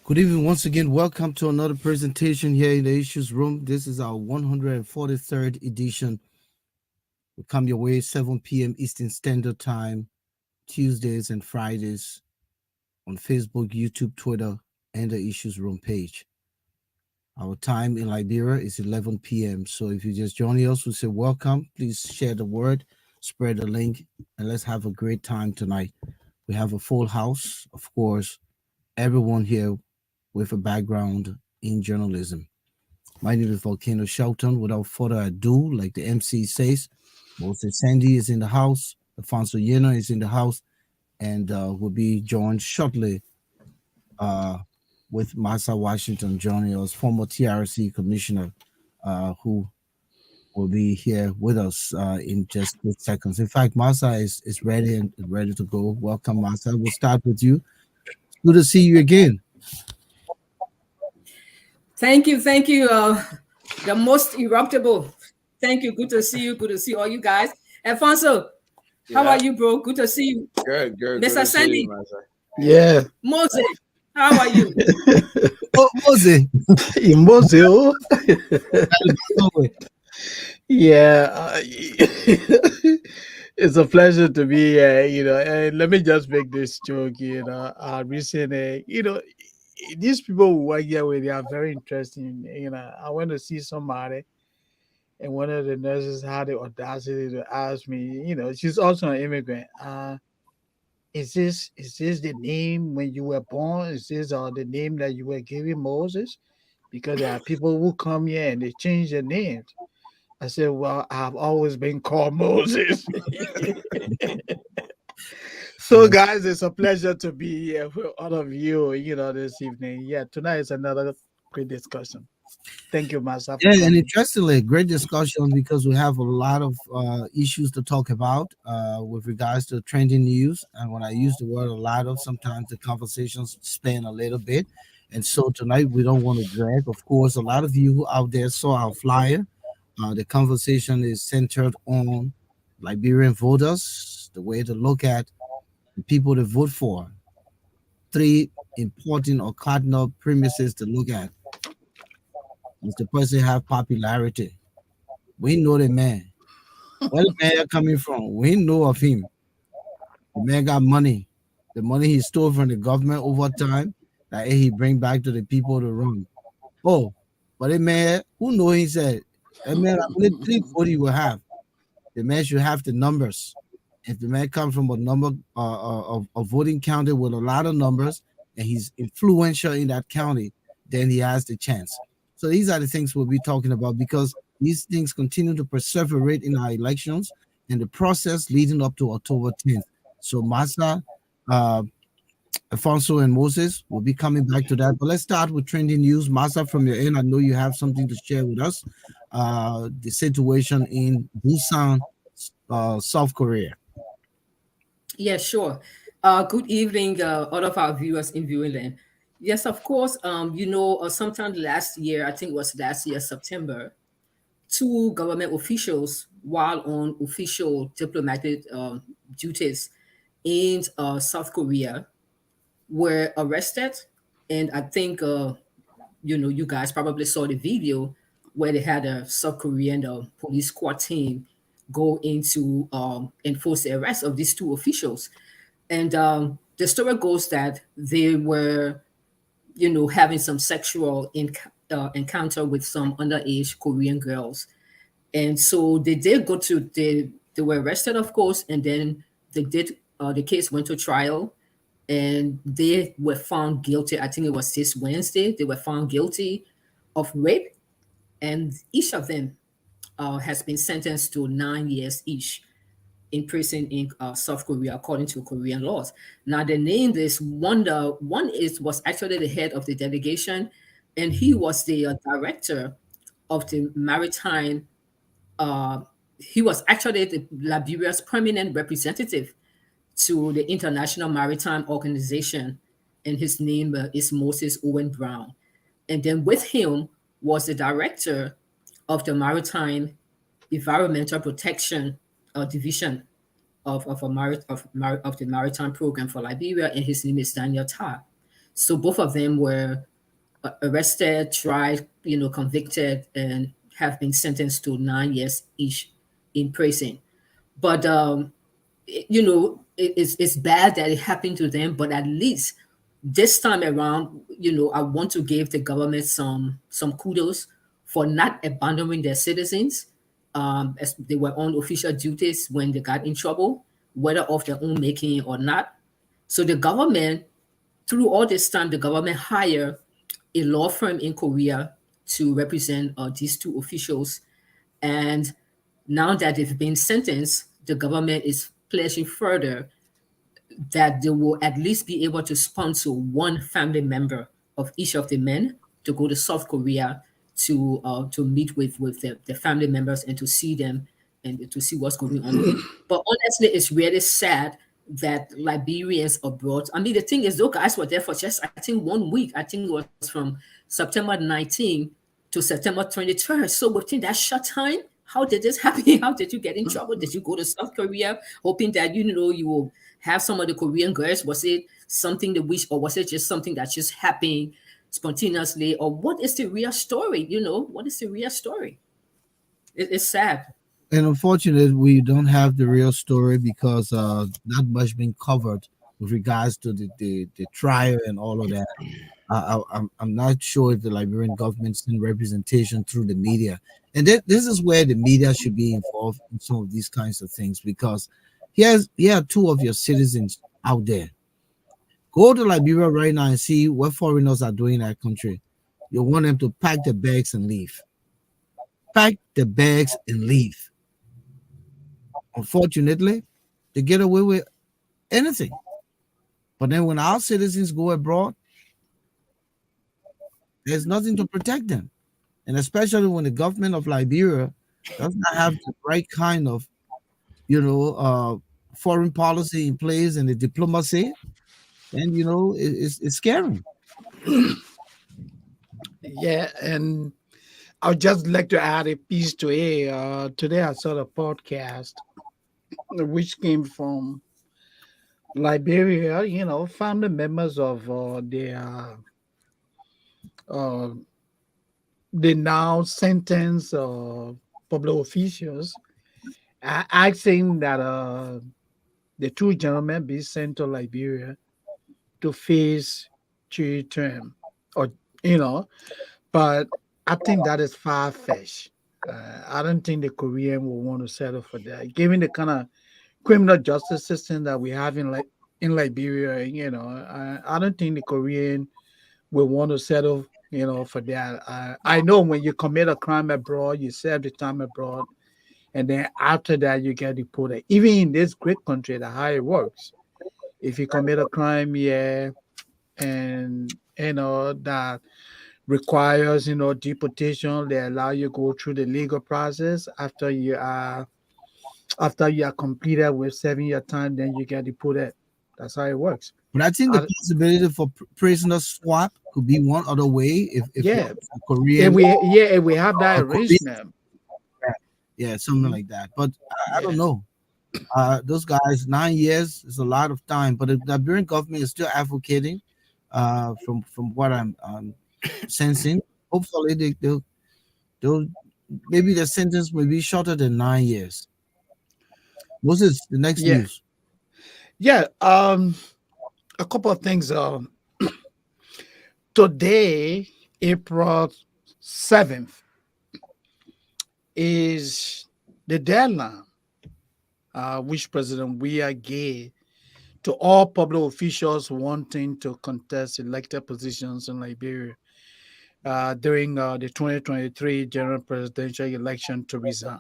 Good evening once again. Welcome to another presentation here in the Issues Room. This is our 143rd edition. We come your way 7 p.m. Eastern Standard Time, Tuesdays and Fridays on Facebook, YouTube, Twitter, and the Issues Room page. Our time in Liberia is 11 p.m. So if you just join us, we say welcome. Please share the word, spread the link, and let's have a great time tonight. We have a full house, of course, everyone here with a background in journalism. My name is Volcano Shelton. Without further ado, like the MC says, Moses Sandy is in the house, Alphonso Yena is in the house, and will be joined shortly uh, with Massa Washington joining us, former TRC commissioner, who will be here with us in just 2 seconds. In fact, Massa is ready and ready to go. Welcome, Massa. We'll start with you. Good to see you again. Thank you. The most eruptible. Thank you. Good to see you. Good to see all you guys. Alfonso, how Yeah, are you, bro? Good to see you. good Mr. to see you, Sandy, Master. Yeah, Moses, how are you? Oh, Mose. Moseo. Yeah, it's a pleasure to be here. And let me just make this joke. Recently, these people who work here with, they are very interesting. I went to see somebody, and one of the nurses had the audacity to ask me. She's also an immigrant. Is this the name when you were born? Is this the name that you were given Moses? Because there are people who come here and they change their names. I said, well, I've always been called Moses. So, guys, it's a pleasure to be here with all of you, this evening. Yeah, tonight is another great discussion. Thank you, Master, for Yeah, and coming. interestingly, great discussion because we have a lot of issues to talk about with regards to trending news. And when I use the word a lot of, sometimes the conversations span a little bit. And so tonight we don't want to drag. Of course, a lot of you out there saw our flyer. The conversation is centered on Liberian voters, the way to look at the people to vote for. Three important or cardinal premises to look at. Does the person have popularity? We know the man. Where the man coming from? We know of him. The man got money. The money he stole from the government over time that he bring back to the people to run. Oh, but the man who know he said that man only 340 will have. The man should have the numbers. If the man comes from a number of a voting county with a lot of numbers and he's influential in that county, then he has the chance. So these are the things we'll be talking about because these things continue to perseverate in our elections and the process leading up to October 10th. So Massa, uh, Alfonso, and Moses will be coming back to that. But let's start with trending news. Massa, from your end, I know you have something to share with us. The situation in Busan, South Korea. Yeah, sure. Good evening, all of our viewers in viewing land. Yes, of course. Sometime last year, I think it was last year, September, two government officials, while on official diplomatic duties in South Korea, were arrested. And I think, you guys probably saw the video where they had a South Korean police squad team go in to enforce the arrest of these two officials. And the story goes that they were, having some sexual encounter with some underage Korean girls. And so they did they were arrested, of course, and then the case went to trial and they were found guilty. I think it was this Wednesday. They were found guilty of rape, and each of them has been sentenced to 9 years each in prison in South Korea, according to Korean laws. Now, they named this one is was actually the head of the delegation, and he was the director of the maritime. Uh, he was actually the Liberia's permanent representative to the International Maritime Organization, and his name is Moses Owen Brown. And then with him was the director of the Maritime Environmental Protection Division of the Maritime Program for Liberia, and his name is Daniel Tar. So both of them were arrested, tried, convicted, and have been sentenced to 9 years each in prison. But it's bad that it happened to them. But at least this time around, I want to give the government some kudos for not abandoning their citizens, as they were on official duties when they got in trouble, whether of their own making or not. So the government, through all this time, the government hired a law firm in Korea to represent these two officials. And now that they've been sentenced, the government is pledging further that they will at least be able to sponsor one family member of each of the men to go to South Korea to meet with the family members and to see them and to see what's going on. But honestly, it's really sad that Liberians abroad. I mean, the thing is, those guys were there for just I think 1 week. I think it was from September 19 to September 23rd. So within that short time, how did this happen? How did you get in trouble? Did you go to South Korea hoping that you will have some of the Korean girls? Was it something that wish, or was it just something that just happened spontaneously? Or what is the real story? What is the real story? It's sad. And unfortunately, we don't have the real story because not much been covered with regards to the trial and all of that. I'm not sure if the Liberian government sent representation through the media, and this is where the media should be involved in some of these kinds of things, because here are two of your citizens out there. Go to Liberia right now and see what foreigners are doing in that country. You want them to pack the bags and leave. Pack the bags and leave. Unfortunately, they get away with anything. But then when our citizens go abroad, there's nothing to protect them. And especially when the government of Liberia does not have the right kind of, you know, foreign policy in place and the diplomacy, then it's scary. Yeah, and I would just like to add a piece to it. Today I saw a podcast which came from Liberia. Family members of uh, the now sentenced public officials are asking that the two gentlemen be sent to Liberia to face three term, or you know, but I think that is far fetched. I don't think the Korean will want to settle for that, given the kind of criminal justice system that we have in Liberia. I don't think the Korean will want to settle. For that. I know when you commit a crime abroad, you serve the time abroad, and then after that you get deported. Even in this great country, that's how it works. If you commit a crime, yeah, and that requires deportation, they allow you go through the legal process. After you are completed with serving your time, then you get deported. That's how it works. But I think the I, possibility for prisoner swap could be one other way if one yeah, is a Korean if we have that a Korean, arrangement. yeah, something Mhm. like that. But I don't Yeah. know. Those guys, 9 years is a lot of time. But the Liberian government is still advocating, from what I'm sensing. Hopefully, they'll maybe the sentence will be shorter than 9 years. What's this? The next Yeah. news. Yeah. A couple of things. Today, April 7th, is the deadline which President Weah gave to all public officials wanting to contest elected positions in Liberia during the 2023 general presidential election to resign.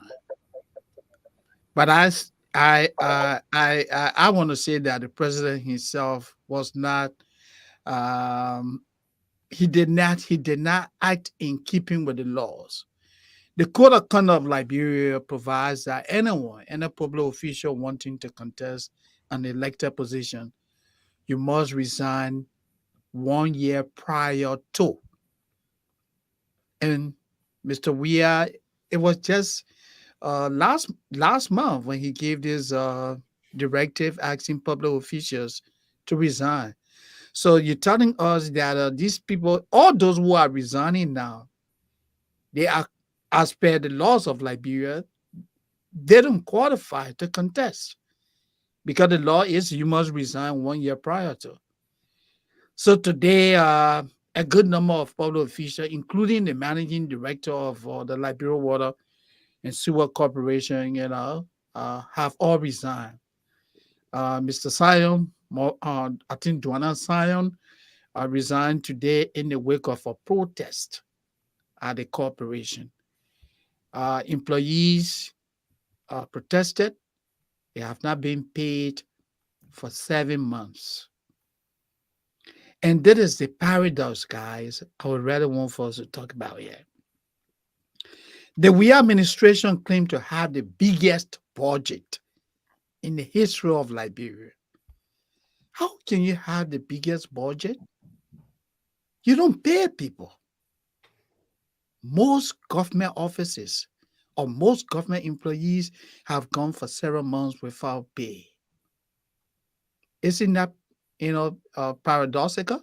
But I want to say that the president himself was not. Um, he did not act in keeping with the laws. The Code of Conduct of Liberia provides that any public official wanting to contest an elected position, you must resign 1 year prior to. And Mr. Weah, it was just last month when he gave this directive asking public officials to resign. So you're telling us that these people, all those who are resigning now, they are, as per the laws of Liberia, they don't qualify to contest because the law is you must resign 1 year prior to. So today, a good number of public officials, including the managing director of the Liberia Water and Sewer Corporation, have all resigned. Mr. Sion, I think Dwana Sion, resigned today in the wake of a protest at the corporation. Employees protested. They have not been paid for 7 months. And that is the paradox, guys, I would rather want for us to talk about here. The we administration claimed to have the biggest budget in the history of Liberia. How can you have the biggest budget? You don't pay people. Most government offices or most government employees have gone for several months without pay. Isn't that, paradoxical?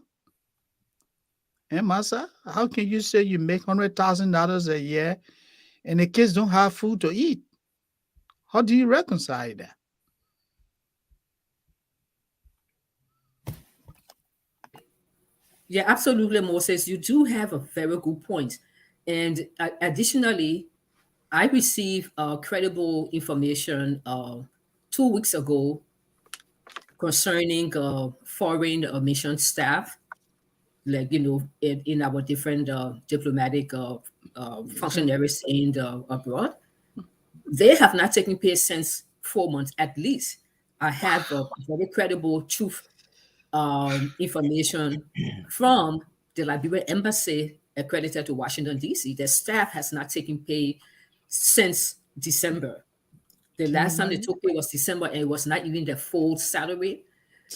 And Massa, how can you say you make $100,000 a year and the kids don't have food to eat? How do you reconcile that? Yeah, absolutely, Moses. You do have a very good point. And additionally, I received credible information 2 weeks ago concerning foreign mission staff, like, in our different diplomatic functionaries in abroad. They have not taken pay since 4 months at least. I have a very credible truth information from the Liberian embassy accredited to Washington, D.C. The staff has not taken pay since December. The Can you last time they imagine? took pay was December, and it was not even the full salary.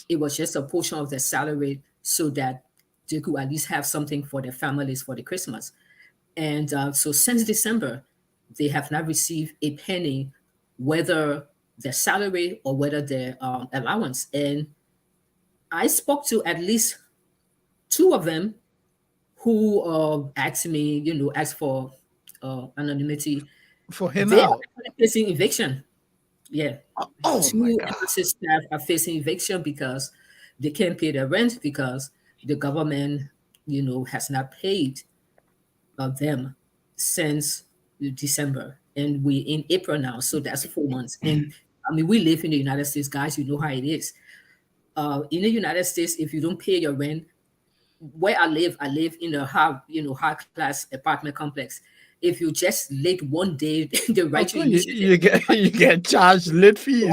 It was just a portion of the salary so that they could at least have something for their families for the Christmas. And so since December, they have not received a penny, whether their salary or whether their allowance. And I spoke to at least two of them who asked me, asked for anonymity. For him They are out. actually facing eviction. Yeah. Oh my Two God. embassy staff are facing eviction because they can't pay their rent because the government, has not paid them since December. And we in April now, so that's 4 months. And I mean, we live in the United States, guys. You know how it is. In the United States, if you don't pay your rent, where I live in a high class apartment complex. If you just late one day, they Of write you course, you, immediately. you get you get charged late fees.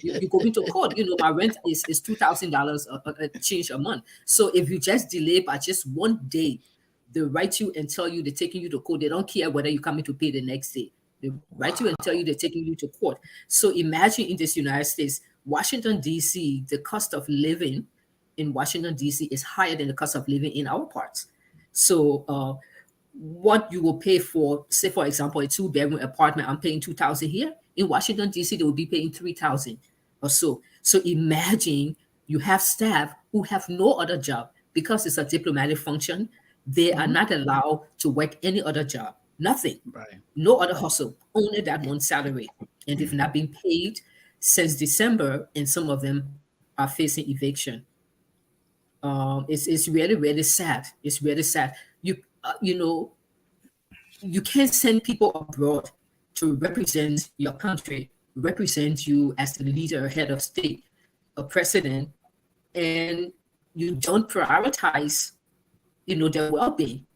You go into court. My rent is $2,000 a change a month. So if you just delay by just one day, they write you and tell you they're taking you to court. They don't care whether you're coming to pay the next day. They write you and tell you they're taking you to court. So imagine in this United States, Washington D.C., the cost of living in Washington D.C. is higher than the cost of living in our parts. So what you will pay for, say for example, a two-bedroom apartment, I'm paying 2,000 here. In Washington D.C., they will be paying 3,000 or so. So imagine you have staff who have no other job because it's a diplomatic function. They are not allowed to work any other job. Nothing. Right. No other hustle. Only that one salary, and they've not been paid since December. And some of them are facing eviction. It's really really sad. It's really sad. You can't send people abroad to represent your country, represent you as the leader, head of state, a president, and you don't prioritize, their well-being.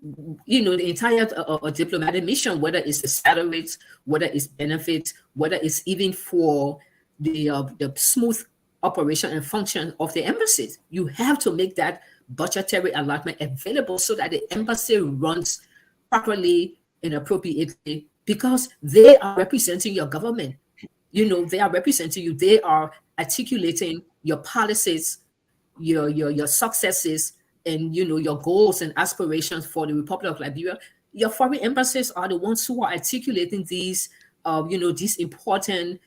The entire diplomatic mission, whether it's the salaries, whether it's benefits, whether it's even for the smooth operation and function of the embassies. You have to make that budgetary allotment available so that the embassy runs properly and appropriately because they are representing your government. They are representing you. They are articulating your policies, your successes, and your goals and aspirations for the Republic of Liberia. Your foreign embassies are the ones who are articulating these important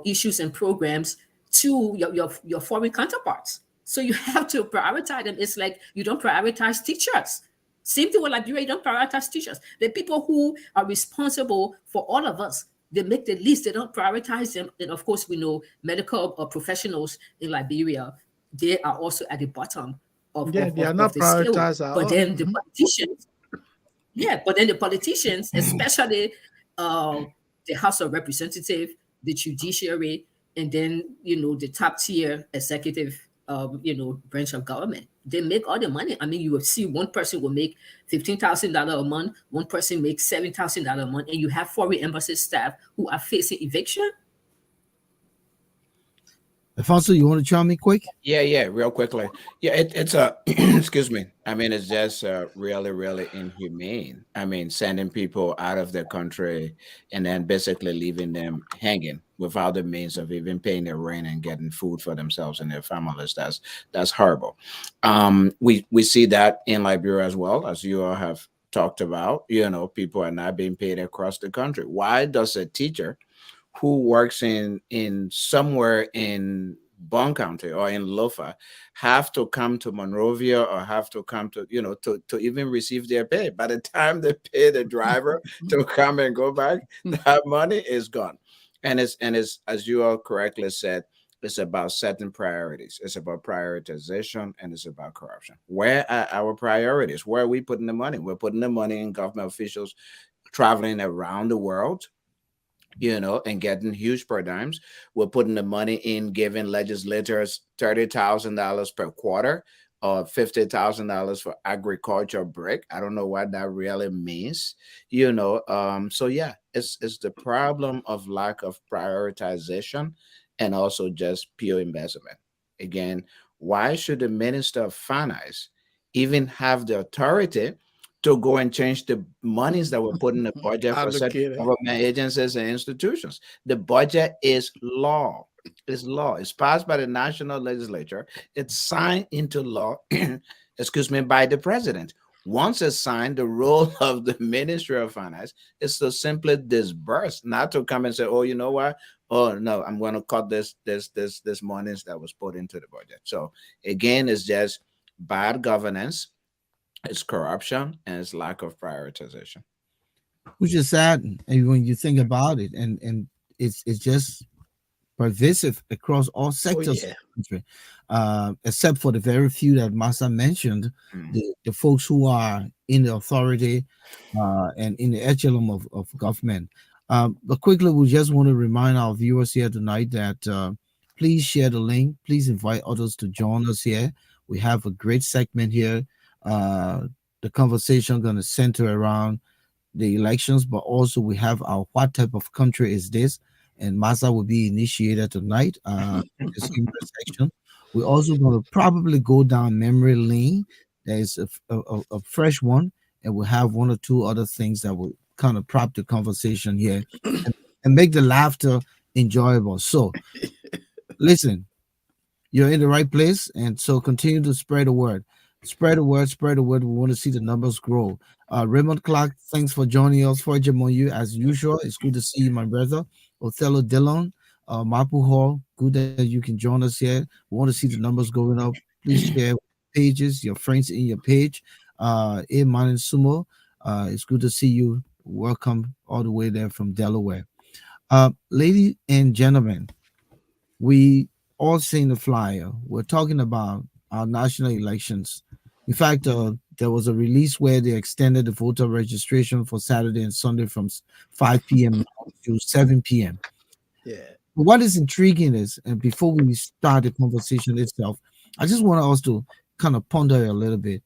issues and programs to your foreign counterparts. So you have to prioritize them. It's like you don't prioritize teachers. Same thing with Liberia, you don't prioritize teachers. The people who are responsible for all of us, they make the list, they don't prioritize them. And of course, we know medical professionals in Liberia, they are also at the bottom Yeah, they are of not the scale. prioritized at But all. then the politicians, yeah, but then the politicians, especially uh, the House of Representatives, the judiciary, and then the top tier executive, branch of government, they make all the money. I mean, you will see one person will make $15,000 a month, one person makes $7,000 a month, and you have foreign embassy staff who are facing eviction. Alfonso, you want to chime me quick? Yeah, yeah, real quickly. Yeah, it's a excuse me. I mean, it's just really, really inhumane. I mean, sending people out of their country and then basically leaving them hanging without the means of even paying their rent and getting food for themselves and their families. That's horrible. We see that in Liberia as well, as you all have talked about. People are not being paid across the country. Why does a teacher who works in somewhere in Bon County or in Lofa have to come to Monrovia or have to come to to even receive their pay? By the time they pay the driver to come and go back, that money is gone. And it's as you all correctly said, it's about setting priorities. It's about prioritization and it's about corruption. Where are our priorities? Where are we putting the money? We're putting the money in government officials traveling around the world, and getting huge paradigms. We're putting the money in giving legislators $30,000 per quarter or $50,000 for agriculture break. I don't know what that really means, So yeah, it's the problem of lack of prioritization and also just pure investment. Again, why should the Minister of Finance even have the authority to go and change the monies that were put in the budget for certain Allocated. government agencies and institutions? The budget is law. It's law. It's passed by the national legislature. It's signed into law, excuse me, by the president. Once it's signed, the role of the Ministry of Finance is to simply disburse, not to come and say, "Oh, you know what? Oh no, I'm going to cut this monies that was put into the budget." So again, it's just bad governance, it's corruption, and it's lack of prioritization. Which is sad, and when you think about it, and it's just pervasive across all Oh sectors of yeah. the country, except for the very few that Massa mentioned, Mm. the folks who are in the authority and in the echelon of government. But quickly, we just want to remind our viewers here tonight that please share the link. Please invite others to join us here. We have a great segment here. Uh, the conversation going to center around the elections, but also we have our what type of country is this, and Masa will be initiated tonight. This humor section. We're also going to probably go down memory lane. There is a fresh one, and we'll have one or two other things that will kind of prop the conversation here and make the laughter enjoyable. So, listen, you're in the right place, and so continue to spread the word. Spread the word, spread the word. We want to see the numbers grow. Raymond Clark, thanks for joining us for you as usual. It's good to see you, my brother. Othello Dillon, Mapu Hall, good that you can join us here. We want to see the numbers going up. Please share pages, your friends in your page. Eman and Sumo, it's good to see you. Welcome all the way there from Delaware. Ladies and gentlemen, we all seen the flyer. We're talking about our national elections. In fact, there was a release where they extended the voter registration for Saturday and Sunday from 5 p.m. now to 7 p.m. Yeah. What is intriguing is, and before we start the conversation itself, I just want us to kind of ponder a little bit.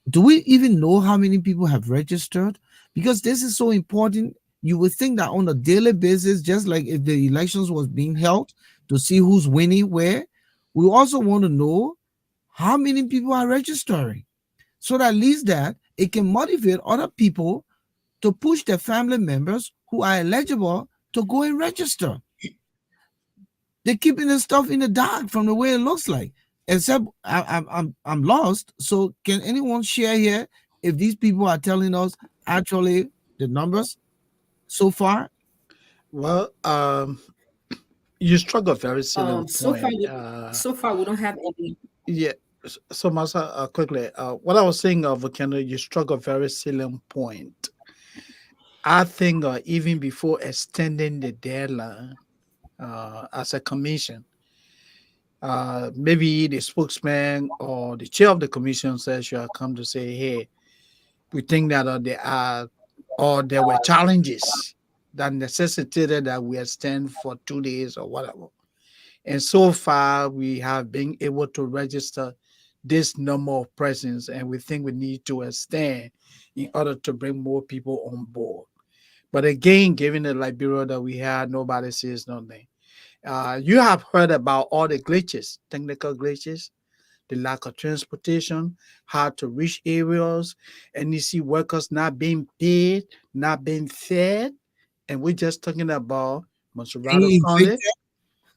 Do we even know how many people have registered? Because this is so important. You would think that on a daily basis, just like if the elections was being held to see who's winning where, we also want to know how many people are registering, so that at least that it can motivate other people to push their family members who are eligible to go and register. They're keeping this stuff in the dark from the way it looks like. Except I'm lost. So can anyone share here if these people are telling us actually the numbers so far? Well, you struck a very salient So far, point. so far we don't have any. Yeah. So, Masa, quickly, what I was saying, Volcano, you struck a very salient point. I think even before extending the deadline as a commission, maybe the spokesman or the chair of the commission says you have come to say, hey, we think that there are or there were challenges that necessitated that we extend for 2 days or whatever. And so far, we have been able to register this number of persons, and we think we need to extend in order to bring more people on board. But again, given the Liberia that we had, nobody says nothing. You have heard about all the glitches, technical glitches, the lack of transportation, how to reach areas, and you see workers not being paid, not being fed. And we're just talking about Monserrado Being County. evicted,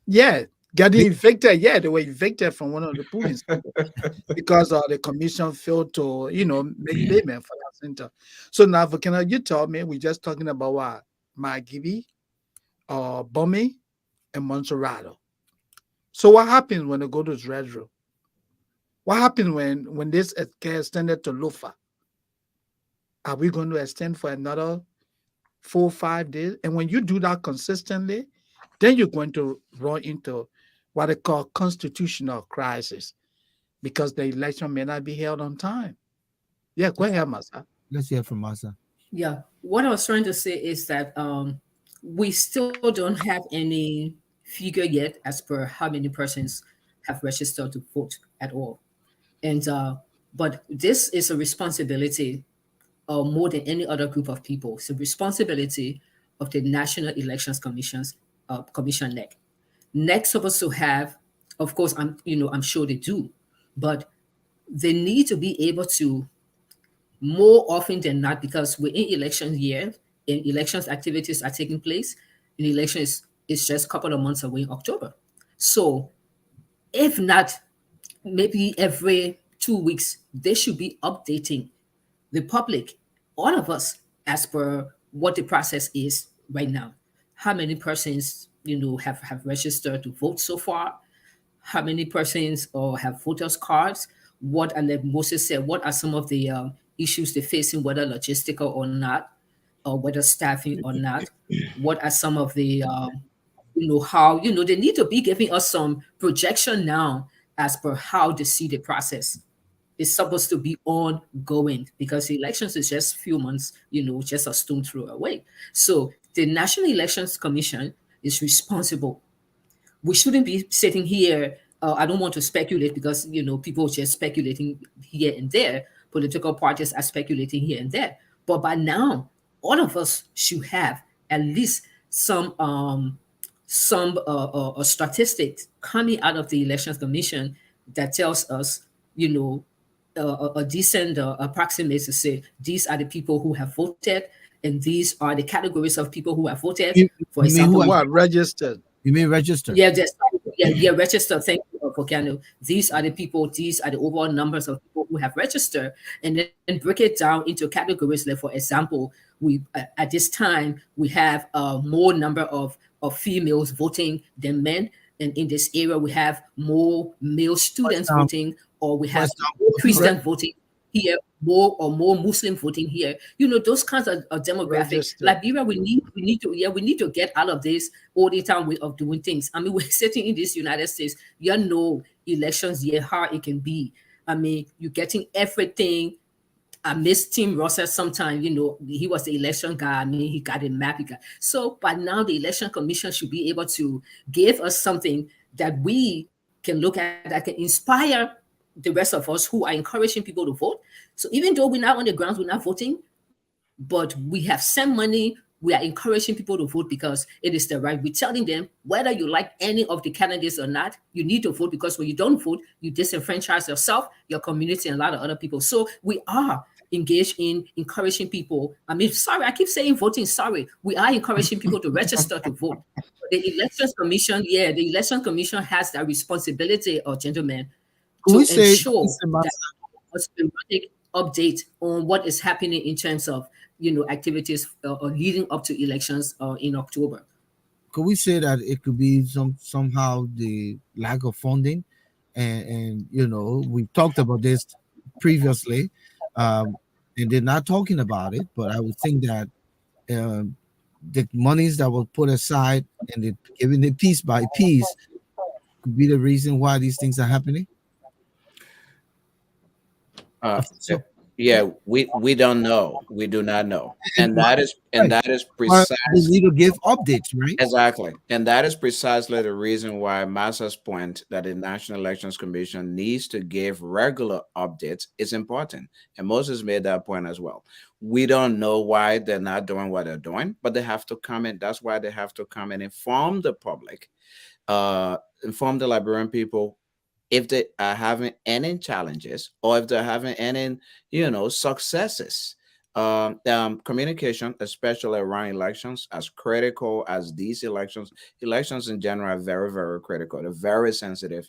Yeah, getting be- evicted. Yeah, they were evicted from one of the polling centers because the commission failed to, make payment for that center. So now, Volcano, you told me we're just talking about what? Magibi, Bumi, and Monserrado. So what happens when they go to Dredro? What happens when this get extended to Lufa? Are we going to extend for another 4 or 5 days? And when you do that consistently, then you're going to run into what they call constitutional crisis because the election may not be held on time. Yeah, go ahead, Masa. let's hear from Masa. Yeah, what I was trying to say is that we still don't have any figure yet as per how many persons have registered to vote at all. And but this is a responsibility more than any other group of people. It's a responsibility of the National Elections Commission's Commission NEC. NEC's supposed to have, of course, I'm sure they do, but they need to be able to more often than not, because we're in election year and elections activities are taking place. An election is just a couple of months away in October. So if not, maybe every 2 weeks, they should be updating the public, all of us, as per what the process is right now. How many persons, have registered to vote so far? How many persons or have voters cards? What, and like Moses said, what are some of the issues they're facing, whether logistical or not, or whether staffing or not? What are some of the, how, they need to be giving us some projection now as per how they see the process is supposed to be ongoing because the elections is just few months, just a stone throw away. So the National Elections Commission is responsible. We shouldn't be sitting here. I don't want to speculate because people are just speculating here and there. Political parties are speculating here and there. But by now, all of us should have at least some statistics coming out of the Elections Commission that tells us, a decent approximate to say these are the people who have voted and these are the categories of people who have voted. You, For you mean who example, have, What registered? you mean registered? yeah, just yeah, register. Thank you, Volcano. These are the people. These are the overall numbers of people who have registered, and then break it down into categories. Like, for example, we at this time we have more number of females voting than men, and in this area we have more male For students example, voting, or we for have more example, Re- Christian voting here, more Muslim voting here. Those kinds of demographic. registered. Liberia, we need to get out of this all the time way of doing things. I mean, we're sitting in this United States. Elections year how it can be. I mean, you're getting everything. I miss Tim Russell sometimes, he was the election guy. I mean, he got a map. So, but now the Election Commission should be able to give us something that we can look at that can inspire the rest of us who are encouraging people to vote. So even though we're not on the grounds, we're not voting, but we have sent money. We are encouraging people to vote because it is the right. We're telling them whether you like any of the candidates or not, you need to vote because when you don't vote, you disenfranchise yourself, your community, and a lot of other people. So we are engaged in encouraging people. I mean, sorry, I keep saying voting. Sorry, we are encouraging people to register to vote. The Elections Commission, yeah, the Election Commission has that responsibility, or gentlemen, could we to say, ensure listen, Masa, that a periodic update on what is happening in terms of activities leading up to elections in October. could we say that it could be somehow the lack of funding? and we talked about this previously, um, and they're not talking about it. But I would think that um, the monies that were put aside and the giving it piece by piece could be the reason why these things are happening. Uh, uh, So, yeah, we don't know. We do not know, and and why, right, that is why they precisely need to give updates, right? exactly, and that is precisely the reason why Massa's point that the National Elections Commission needs to give regular updates is important. And Moses made that point as well. We don't know why they're not doing what they're doing, but they have to come in. That's why they have to come and inform the public, inform the Liberian people if they are having any challenges or if they're having any, successes. Communication, especially around elections, as critical as these elections, elections in general are very, very critical. They're very sensitive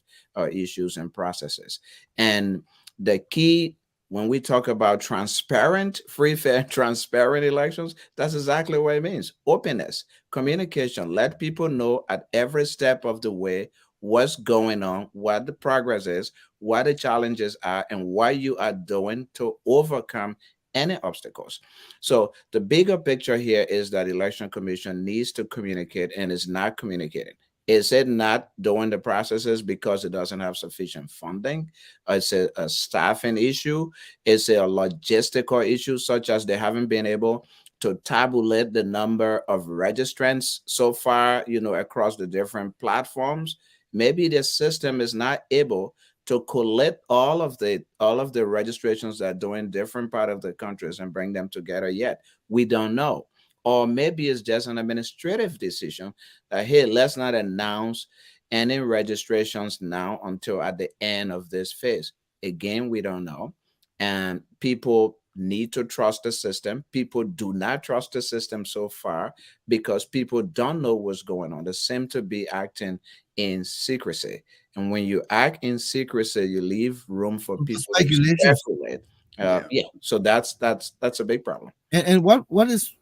issues and processes. And the key when we talk about transparent, free, fair, transparent elections, that's exactly what it means. Openness, communication, let people know at every step of the way what's going on, what the progress is, what the challenges are, and what you are doing to overcome any obstacles. So the bigger picture here is that election commission needs to communicate and is not communicating. Is it not doing the processes because it doesn't have sufficient funding? It's a staffing issue. It's a logistical issue, such as they haven't been able to tabulate the number of registrants so far, across the different platforms. Maybe the system is not able to collect all of the registrations that are doing different part of the countries and bring them together yet. We don't know. Or maybe it's just an administrative decision that, hey, let's not announce any registrations now until at the end of this phase. Again, we don't know. And people need to trust the system. People do not trust the system so far because people don't know what's going on. They seem to be acting in secrecy. And when you act in secrecy, you leave room for people to Speculations. speculate. Yeah. Yeah, so that's a big problem. And what is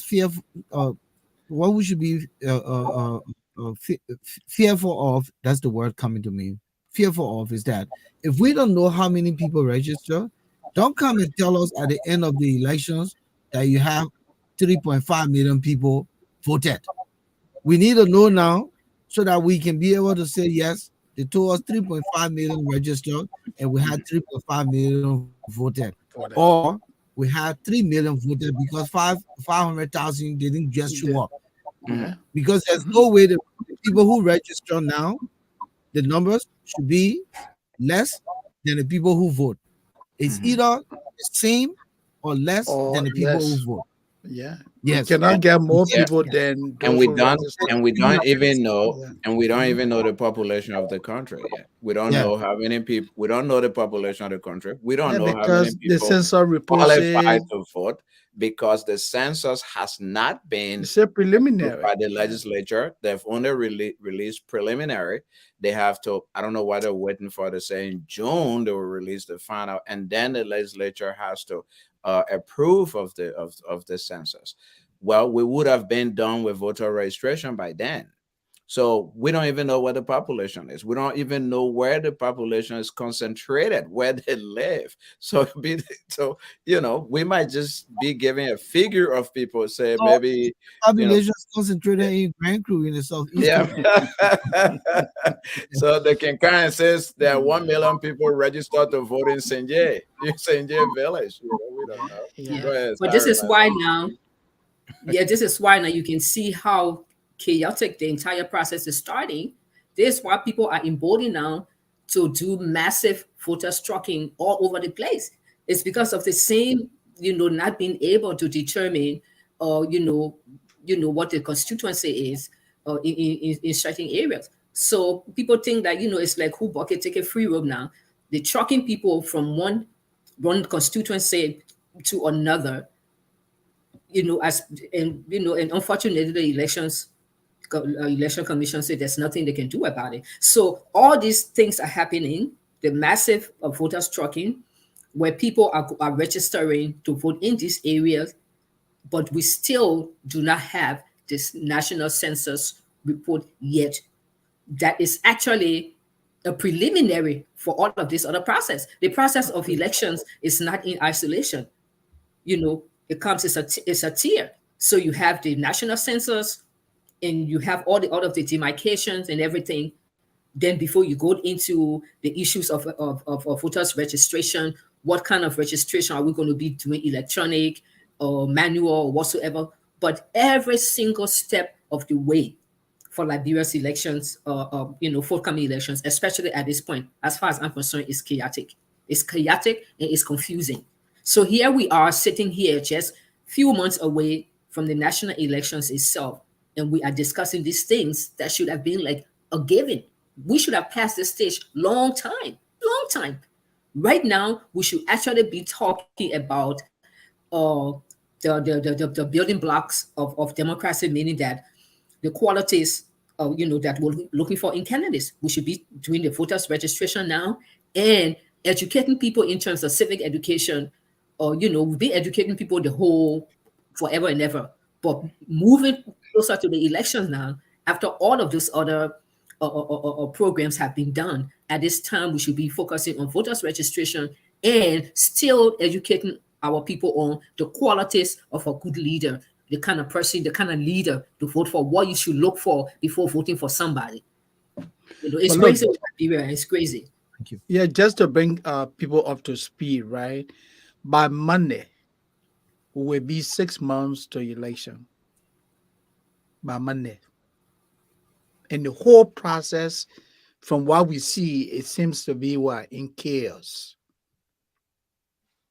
fear? What we should be fearful of, that's the word coming to me, fearful of, is that if we don't know how many people register, don't come and tell us at the end of the elections that you have 3.5 million people voted. We need to know now so that we can be able to say yes, they told us 3.5 million registered and we had 3.5 million voted, For that. or we had 3 million voted because 500,000 didn't just show The- up, Mhm. yeah. because there's Mhm. no way the people who register now, the numbers should be less than the people who vote. It's Mhm. either the same or less than Or the people who less. vote. Yeah. We Yes. cannot get more Yeah, people Yes. than and those we who don't register. and we don't even know Yeah. and we don't Mhm. even know the population of the country yet. We don't Yeah. know how many people. We don't know the population of the country. We don't Yeah, know how many because the people census report qualify say to vote because the census has not been it's a approved preliminary. by the Yeah. legislature. They've only released preliminary. They have to, I don't know why they're waiting for the say in June they will release the final, and then the legislature has to approve of the census. Well, we would have been done with voter registration by then. So we don't even know what the population is. We don't even know where the population is concentrated, where they live. So we might just be giving a figure of people, say So maybe, you know, population is concentrated in Grand Crew in the southeastern. yeah. So they can kind of says there are 1 million people registered to vote in St. J village. We don't know. Yeah. Go Yeah. ahead, But this sorry, is man. why now, yeah, this is why now you can see how chaotic the entire process is starting. This is why people are emboldened now to do massive voter trucking all over the place. It's because of the same, not being able to determine, or what the constituency is, in certain areas. So people think that it's like who bucket take a free roam now. They're trucking people from one constituency to another, as and unfortunately, the election commission said there's nothing they can do about it. So all these things are happening. The massive voters trucking, where people are registering to vote in these areas, but we still do not have this national census report yet. That is actually a preliminary for all of this other process. The process of elections is not in isolation. It comes, it's a tier. So you have the national census, and you have all of the demarcations and everything. Then before you go into the issues of voters registration, what kind of registration are we going to be doing, electronic or manual or whatsoever? But every single step of the way for Liberia's elections, forthcoming elections, especially at this point, as far as I'm concerned, is chaotic. It's chaotic and it's confusing. So here we are sitting here just few months away from the national elections itself, and we are discussing these things that should have been like a given. We should have passed this stage long time. Right now, we should actually be talking about uh, the building blocks of democracy, meaning that the qualities that we're looking for in candidates. We should be doing the voters registration now and educating people in terms of civic education, or we've been educating people the whole forever and ever. But moving closer to the elections now, after all of those other programs have been done, at this time we should be focusing on voters registration and still educating our people on the qualities of a good leader, the kind of person, the kind of leader to vote for, what you should look for before voting for somebody. It's But look, crazy with Liberia. It's crazy. Thank you. yeah, just to bring people up to speed, right? By Monday, will be 6 months to election. By Monday. And the whole process, from what we see, it seems to be in chaos.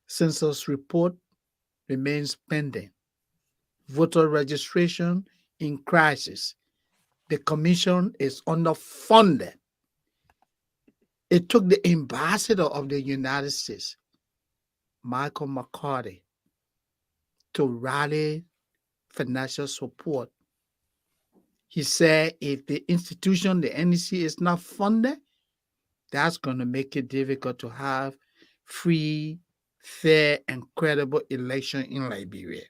Census report remains pending. Voter registration in crisis. The commission is underfunded. It took the ambassador of the United States, Michael McCarthy, to rally financial support. He said if the institution, the NEC, is not funded, that's going to make it difficult to have free, fair, and credible election in Liberia.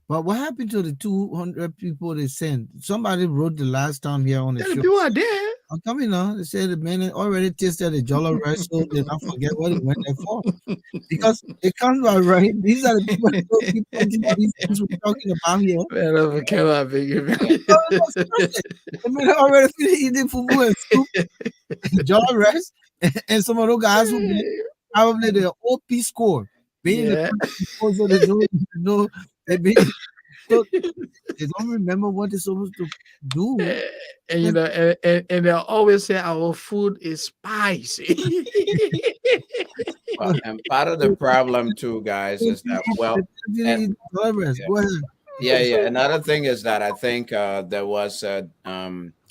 But what happened to the 200 people they sent? Somebody wrote the last time here on the The show. people are there. I'm coming on. They said the man already tasted the jollof rice, so they not forget what he went there for. Because it comes by right. These are the people that keep pointing to these things we're talking about here. Man, I forget what I beg you. The man already finished eating fufu and soup, jollof rice, and some of those guys who be probably the OP score. Being Yeah. so they don't they be so they don't remember what they're supposed to do. And you know, and they always say our food is spicy. Well, and part of the problem too, guys, is that and, Go ahead. yeah. Another thing is that I think there was a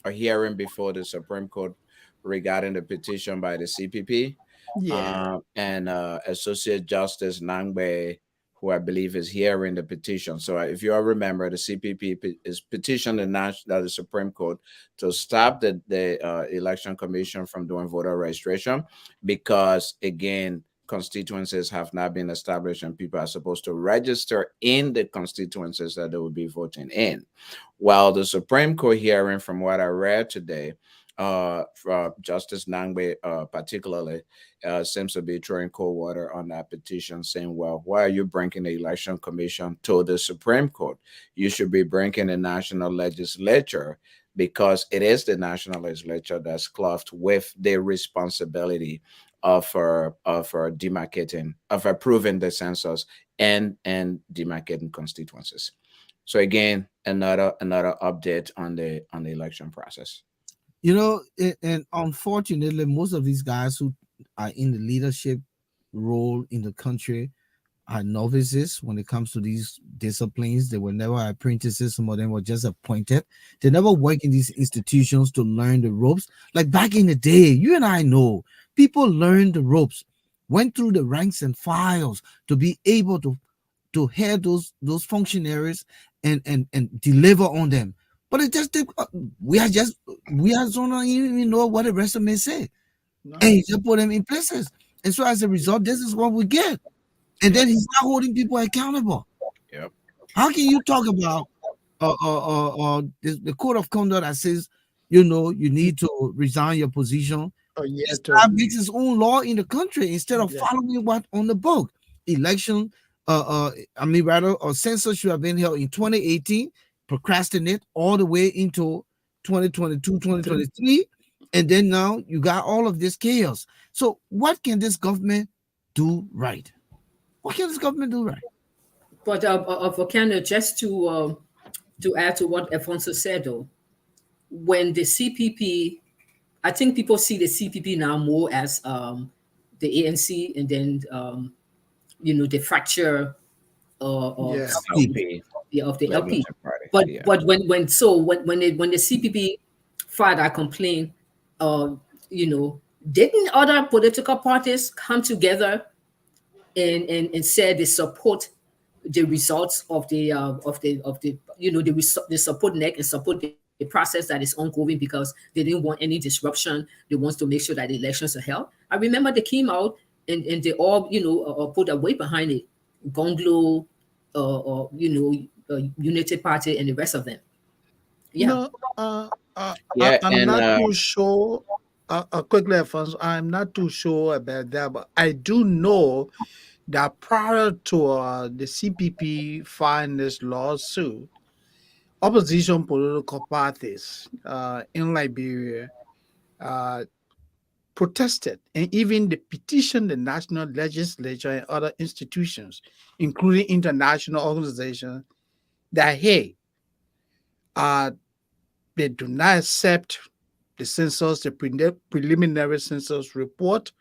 hearing before the Supreme Court regarding the petition by the CPP. Yeah. And Associate Justice Nangbe, who I believe is hearing the petition. So if you all remember, the CPP is petitioned the Supreme Court to stop the Election Commission from doing voter registration because, again, constituencies have not been established and people are supposed to register in the constituencies that they will be voting in. While the Supreme Court hearing, from what I read today, Justice Nangbe particularly seems to be throwing cold water on that petition, saying, well, why are you bringing the Election Commission to the Supreme Court? You should be bringing the national legislature, because it is the national legislature that's clothed with the responsibility of demarcating, of approving the census and demarcating constituencies. So again, another update on the election process. And unfortunately, most of these guys who are in the leadership role in the country are novices when it comes to these disciplines. They were never apprentices. Some of them were just appointed. They never work in these institutions to learn the ropes. Like back in the day, you and I know, people learned the ropes, went through the ranks and files to be able to head those functionaries and deliver on them. But it just we are don't even know what the resume say. No. And he just put them in places. And so as a result, this is what we get. And then he's not holding people accountable. How can you talk about the code of conduct that says you need to resign your position. Oh yeah, This guy totally. makes his own law in the country instead of Yeah. following what on the book. Election, I mean, rather, or census should have been held in 2018, procrastinate all the way into 2022, 2023, and then now you got all of this chaos. So, what can this government do right? What can this government do right? But Volcano, just to add to what Alfonso said, though, when the CPP, I think people see the CPP now more as the ANC, and then the fracture Yeah. LP, of the LP. Liberation Party. But Yeah. when the CPP filed that complaint, uh, didn't other political parties come together and said they support the results of they support NEC and support the process that is ongoing because they didn't want any disruption. They want to make sure that the elections are held. I remember they came out and they all put a weight behind it. Gonglo, Unity Party, and the rest of them. Yeah. No, Yeah, I'm and not too sure. Quickly, Alfonso, I'm not too sure about that, but I do know that prior to the CPP filing this lawsuit, opposition political parties in Liberia uh, protested and even they petitioned the national legislature and other institutions, including international organizations, that hey, uh, they do not accept the census, the preliminary census report,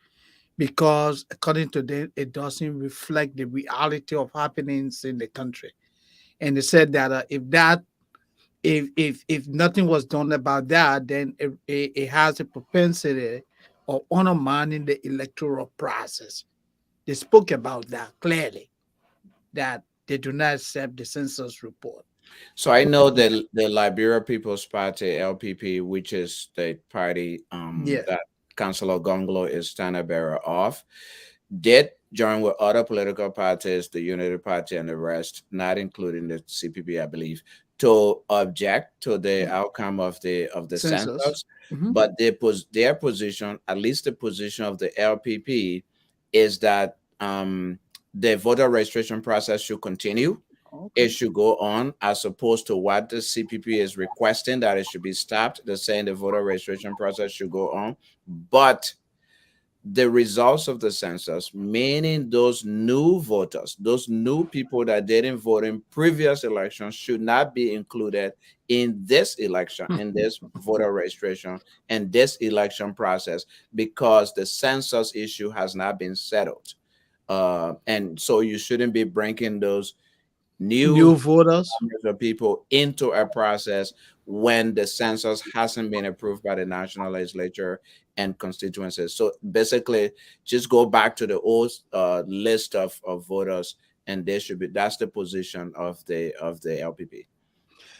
because according to them, it doesn't reflect the reality of happenings in the country. And they said that if nothing was done about that, then it has a propensity of undermining the electoral process. They spoke about that clearly, that they do not accept the census report. so I know the Liberia People's Party (LPP), which is the party Yeah. that Councillor Gonglo is standard bearer of, did join with other political parties, the Unity Party and the rest, not including the CPP, I believe, to object to the outcome of the Census. census. Mhm. But their position, at least the position of the LPP, is that the voter registration process should continue. Okay. It should go on, as opposed to what the CPP is requesting, that it should be stopped. They're saying the voter registration process should go on, but the results of the census, meaning those new voters, those new people that didn't vote in previous elections, should not be included in this election, in this voter registration, and this election process, because the census issue has not been settled. And so you shouldn't be bringing those new New voters. numbers of people into a process when the census hasn't been approved by the national legislature and constituencies. So basically, just go back to the old list of voters, and they should be. That's the position of the LPP.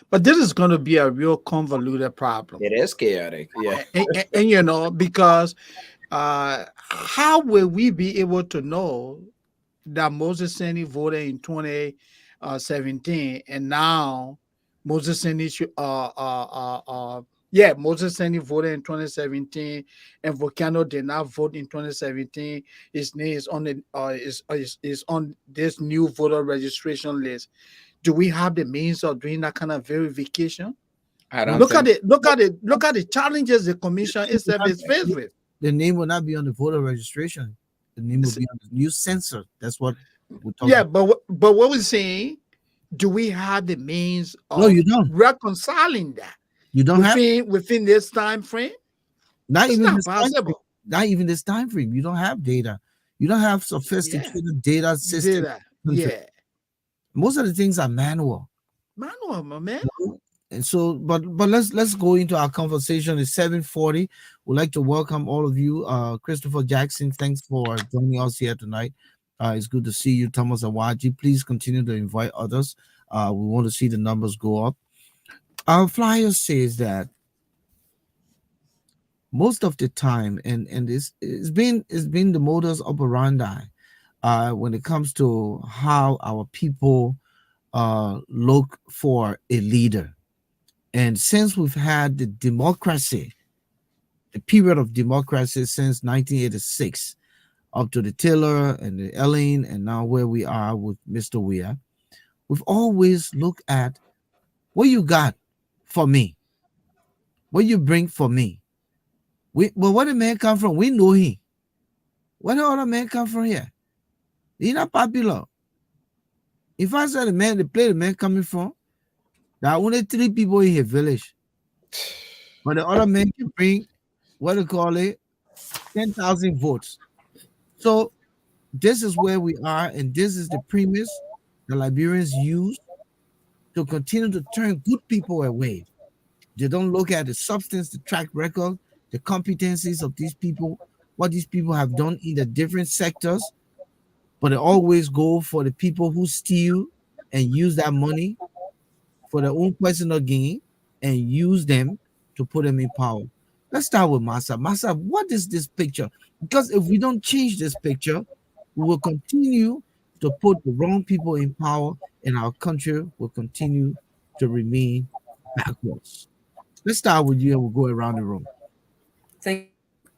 But this is going to be a real convoluted problem. It is chaotic. Yeah. And because how will we be able to know that Moses Seni voted in 2017 and now Moses Seni Moses Seni voted in 2017 and Volcano did not vote in 2017. His name is on the is on this new voter registration list. Do we have the means of doing that kind of verification? I don't Look at think. it. Look at the challenges the commission itself is faced with. The name will not be on the voter registration. The name will be on the new census. That's what we're talking Yeah, about. but what we're saying, do we have the means of No, you don't. reconciling that You don't have within this time frame? not It's even not this time frame. possible. Not even this time frame. You don't have data. You don't have sophisticated data system. Data. Yeah. Most of the things are manual. Manual, my man. And so, but let's go into our conversation. It's 7:40. We'd like to welcome all of you. Christopher Jackson, thanks for joining us here tonight. It's good to see you, Thomas Awaji. Please continue to invite others. We want to see the numbers go up. Our flyer says that most of the time, and this it's been the modus operandi when it comes to how our people look for a leader. And since we've had the democracy, the period of democracy since 1986, up to the Taylor and the Ellen, and now where we are with Mr. Weir, we've always looked at what you got for me, what you bring for me. Well, where the man come from? We know him. Where the other man come from here? He not popular. If I said the man, the place the man coming from, there are only 3 people in his village. But the other man can bring what they call it 10,000 votes. So this is where we are, and this is the premise the Liberians use to continue to turn good people away. They don't look at the substance, the track record, the competencies of these people, what these people have done in the different sectors, but they always go for the people who steal and use that money for their own personal gain and use them to put them in power. Let's start with Massa. Massa, what is this picture? Because if we don't change this picture, we will continue to put the wrong people in power and our country will continue to remain backwards. Let's start with you and we'll go around the room. Thank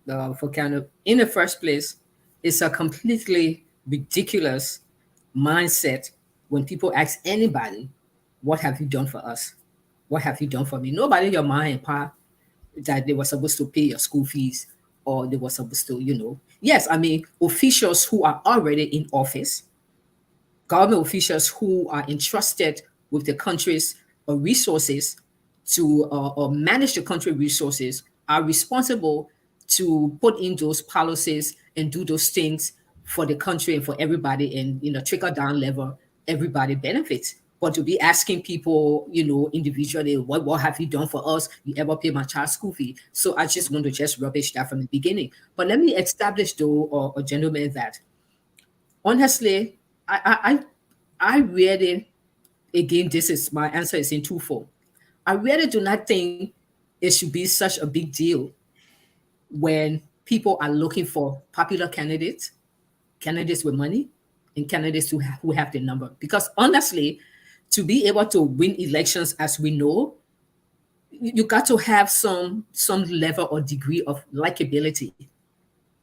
you, Volcano. In the first place, it's a completely ridiculous mindset when people ask anybody, "What have you done for us? What have you done for me?" Nobody in your mind, pa, that they were supposed to pay your school fees or they were supposed to, Yes, I mean, officials who are already in office, government officials who are entrusted with the country's resources to or manage the country resources are responsible to put in those policies and do those things for the country and for everybody, and trickle down level, everybody benefits. But to be asking people, individually, what have you done for us? You ever pay my child's school fee? So I just want to just rubbish that from the beginning. But let me establish, though, gentlemen, that honestly, I really, again, this is my answer is in twofold. I really do not think it should be such a big deal when people are looking for popular candidates, candidates with money, and candidates who have the number. Because honestly, to be able to win elections, as we know, you got to have some level or degree of likability.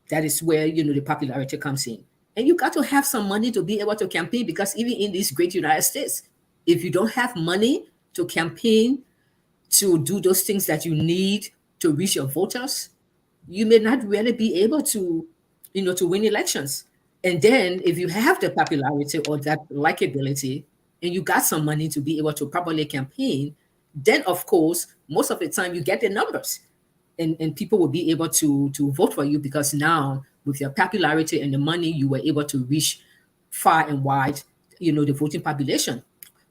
That is where the popularity comes in. And you got to have some money to be able to campaign, because even in this great United States, if you don't have money to campaign, to do those things that you need to reach your voters, you may not really be able to, to win elections. And then if you have the popularity or that likability and you got some money to be able to properly campaign, then of course, most of the time you get the numbers, and people will be able to vote for you, because now with your popularity and the money, you were able to reach far and wide, the voting population.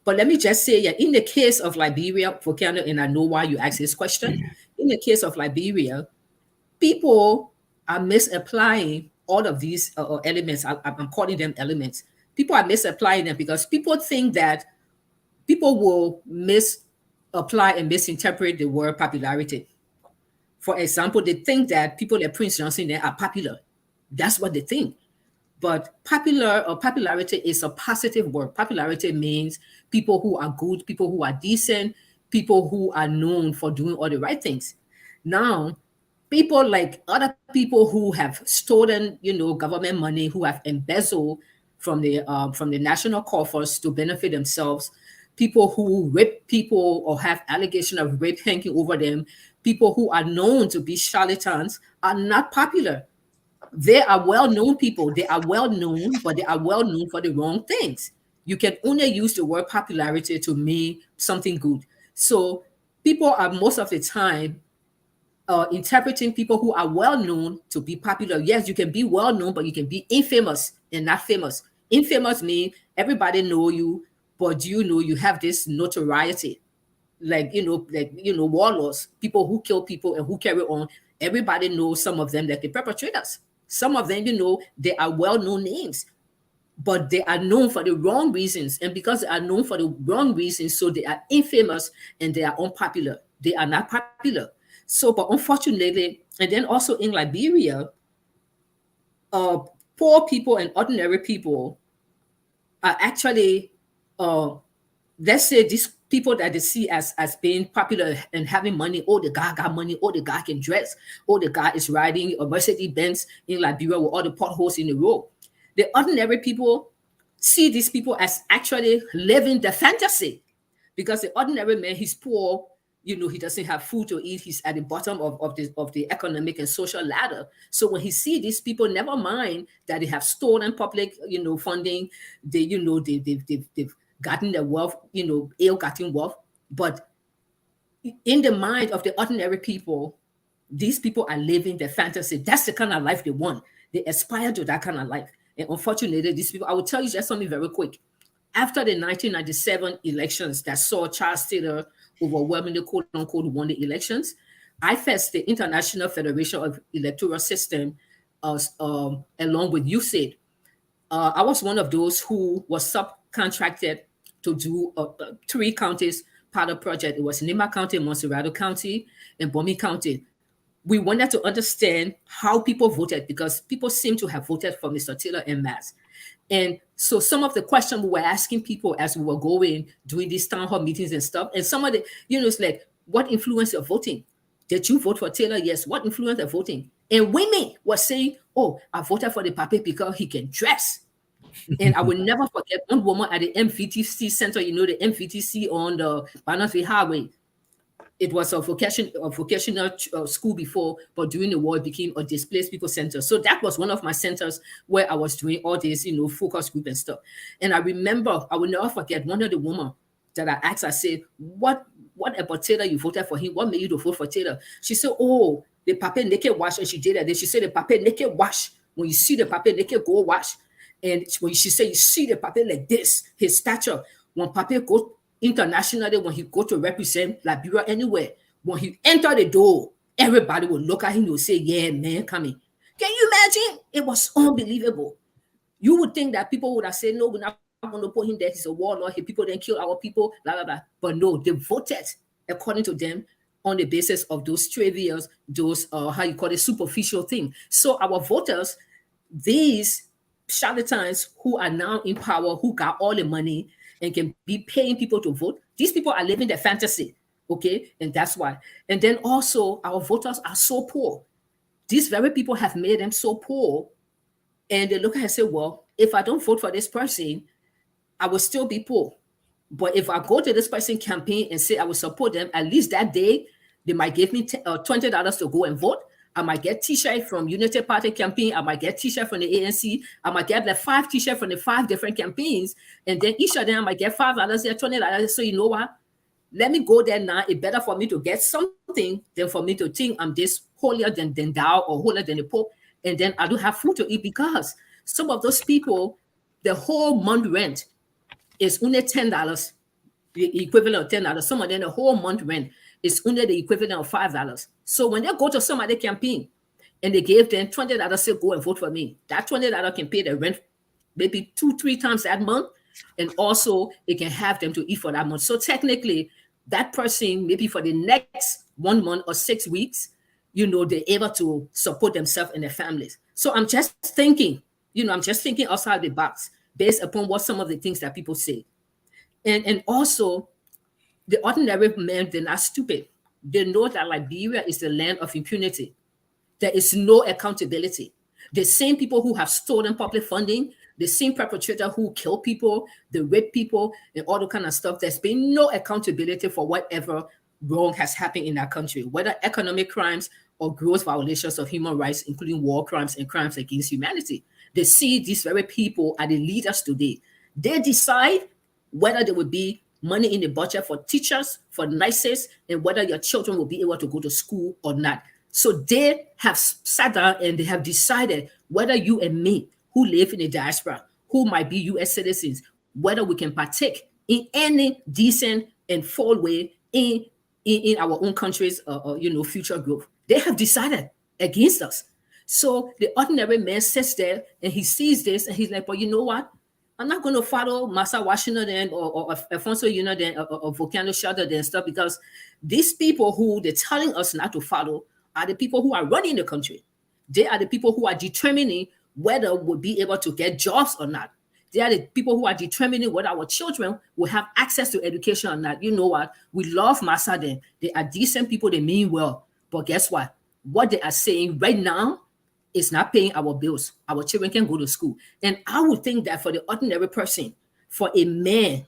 But let me just say, yeah, in the case of Liberia, Volcano, and I know why you asked this question. In the case of Liberia, people are misapplying all of these elements. I'm calling them elements. People are misapplying them because people think that people will misapply and misinterpret the word popularity. For example, they think that people like Prince Johnson are popular. That's what they think. But popular or popularity is a positive word. Popularity means people who are good, people who are decent, people who are known for doing all the right things. Now, people like other people who have stolen, government money, who have embezzled from the national coffers to benefit themselves, people who rape people or have allegation of rape hanging over them, people who are known to be charlatans are not popular. They are well-known people. They are well-known, but they are well-known for the wrong things. You can only use the word popularity to mean something good. So people are most of the time interpreting people who are well-known to be popular. Yes, you can be well-known, but you can be infamous and not famous. Infamous means everybody know you, but you have this notoriety, warlords, people who kill people and who carry on. Everybody knows some of them, that the perpetrators. Some of them, they are well-known names, but they are known for the wrong reasons. And because they are known for the wrong reasons, so they are infamous and they are unpopular. They are not popular. So, but unfortunately, and then also in Liberia, poor people and ordinary people are actually, let's say, this people that they see as being popular and having money. Oh, the guy got money. Oh, the guy can dress. Oh, the guy is riding a Mercedes Benz in Liberia with all the potholes in the road. The ordinary people see these people as actually living the fantasy, because the ordinary man, he's poor, he doesn't have food to eat, he's at the bottom of the economic and social ladder. So when he see these people, never mind that they have stolen public funding, they've gotten their wealth, ill-gotten wealth, but in the mind of the ordinary people, these people are living their fantasy. That's the kind of life they want. They aspire to that kind of life. And unfortunately, these people, I will tell you just something very quick. After the 1997 elections that saw Charles Taylor overwhelmingly, quote unquote, won the elections, I faced the International Federation of Electoral System along with USAID. I was one of those who was subcontracted to do 3 counties pilot project. It was Nima County, Montserrado County, and Bomi County. We wanted to understand how people voted, because people seem to have voted for Mr. Taylor en masse. And so some of the questions we were asking people as we were going, doing these town hall meetings and stuff, and some of the, it's like, what influenced your voting? Did you vote for Taylor? Yes. What influenced the voting? And women were saying, oh, I voted for the Pape because he can dress. And I will never forget one woman at the MVTC Center, the MVTC on the Bannerfield Highway. It was a vocational school before, but during the war, it became a displaced people center. So that was one of my centers where I was doing all this, focus group and stuff. And I remember, I will never forget one of the women that I asked, I said, what about Taylor? You voted for him. What made you to vote for Taylor? She said, oh, the Pape naked wash. And she did that. Then she said, the Pape naked wash. When you see the Pape naked, go wash. And when she said, you see the Pape like this, his stature, when Pape go internationally, when he go to represent Liberia anywhere, when he enter the door, everybody will look at him and will say, yeah, man, coming. Can you imagine? It was unbelievable. You would think that people would have said, no, we're not going to put him there. He's a warlord. People then kill our people, blah, blah, blah. But no, they voted according to them on the basis of those trivias, those, superficial thing. So our voters, these charlatans who are now in power, who got all the money and can be paying people to vote, these people are living their fantasy, okay? And that's why. And then also, our voters are so poor. These very people have made them so poor, and they look at it and say, well, if I don't vote for this person, I will still be poor. But if I go to this person campaign and say I will support them, at least that day, they might give me $20 to go and vote. I might get t-shirt from Unity Party campaign. I might get t-shirt from the ANC. I might get like 5 t-shirts from the 5 different campaigns. And then each of them, I might get $5 there, $20. So you know what? Let me go there now. It's better for me to get something than for me to think I'm this holier than thou or holier than the Pope. And then I don't have food to eat, because some of those people, the whole month rent is only $10, the equivalent of $10. Some of them, the whole month rent is only the equivalent of $5. So when they go to some other campaign and they gave them $20 to go and vote for me, that $20 can pay the rent maybe 2-3 times that month. And also it can have them to eat for that month. So technically that person, maybe for the next 1 month or 6 weeks, they're able to support themselves and their families. So I'm just thinking, outside the box based upon what some of the things that people say. And also, the ordinary men, they're not stupid. They know that Liberia is the land of impunity. There is no accountability. The same people who have stolen public funding, the same perpetrator who kill people, the rape people, and all the kind of stuff, there's been no accountability for whatever wrong has happened in our country, whether economic crimes or gross violations of human rights, including war crimes and crimes against humanity. They see these very people are the leaders today. They decide whether there will be money in the budget for teachers, for nurses, and whether your children will be able to go to school or not. So they have sat down and they have decided whether you and me, who live in the diaspora, who might be U.S. citizens, whether we can partake in any decent and full way in our own country's, future growth. They have decided against us. So the ordinary man sits there and he sees this and he's like, but you know what? I'm not going to follow Massa Washington or Alphonso or Volcano Shelter and stuff, because these people who they're telling us not to follow are the people who are running the country. They are the people who are determining whether we'll be able to get jobs or not. They are the people who are determining whether our children will have access to education or not. You know what? We love Massa them. They are decent people, they mean well. But guess what? What they are saying right now is not paying our bills. Our children can go to school. And I would think that for the ordinary person, for a man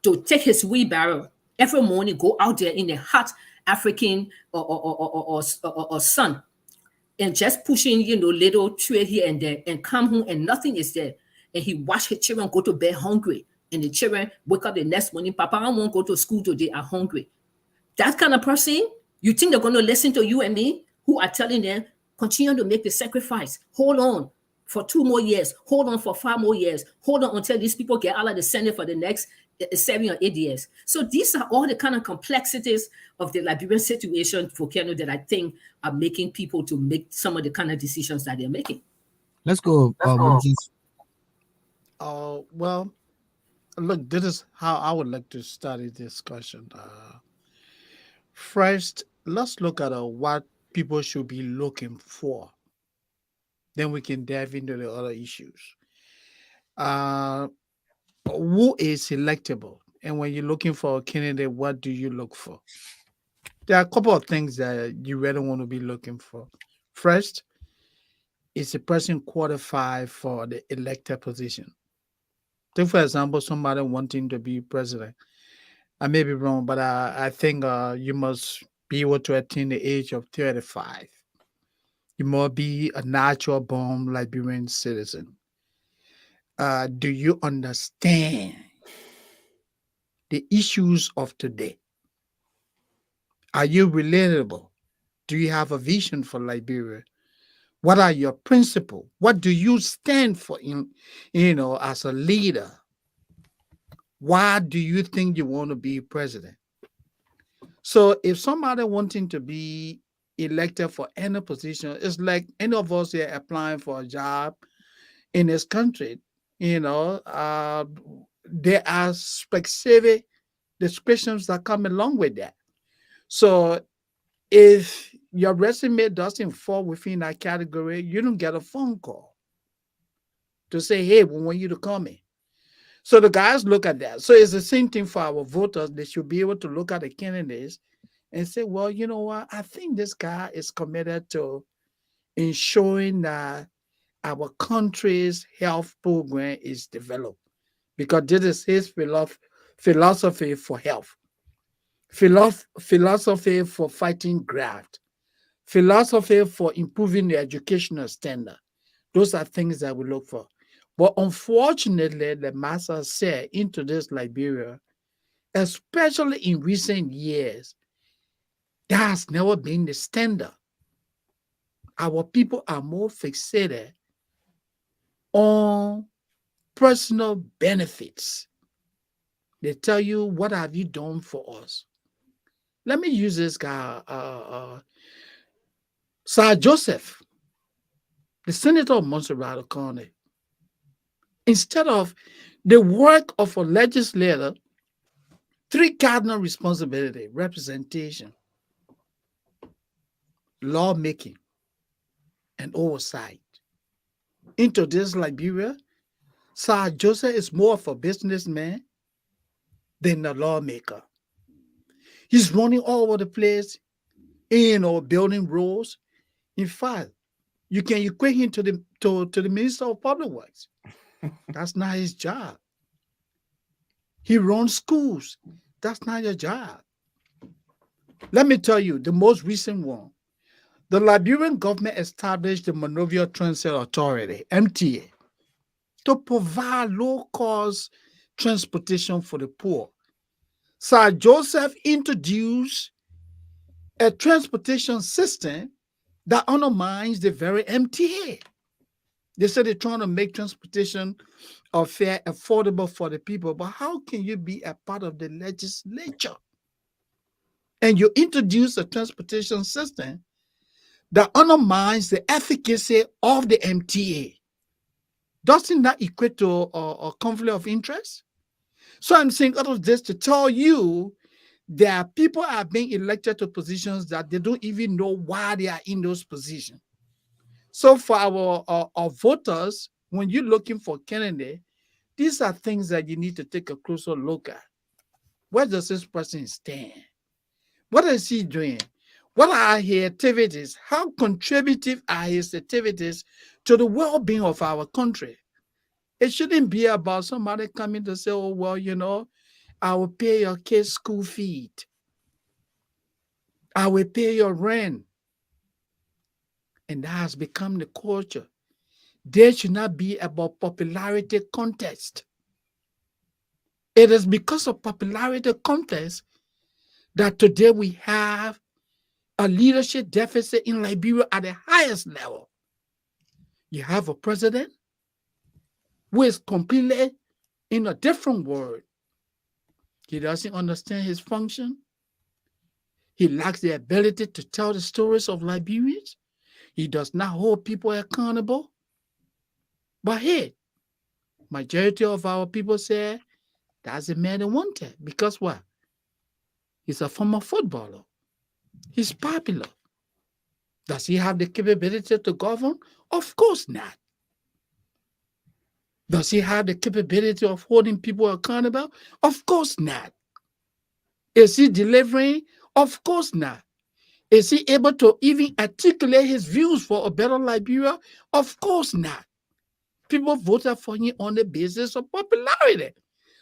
to take his wheelbarrow every morning, go out there in the hot African or sun, and just pushing, little tray here and there, and come home and nothing is there. And he watch his children go to bed hungry. And the children wake up the next morning, Papa, I won't go to school today, I'm hungry. That kind of person, you think they're going to listen to you and me, who are telling them, continue to make the sacrifice. Hold on for 2 more years. Hold on for 5 more years. Hold on until these people get out of the Senate for the next 7 or 8 years. So these are all the kind of complexities of the Liberian situation, Volcano, that I think are making people to make some of the kind of decisions that they're making. Let's go, Moses. Well, look, this is how I would like to start this discussion. First, let's look at what people should be looking for. Then we can dive into the other issues. Uh, who is selectable? And when you're looking for a candidate, what do you look for? There are a couple of things that you really want to be looking for. First, is a person qualified for the elected position? Take, for example, somebody wanting to be president. I may be wrong, but I think you must be able to attain the age of 35. You must be a natural born Liberian citizen. Do you understand the issues of today? Are you relatable? Do you have a vision for Liberia? What are your principles? What do you stand for as a leader? Why do you think you want to be president? So if somebody wanting to be elected for any position, it's like any of us here applying for a job in this country. There are specific descriptions that come along with that. So if your resume doesn't fall within that category, you don't get a phone call to say, hey, we want you to come in. So the guys look at that. So it's the same thing for our voters. They should be able to look at the candidates and say, well, you know what? I think this guy is committed to ensuring that our country's health program is developed, because this is his philosophy for health, philosophy for fighting graft, philosophy for improving the educational standard. Those are things that we look for. But unfortunately, the master said into this Liberia, especially in recent years, that has never been the standard. Our people are more fixated on personal benefits. They tell you, what have you done for us? Let me use this guy, Sir Joseph, the senator of Montserrat County. Instead of the work of a legislator, three cardinal responsibility: representation, lawmaking, and oversight. Into this Liberia, Sir Joseph is more of a businessman than a lawmaker. He's running all over the place, building roads. In fact, you can equate him to the Minister of Public Works. That's not his job. He runs schools. That's not your job. Let me tell you, the most recent one, the Liberian government established the Monrovia Transit Authority, MTA, to provide low-cost transportation for the poor. Sir Joseph introduced a transportation system that undermines the very MTA. They said they're trying to make transportation fair, affordable for the people. But how can you be a part of the legislature and you introduce a transportation system that undermines the efficacy of the MTA? Doesn't that equate to a conflict of interest? So I'm saying all of this to tell you that people are being elected to positions that they don't even know why they are in those positions. So for our voters, when you're looking for candidate, These are things that you need to take a closer look at. Where does this person stand? What is he doing? What are his activities? How contributive are his activities to the well-being of our country? It shouldn't be about somebody coming to say, oh, well, I will pay your kids' school fee. I will pay your rent. And that has become the culture. There should not be about popularity contest. It is because of popularity contest that today we have a leadership deficit in Liberia at the highest level. You have a president who is completely in a different world. He doesn't understand his function. He lacks the ability to tell the stories of Liberians. He does not hold people accountable. But hey, majority of our people say that's the man they wanted. Because what? He's a former footballer. He's popular. Does he have the capability to govern? Of course not. Does he have the capability of holding people accountable? Of course not. Is he delivering? Of course not. Is he able to even articulate his views for a better Liberia? Of course not. People voted for him on the basis of popularity.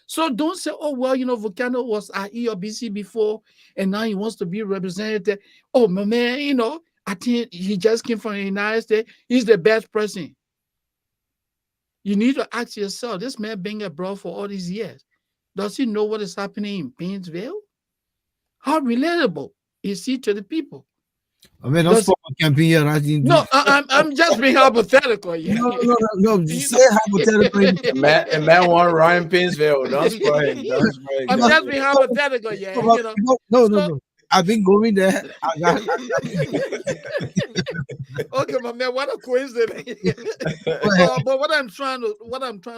So don't say, oh, well, Volcano was at ERBC before and now he wants to be represented. Oh, my man, I think he just came from the United States. He's the best person. You need to ask yourself, this man being abroad for all these years, does he know what is happening in Painesville? How relatable is he to the people? I mean, don't Does stop campaign here. I didn't do. no, I'm just being hypothetical. Yeah. No. Say hypothetically. A man want Ryan Pinsville. Don't spoil him. Don't spoil him. I'm just being hypothetical. Yeah. No. I've been going there. Okay, my man, what a coincidence. But what I'm trying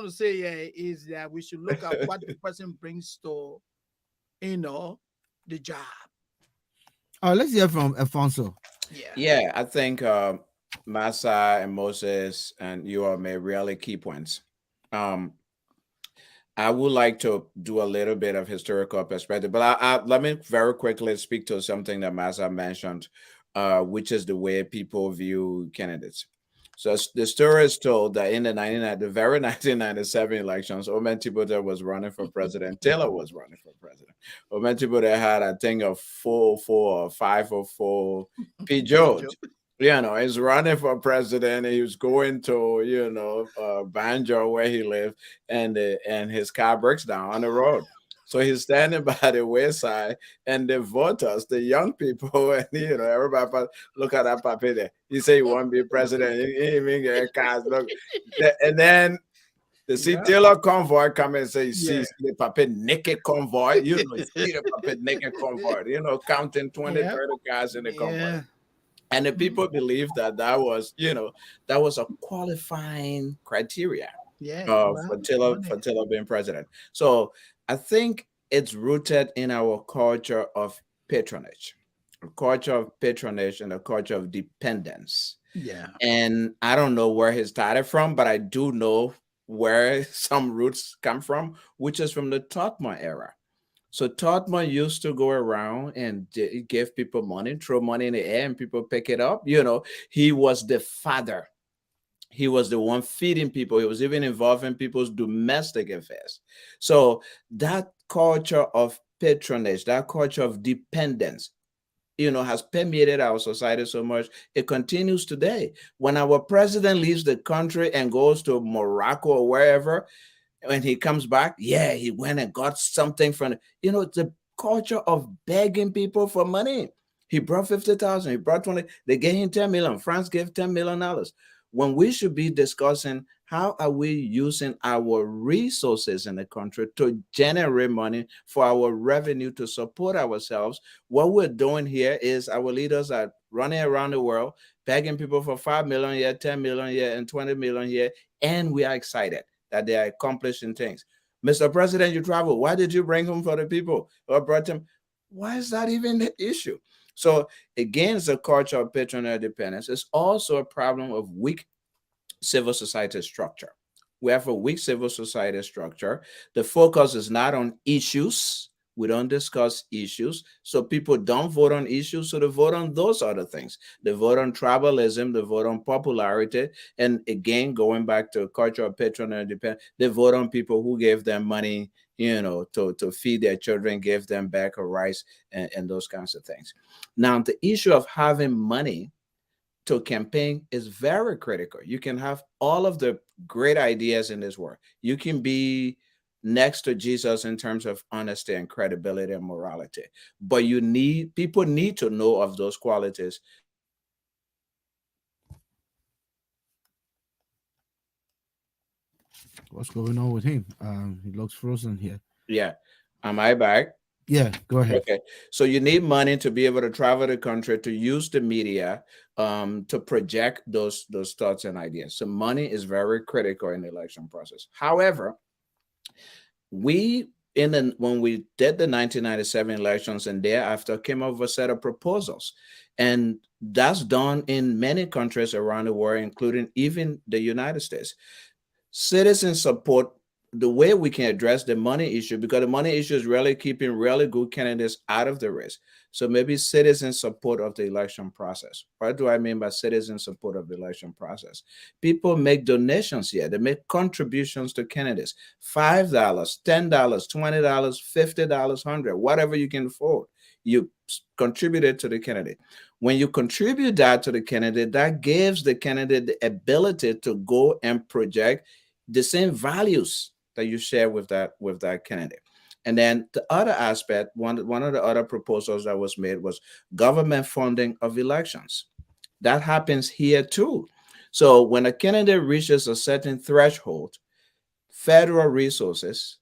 to say here is that we should look at what the person brings to, the job. Let's hear from Alfonso. Yeah, I think Massa and Moses and you all made really key points. Um, I would like to do a little bit of historical perspective, but let me very quickly speak to something that Massa mentioned, which is the way people view candidates. So the story is told that in the very 1997 elections, Omen Tibote was running for president. Taylor was running for president. Omen Tibote had, I think, a 404 or 504 P. George. He's running for president. He was going to, Banjo where he lived, and his car breaks down on the road. So he's standing by the wayside, and the voters, the young people, and everybody look at that puppy there. He say he won't be president. He even get cars. Look, and then the Taylor convoy come and say, see the puppet naked convoy. You see the puppet naked convoy. Counting 20, 30 cars in the convoy. And the people believe that was a qualifying criteria for Taylor being president. So I think it's rooted in our culture of patronage, a culture of patronage and a culture of dependence. Yeah. And I don't know where he started from, but I do know where some roots come from, which is from the Totma era. So Totman used to go around and give people money, throw money in the air, and people pick it up. He was the father. He was the one feeding people. He was even involved in people's domestic affairs. So that culture of patronage, that culture of dependence, has permeated our society so much. It continues today. When our president leaves the country and goes to Morocco or wherever, when he comes back, he went and got something from it's a culture of begging people for money. He brought 50,000, he brought 20, they gave him 10 million. France gave $10 million. When we should be discussing how are we using our resources in the country to generate money for our revenue to support ourselves. What we're doing here is our leaders are running around the world, begging people for 5 million here, 10 million here, and 20 million here, and we are excited that they are accomplishing things. Mr. President, you travel. Why did you bring him for the people or brought him? Why is that even the issue? So again, it's a culture of patronage dependence. It's also a problem of weak civil society structure. We have a weak civil society structure. The focus is not on issues. We don't discuss issues. So people don't vote on issues. So they vote on those other things. They vote on tribalism. They vote on popularity. And again, going back to cultural patronage, they vote on people who gave them money, to feed their children, give them back a rice, and those kinds of things. Now, the issue of having money to campaign is very critical. You can have all of the great ideas in this world. You can be next to Jesus in terms of honesty and credibility and morality. But people need to know of those qualities. What's going on with him? He looks frozen here. Yeah. Am I back? Yeah, go ahead. Okay. So you need money to be able to travel the country, to use the media, to project those thoughts and ideas. So money is very critical in the election process. However, when we did the 1997 elections and thereafter came up with a set of proposals, and that's done in many countries around the world, including even the United States. Citizen support, the way we can address the money issue, because the money issue is really keeping really good candidates out of the race. So maybe citizen support of the election process. What do I mean by citizen support of the election process? People make donations here. They make contributions to candidates. $5, $10, $20, $50, 100, whatever you can afford. You contribute it to the candidate. When you contribute that to the candidate, that gives the candidate the ability to go and project the same values that you share with that candidate. And then the other aspect, one of the other proposals that was made was government funding of elections. That happens here too. So when a candidate reaches a certain threshold, federal resources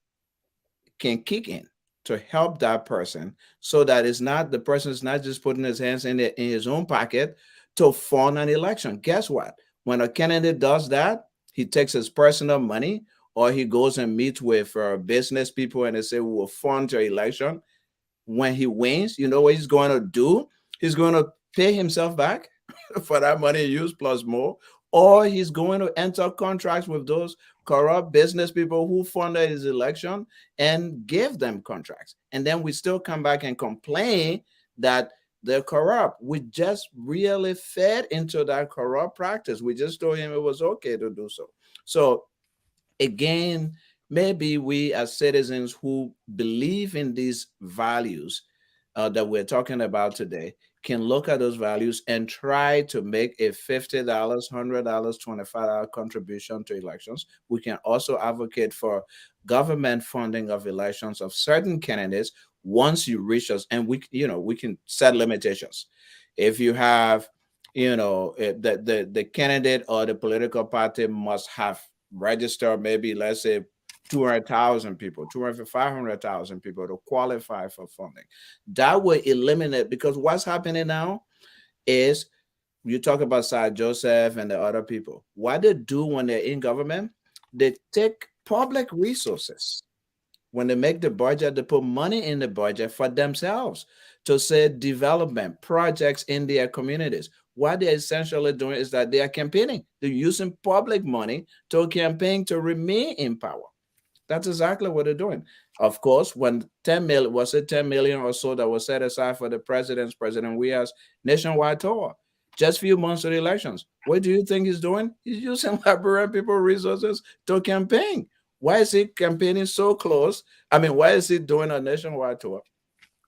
can kick in to help that person, so that the person is not just putting his hands in his own pocket to fund an election. Guess what? When a candidate does that, he takes his personal money, or he goes and meets with business people and they say, we will fund your election. When he wins, you know what he's going to do? He's going to pay himself back for that money used plus more, or he's going to enter contracts with those corrupt business people who funded his election and give them contracts. And then we still come back and complain that they're corrupt. We just really fed into that corrupt practice. We just told him it was okay to do so. So again, maybe we as citizens who believe in these values that we're talking about today can look at those values and try to make a $50, $100, $25 contribution to elections. We can also advocate for government funding of elections of certain candidates once you reach us, and we can set limitations. If you have, the candidate or the political party must have registered maybe, let's say, 200,000 people, 500,000 people to qualify for funding. That will eliminate, because what's happening now is, you talk about Sir Joseph and the other people. What they do when they're in government, they take public resources. When they make the budget, they put money in the budget for themselves to say development projects in their communities. What they're essentially doing is that they are campaigning. They're using public money to campaign to remain in power. That's exactly what they're doing. Of course, when 10 million, was it 10 million or so that was set aside for the President Weah's nationwide tour, just a few months of the elections. What do you think he's doing? He's using Liberian people resources to campaign. Why is he campaigning so close? I mean, why is he doing a nationwide tour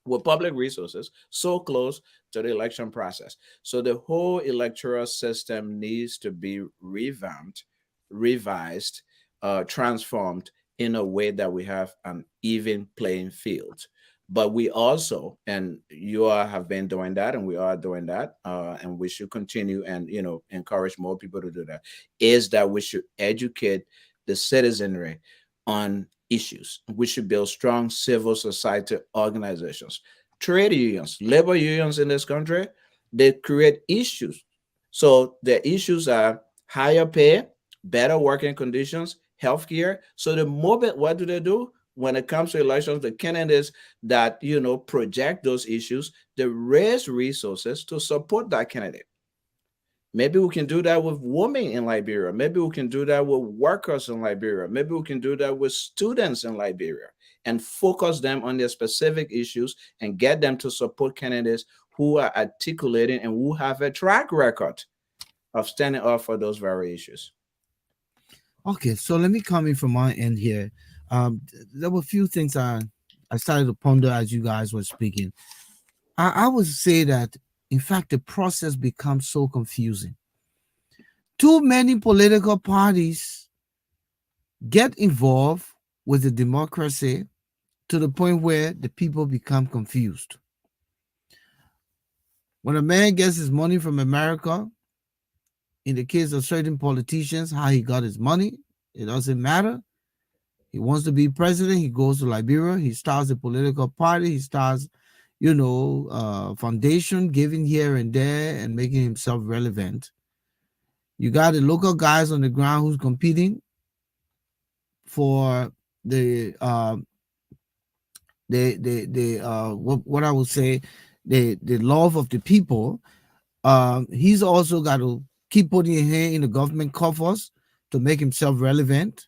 with public resources so close to the election process? So the whole electoral system needs to be revamped, revised, transformed in a way that we have an even playing field. But we also, and you all have been doing that, and we are doing that, and we should continue and encourage more people to do that, is that we should educate the citizenry on issues. We should build strong civil society organizations, trade unions, labor unions in this country. They create issues. So the issues are higher pay, better working conditions, healthcare. So the moment, what do? When it comes to elections, the candidates that project those issues, they raise resources to support that candidate. Maybe we can do that with women in Liberia. Maybe we can do that with workers in Liberia. Maybe we can do that with students in Liberia and focus them on their specific issues and get them to support candidates who are articulating and who have a track record of standing up for those very issues. Okay, so let me come in from my end here. There were a few things I started to ponder as you guys were speaking. I would say that, in fact, the process becomes so confusing. Too many political parties get involved with the democracy to the point where the people become confused. When a man gets his money from America, in the case of certain politicians, how he got his money, it doesn't matter. He wants to be president. He goes to Liberia. He starts a political party. He starts, foundation, giving here and there and making himself relevant. You got the local guys on the ground who's competing for what I would say, the love of the people. He's also got to keep putting his hand in the government coffers to make himself relevant.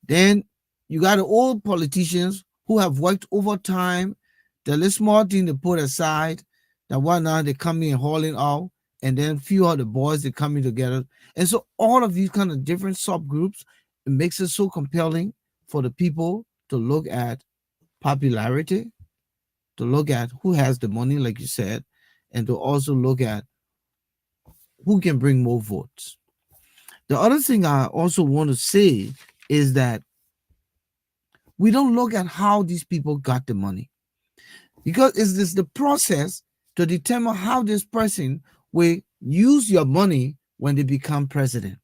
Then you got the old politicians who have worked overtime. The little small thing they put aside, that one now they come in hauling out, and then few of the boys they coming together. And so all of these kind of different subgroups, it makes it so compelling for the people to look at popularity, to look at who has the money, like you said, and to also look at who can bring more votes. The other thing I also want to say is that we don't look at how these people got the money, because it's this the process to determine how this person will use your money when they become president.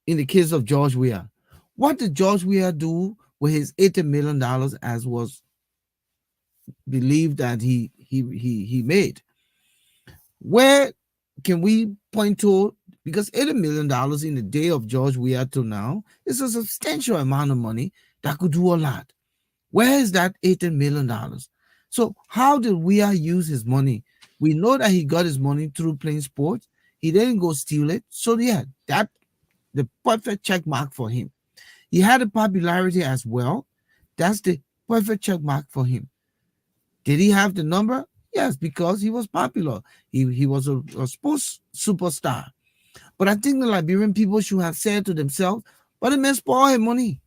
In the case of George Weah, what did George Weah do with his $80 million, as was believed that he made? Where can we point to? Because $80 million in the day of George Weah to now is a substantial amount of money that could do a lot. Where is that $80 million? So how did Weah use his money? We know that he got his money through playing sports. He didn't go steal it. So yeah, that the perfect check mark for him. He had a popularity as well. That's the perfect check mark for him. Did he have the number? Yes, because he was popular. He was a sports superstar. But I think the Liberian people should have said to themselves, but the man spoiled his money.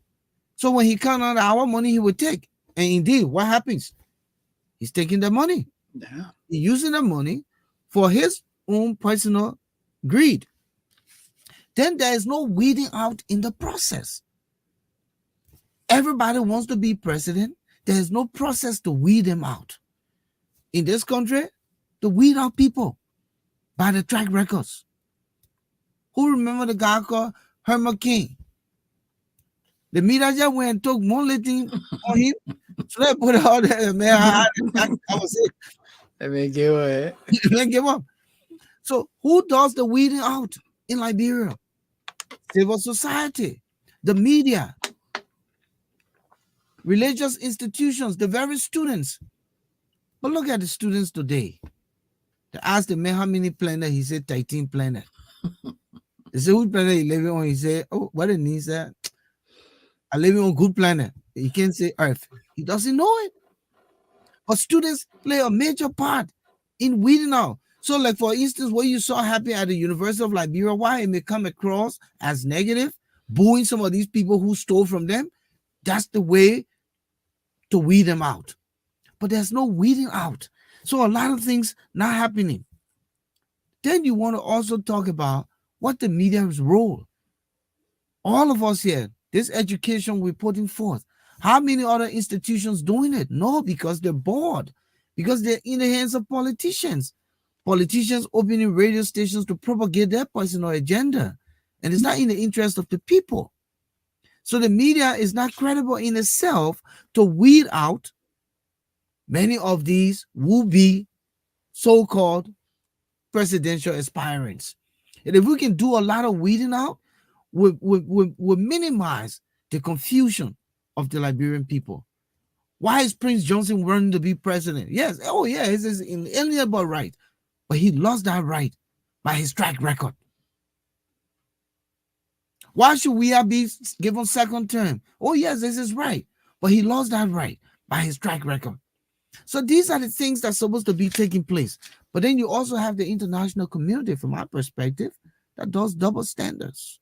So when he count out our money, he would take. And indeed, what happens? He's taking the money. Yeah. He's using the money for his own personal greed. Then there is no weeding out in the process. Everybody wants to be president. There is no process to weed them out. In this country, to weed out people by the track records. Who remember the guy called Herman King? The media just went and took more thing on him. So they put it out there, man. I was it. I mean, give away. Man, give up. So who does the weeding out in Liberia? Civil society, the media, religious institutions, the very students. But look at the students today. They asked the man how many planets. He said 13 planets. They said, which planet you living on? He said, oh, what it means that I live on good planet. He can't say Earth. He doesn't know it. But students play a major part in weeding out. So, like for instance, what you saw happen at the University of Liberia, why it may come across as negative, booing some of these people who stole from them, that's the way to weed them out. But there's no weeding out. So a lot of things not happening. Then you want to also talk about what the media's role. All of us here, this education we're putting forth. How many other institutions doing it? No, because they're bored. Because they're in the hands of politicians. Politicians opening radio stations to propagate their personal agenda. And it's not in the interest of the people. So the media is not credible in itself to weed out many of these would-be so-called presidential aspirants. And if we can do a lot of weeding out, we'll minimize the confusion of the Liberian people. Why is Prince Johnson running to be president? Yes, oh yeah, it's inalienable right. But he lost that right by his track record. Why should we be given second term? Oh, yes, this is right. But he lost that right by his track record. So these are the things that's supposed to be taking place. But then you also have the international community, from my perspective, that does double standards.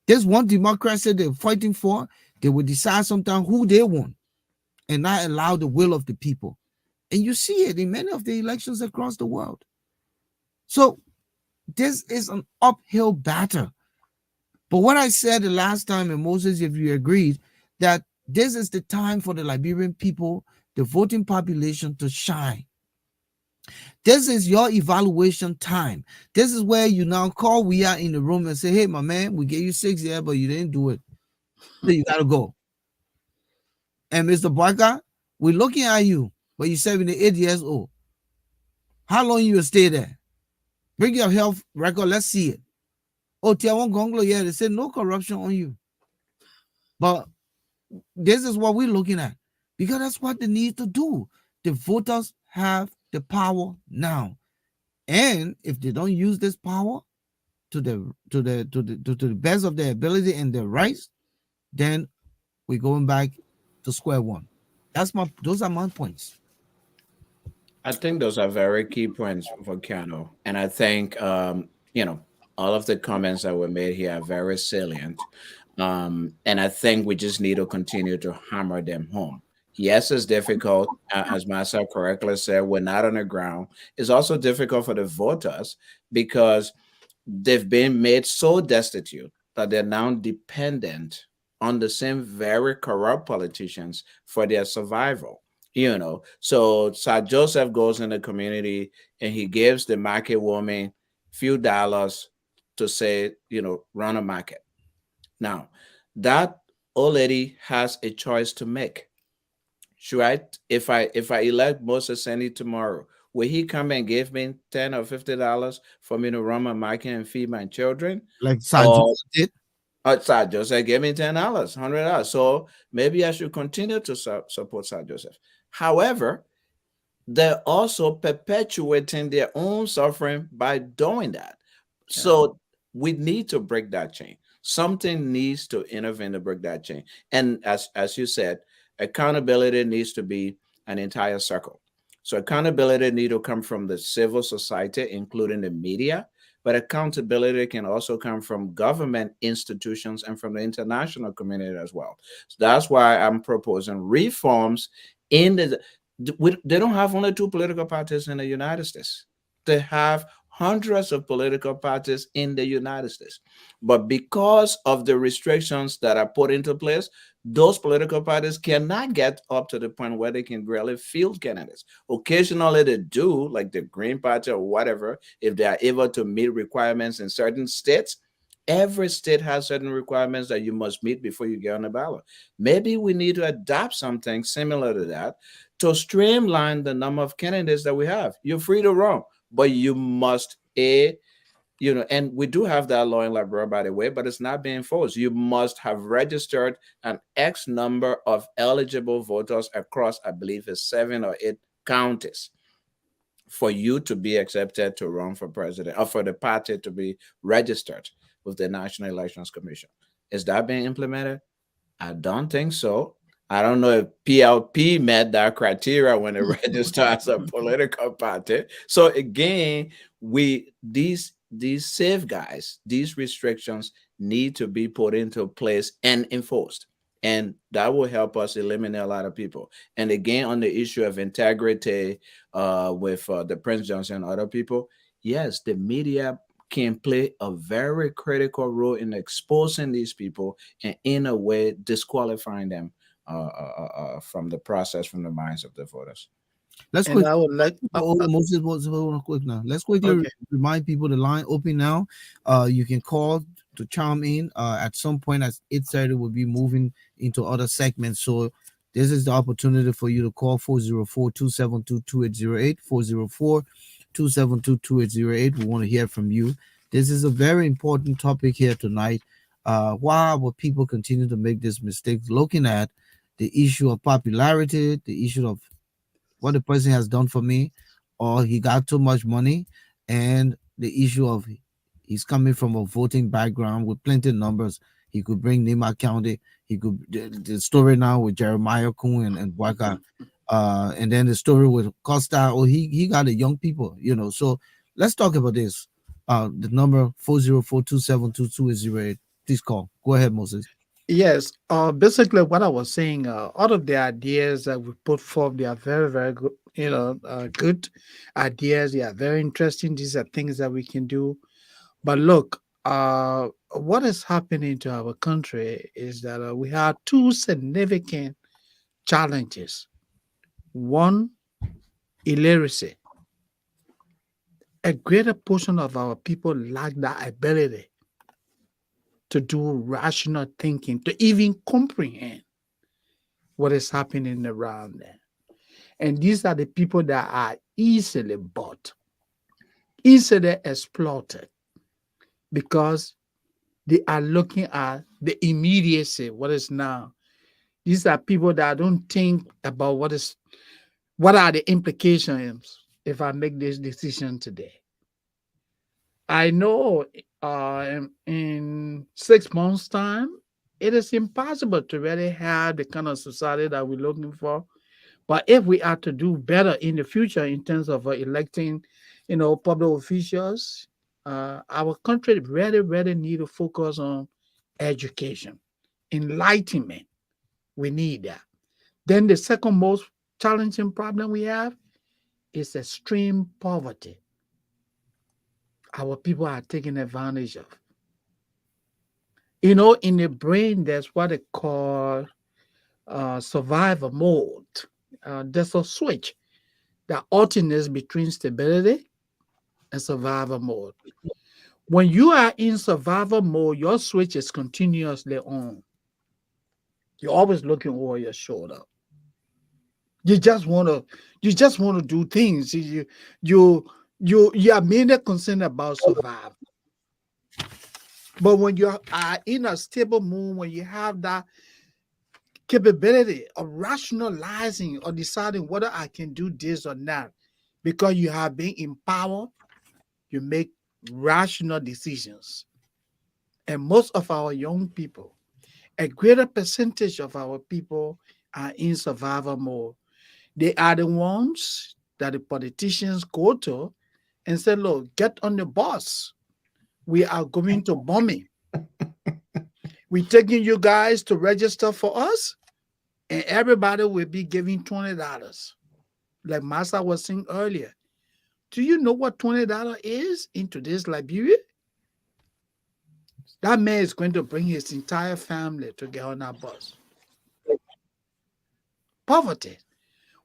There's one democracy they're fighting for. They will decide sometime who they want and not allow the will of the people. And you see it in many of the elections across the world. So this is an uphill battle. But what I said the last time, and Moses, if you agreed, that this is the time for the Liberian people, the voting population, to shine. This is your evaluation time. This is where you now call we are in the room and say, hey, my man, we gave you 6 years, but you didn't do it. So you got to go. And Mr. Barker, we're looking at you, but you're 78 years old. How long you will stay there? Bring your health record. Let's see it. Oh, Tiawan Gonglo, yeah, they said no corruption on you. But this is what we're looking at, because that's what they need to do. The voters have the power now. And if they don't use this power to the best of their ability and their rights, then we're going back to square one. Those are my points. I think those are very key points, Volcano. And I think, all of the comments that were made here are very salient. And I think we just need to continue to hammer them home. Yes, it's difficult. As Massa correctly said, we're not on the ground. It's also difficult for the voters because they've been made so destitute that they're now dependent on the same very corrupt politicians for their survival. So Sir Joseph goes in the community and he gives the market woman few dollars to say, run a market. Now, that old lady has a choice to make. Should I, if I elect Moses Sandy tomorrow, will he come and give me $10 or $50 for me to run my market and feed my children? Like Or Sajid did. Sir Joseph gave me $10, $100. So maybe I should continue to support Sir Joseph. However, they're also perpetuating their own suffering by doing that. So we need to break that chain. Something needs to intervene to break that chain. And as you said, accountability needs to be an entire circle. So accountability need to come from the civil society, including the media, but accountability can also come from government institutions and from the international community as well. So that's why I'm proposing reforms in they don't have only two political parties in the United States. They have hundreds of political parties in the United States. But because of the restrictions that are put into place, those political parties cannot get up to the point where they can really field candidates. Occasionally they do, like the Green Party or whatever, if they are able to meet requirements in certain states. Every state has certain requirements that you must meet before you get on the ballot. Maybe we need to adapt something similar to that to streamline the number of candidates that we have. You're free to run, but you must and we do have that law in Liberia, by the way, but it's not being enforced. You must have registered an X number of eligible voters across, I believe, it's 7 or 8 counties for you to be accepted to run for president, or for the party to be registered with the National Elections Commission. Is that being implemented? I don't think so. I don't know if PLP met that criteria when it registered as a political party. So again, these safeguards, these restrictions need to be put into place and enforced. And that will help us eliminate a lot of people. And again, on the issue of integrity with the Prince Johnson and other people, yes, the media can play a very critical role in exposing these people and in a way disqualifying them from the process, from the minds of the voters. Let's And quick. I would like, Moses, hold on quick now. Let's quickly okay. remind people the line open now. You can call to chime in. At some point at 8:30, we'll be moving into other segments. So this is the opportunity for you to call 404-272-2808, 404-272-2808. We want to hear from you. This is a very important topic here tonight. Why will people continue to make this mistake? Looking at the issue of popularity, the issue of what the person has done for me, or he got too much money, and the issue of he's coming from a voting background with plenty of numbers. He could bring Nima County. He could the story now with Jeremiah Kuhn and Waka, and then the story with Costa. Oh, he got the young people, you know. So let's talk about this. The number 404272208. Please call. Go ahead, Moses. Yes, basically what I was saying, all of the ideas that we put forth, they are very, very good, good ideas. They are very interesting. These are things that we can do. But look, what is happening to our country is that we have two significant challenges. One, illiteracy. A greater portion of our people lack that ability to do rational thinking, to even comprehend what is happening around them. And these are the people that are easily bought, easily exploited, because they are looking at the immediacy, what is now. These are people that don't think about what are the implications if I make this decision today. I know in 6 months' time, it is impossible to really have the kind of society that we're looking for. But if we are to do better in the future in terms of electing, public officials, our country really, really need to focus on education, enlightenment. We need that. Then the second most challenging problem we have is extreme poverty. Our people are taken advantage of. In the brain, there's what they call survival mode. There's a switch that alternates between stability and survival mode. When you are in survival mode, your switch is continuously on. You're always looking over your shoulder. You just want to do things. You are mainly concerned about survival. But when you are in a stable mood, when you have that capability of rationalizing or deciding whether I can do this or not, because you have been empowered, you make rational decisions. And most of our young people, a greater percentage of our people are in survival mode. They are the ones that the politicians go to and say, look, get on the bus. We are going to bombing. We're taking you guys to register for us, and everybody will be giving $20. Like Massa was saying earlier. Do you know what $20 is in today's Liberia? That man is going to bring his entire family to get on that bus. Poverty.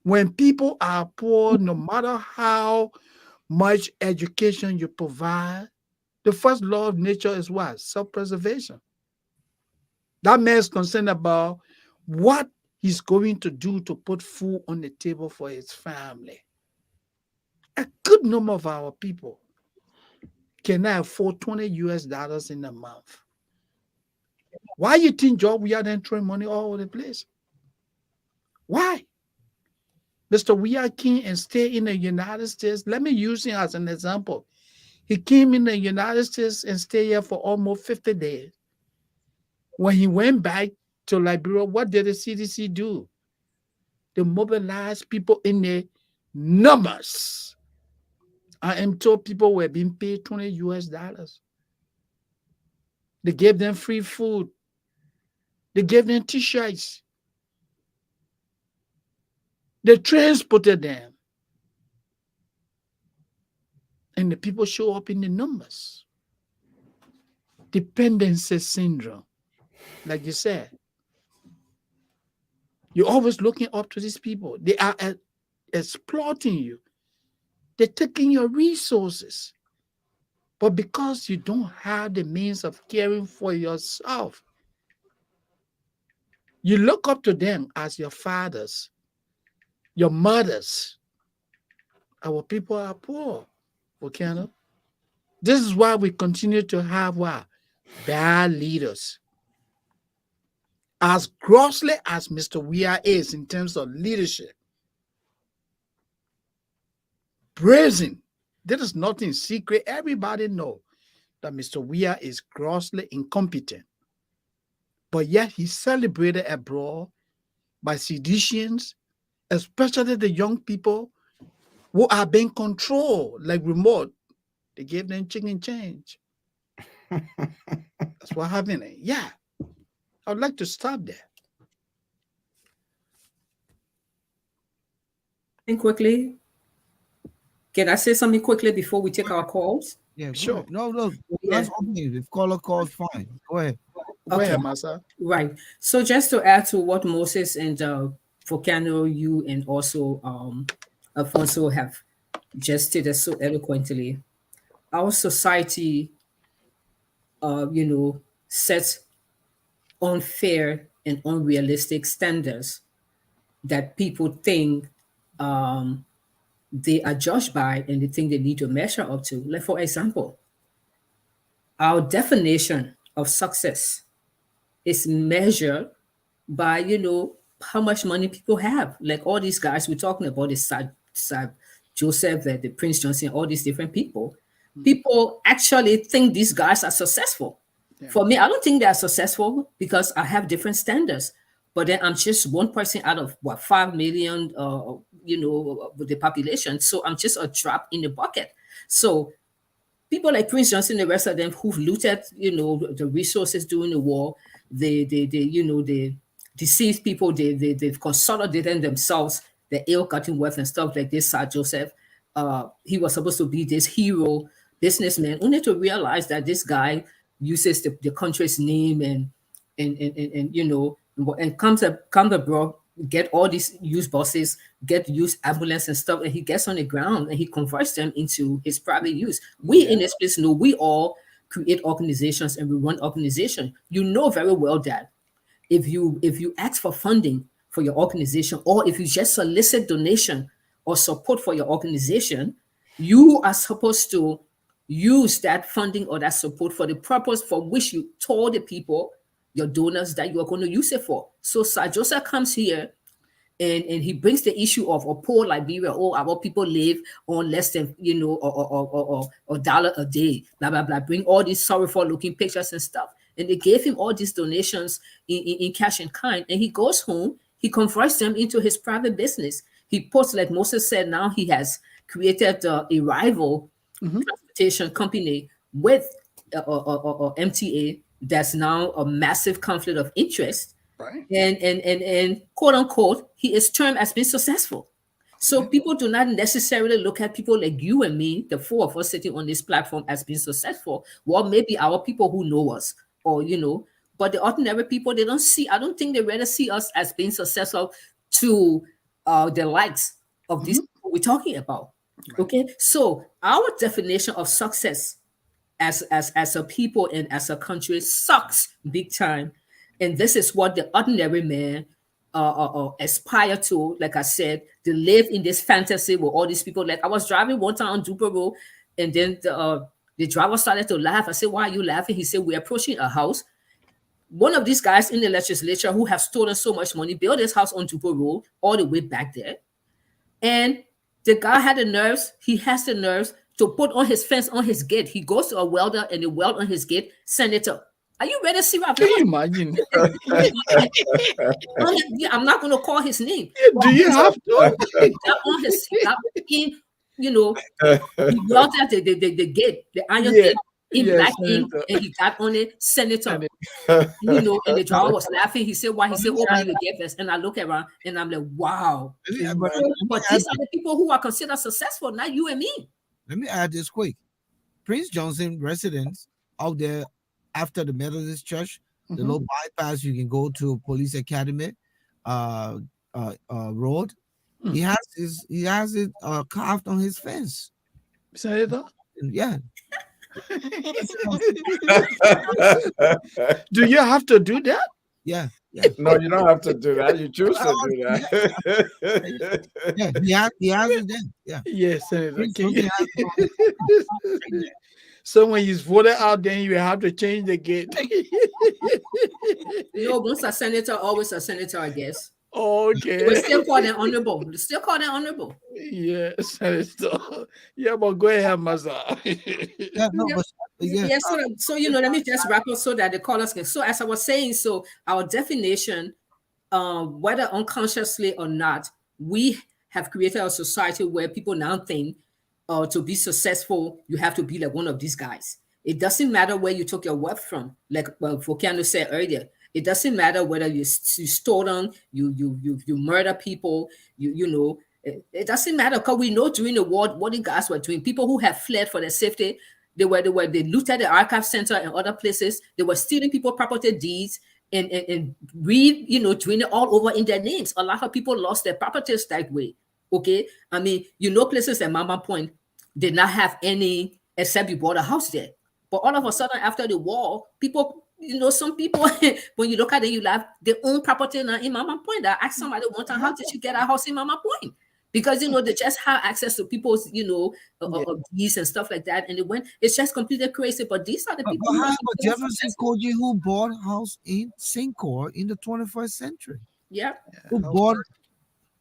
When people are poor, no matter how much education you provide, the first law of nature is what? Self-preservation. That man is concerned about what he's going to do to put food on the table for his family. A good number of our people cannot afford $20 in a month. Why you think, Joe, we are then throwing money all over the place? Why? Mr. We are king and stay in the United States. Let me use him as an example. He came in the United States and stayed here for almost 50 days. When he went back to Liberia, what did the CDC do? They mobilized people in the numbers. I am told people were being paid $20. They gave them free food. They gave them t-shirts. They transported them. And the people show up in the numbers. Dependency syndrome. Like you said. You're always looking up to these people. They are exploiting you. They're taking your resources. But because you don't have the means of caring for yourself, you look up to them as your fathers, your mothers. Our people are poor, Volcano. This is why we continue to have what? Bad leaders. As grossly as Mr. Weir is in terms of leadership, brazen, There is nothing secret. Everybody know that Mr. Weah is grossly incompetent. But yet he's celebrated abroad by seditians, especially the young people who are being controlled like remote. They gave them chicken change. That's what happened. Yeah, I would like to stop there. And quickly, can I say something quickly before we take our calls? Yeah, go Sure. ahead. No, Yeah. that's okay. If caller calls, fine. Go ahead. Go Okay. ahead, Masa. Right. So just to add to what Moses and Volcano, you and also Alfonso have just stated so eloquently, our society, sets unfair and unrealistic standards that people think they are judged by and they think they need to measure up to. Like, for example, our definition of success is measured by, how much money people have. Like all these guys we're talking about, the Sad Joseph, the Prince Johnson, all these different people. People actually think these guys are successful. Yeah. For me, I don't think they are successful because I have different standards. But then I'm just one person out of 5 million, with the population. So I'm just a drop in the bucket. So people like Prince Johnson, the rest of them who've looted, the resources during the war, they deceived people, they've consolidated themselves, the ill-gotten wealth and stuff like this. Sir Joseph, he was supposed to be this hero businessman, only to realize that this guy uses the country's name and comes abroad, get all these used buses, get used ambulance and stuff, and he gets on the ground and he converts them into his private use. We in this place know we all create organizations and we run organizations. You know very well that if you ask for funding for your organization, or if you just solicit donation or support for your organization, you are supposed to use that funding or that support for the purpose for which you told the people, your donors, that you are going to use it for. So Sir Joseph comes here and he brings the issue of a poor Liberia. Oh, our people live on less than or dollar a day, blah blah blah. Bring all these sorrowful looking pictures and stuff, and they gave him all these donations in cash and kind. And he goes home, he converts them into his private business. He puts, like Moses said, now he has created a rival transportation company with MTA. That's now a massive conflict of interest. Right. And quote unquote, he is termed as being successful. So people do not necessarily look at people like you and me, the four of us sitting on this platform, as being successful. Well, maybe our people who know us, or but the ordinary people, they don't see. I don't think they rather see us as being successful to the likes of these people we're talking about. Right. Okay, so our definition of success as a people and as a country sucks big time. And this is what the ordinary man aspire to, like I said, to live in this fantasy with all these people. Like I was driving one time on Duper Road, and then the driver started to laugh. I said, "Why are you laughing?" He said, "We're approaching a house. One of these guys in the legislature who have stolen so much money built this house on Duper Road all the way back there. And the guy had the nerves, he has the nerves to put on his fence on his gate. He goes to a welder and they weld on his gate, Senator. Are you ready to see what Can you imagine? I'm not going to call his name. Do you have to? On his, he welded the gate, the iron gate in black ink, and he got on it, Senator. And the driver was laughing. He said, "Why?" He said, "Oh, my, you get this." And I look around and I'm like, wow. But these are the people who are considered successful, not you and me. Let me add this quick. Prince Johnson residents out there after the Methodist Church, the little bypass, you can go to Police Academy road. He has it carved on his fence. Senator? Yeah. Do you have to do that? Yeah. No, you don't have to do that. You choose to do that. Yeah, he has it then. Yeah. Yes, Senator. So when he's voted out, then you have to change the gate. Once a senator, always a senator, I guess. Okay. But still call them honorable. Still call them honorable. Yes, so yeah, but go ahead, Master. Yeah, no, Yeah, but yes, yeah. So let me just wrap up so that the callers can. So as I was saying, so our definition, whether unconsciously or not, we have created a society where people now think, to be successful, you have to be like one of these guys. It doesn't matter where you took your wealth from, like Volcano said earlier. It doesn't matter whether you stole them, you murder people, you know. It doesn't matter because we know during the war what the guys were doing. People who have fled for their safety, they looted the archive center and other places. They were stealing people property deeds and doing it all over in their names. A lot of people lost their properties that way. Okay. I mean, places like Mama Point did not have any except you bought a house there. But all of a sudden, after the war, people, some people, when you look at it, you laugh, they own property now in Mama Point. I asked somebody one time, how did you get a house in Mama Point? Because they just have access to people's Yeah. deeds and stuff like that, and it's just completely crazy. But these are the but people who how are about very Jefferson successful. Koji who bought a house in Syncor in the 21st century? Yeah. Who bought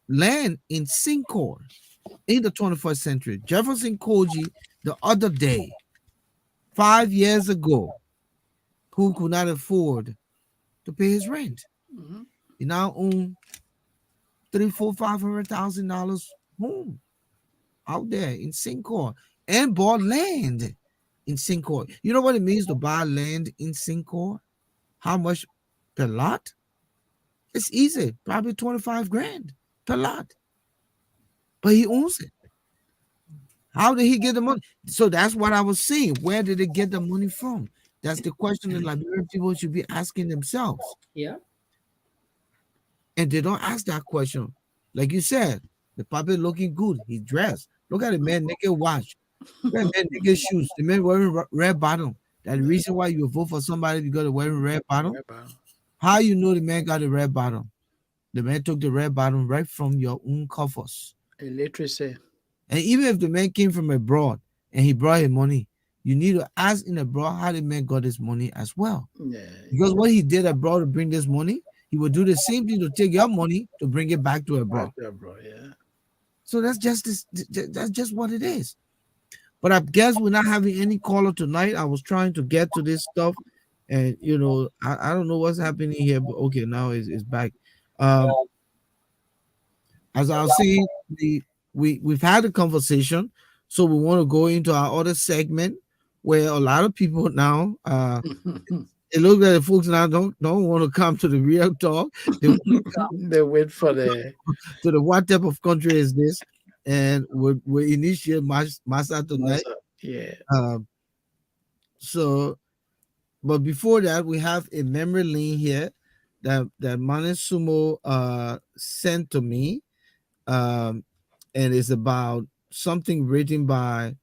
land in Syncor in the 21st century? Jefferson Koji, the other day, 5 years ago, who could not afford to pay his rent. Mhm. He now owns three, four, $500,000 home out there in Syncor and bought land in Syncor. You know what it means to buy land in Syncor? How much per lot? It's easy, probably 25 grand per lot. But he owns it. How did he get the money? So that's what I was saying. Where did they get the money from? That's the question that Liberian people should be asking themselves. Yeah. And they don't ask that question. Like you said, the puppet looking good. He dressed. Look at the man naked watch. Look at the man naked shoes. The man wearing red bottom. That the reason why you vote for somebody because they're wearing red bottom. How you know the man got the red bottom? The man took the red bottom right from your own coffers. Illiteracy. And even if the man came from abroad and he brought his money, you need to ask in abroad how the man got his money as well. Yeah. Because what he did abroad to bring this money, he would do the same thing to take your money to bring it back to abroad. Bro, yeah. So that's just this. That's just what it is. But I guess we're not having any caller tonight. I was trying to get to this stuff, and I don't know what's happening here. But okay, now it's back. Um, as I was saying, we've had a conversation, so we want to go into our other segment where a lot of people now it looks like the folks now don't want to come to the real talk. They want to come They wait for the to the what type of country is this, and we initiate Masa tonight. yeah. Um, so, but before that, we have a memory link here that Manesumo sent to me, and it's about something written by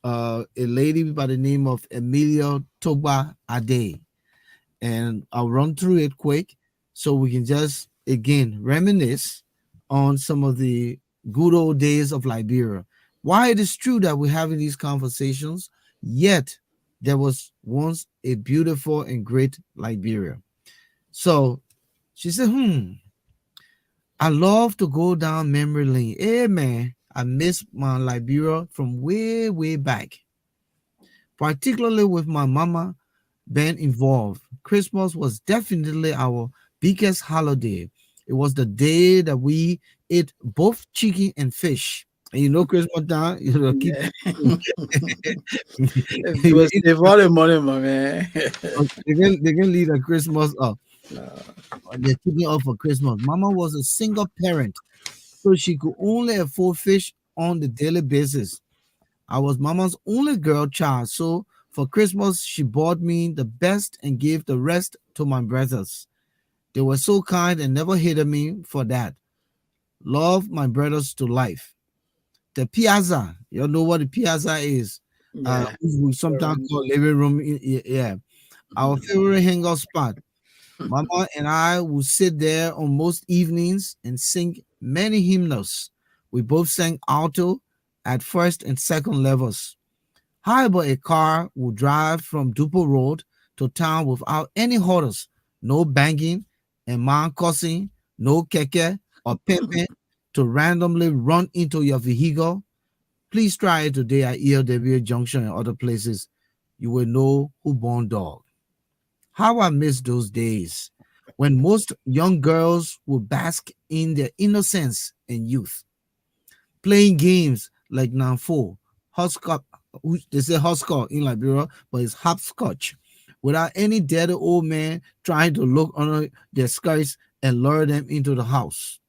a lady by the name of Emilia Toba Ade, and I'll run through it quick so we can just again reminisce on some of the good old days of Liberia. Why it is true that we're having these conversations, yet there was once a beautiful and great Liberia. So she said, I love to go down memory lane. Hey man, I miss my Liberia from way, way back. Particularly with my mama been involved. Christmas was definitely our biggest holiday. It was the day that we ate both chicken and fish. And Christmas time, keep Yeah. It you was save all the money, my man. they can leave the Christmas up. No. They're keeping up for Christmas. Mama was a single parent, so she could only afford fish on the daily basis. I was mama's only girl child, so for Christmas she bought me the best and gave the rest to my brothers. They were so kind and never hated me for that. Love my brothers to life. The piazza, you know what the piazza is? Yeah. We sometimes call living room. Yeah, our favorite hangout spot. Mama and I would sit there on most evenings and sing many hymns. We both sang alto at first and second levels. However, a car would drive from Dupo Road to town without any hurdles, no banging and man cussing, no keke or pepe. to randomly run into your vehicle, please try it today at ELW Junction and other places. You will know who born dog. How I miss those days when most young girls would bask in their innocence and youth, playing games like Nanfo, hopscotch. They say hopscotch in Liberia, but it's hopscotch, without any dirty old man trying to look under their skirts and lure them into the house.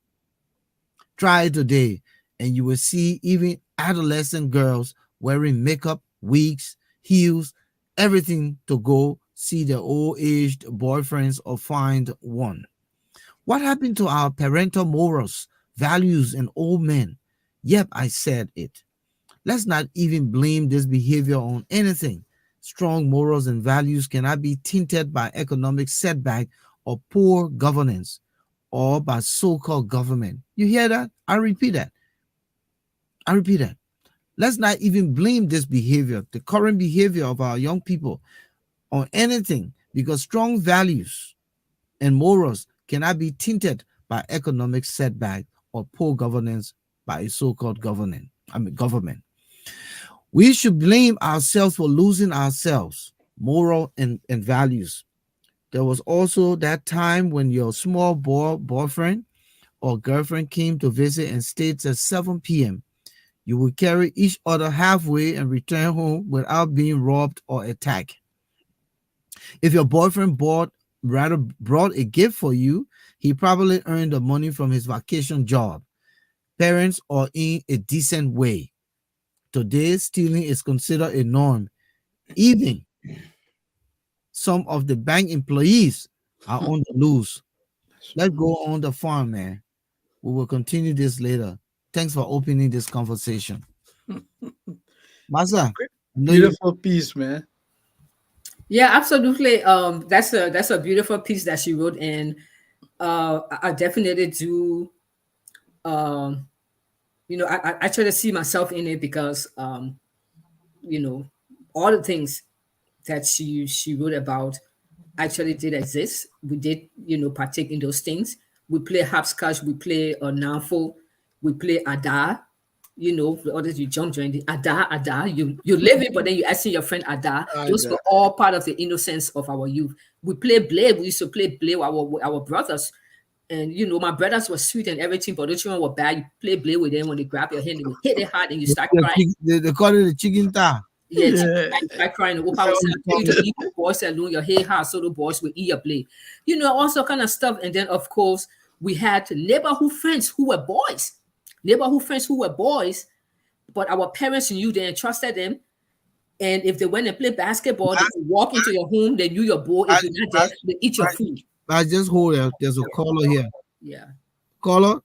Try it today, and you will see even adolescent girls wearing makeup, wigs, heels, everything to go see their old aged boyfriends or find one. What happened to our parental morals, values, and old men? Yep, I said it. Let's not even blame this behavior on anything. Strong morals and values cannot be tainted by economic setback or poor governance or by so-called government. You hear that? I repeat that. I repeat that. Let's not even blame this behavior, the current behavior of our young people, on anything, because strong values and morals cannot be tainted by economic setback or poor governance by a so-called government. We should blame ourselves for losing ourselves, moral and values. There was also that time when your small boyfriend or girlfriend came to visit and stayed at 7 p.m. You would carry each other halfway and return home without being robbed or attacked. If your boyfriend brought a gift for you, he probably earned the money from his vacation job. Parents are in a decent way. Today, stealing is considered a norm. Even some of the bank employees are on the loose. Let's go on the farm, man. We will continue this later. Thanks for opening this conversation. Masa, Beautiful piece, man. Yeah, absolutely. That's a beautiful piece that she wrote, and I definitely do. Um, I try to see myself in it because you know, all the things that she wrote about actually did exist. We did, partake in those things. We play hopscotch, we play Namfo, we play Ada. The others you jump join the Ada. You live it, but then you asking your friend Ada. Those were all part of the innocence of our youth. We play blade. We used to play blade with our brothers. And my brothers were sweet and everything, but the children were bad. You play blade with them when they grab your hand, they will hit it hard and you start crying. they call it the chicken ta. Yeah, Yeah. you start crying. The Opa would say, I tell you to eat the boys alone, your hair hard, so the boys will eat your blade. Also kind of stuff. And then, of course, we had neighborhood friends who were boys. But our parents knew they trusted them. And if they went and played basketball, they could walk into your home, they knew your boy. If you're not there, they eat your food. I just hold it. There's a caller here. Yeah. Caller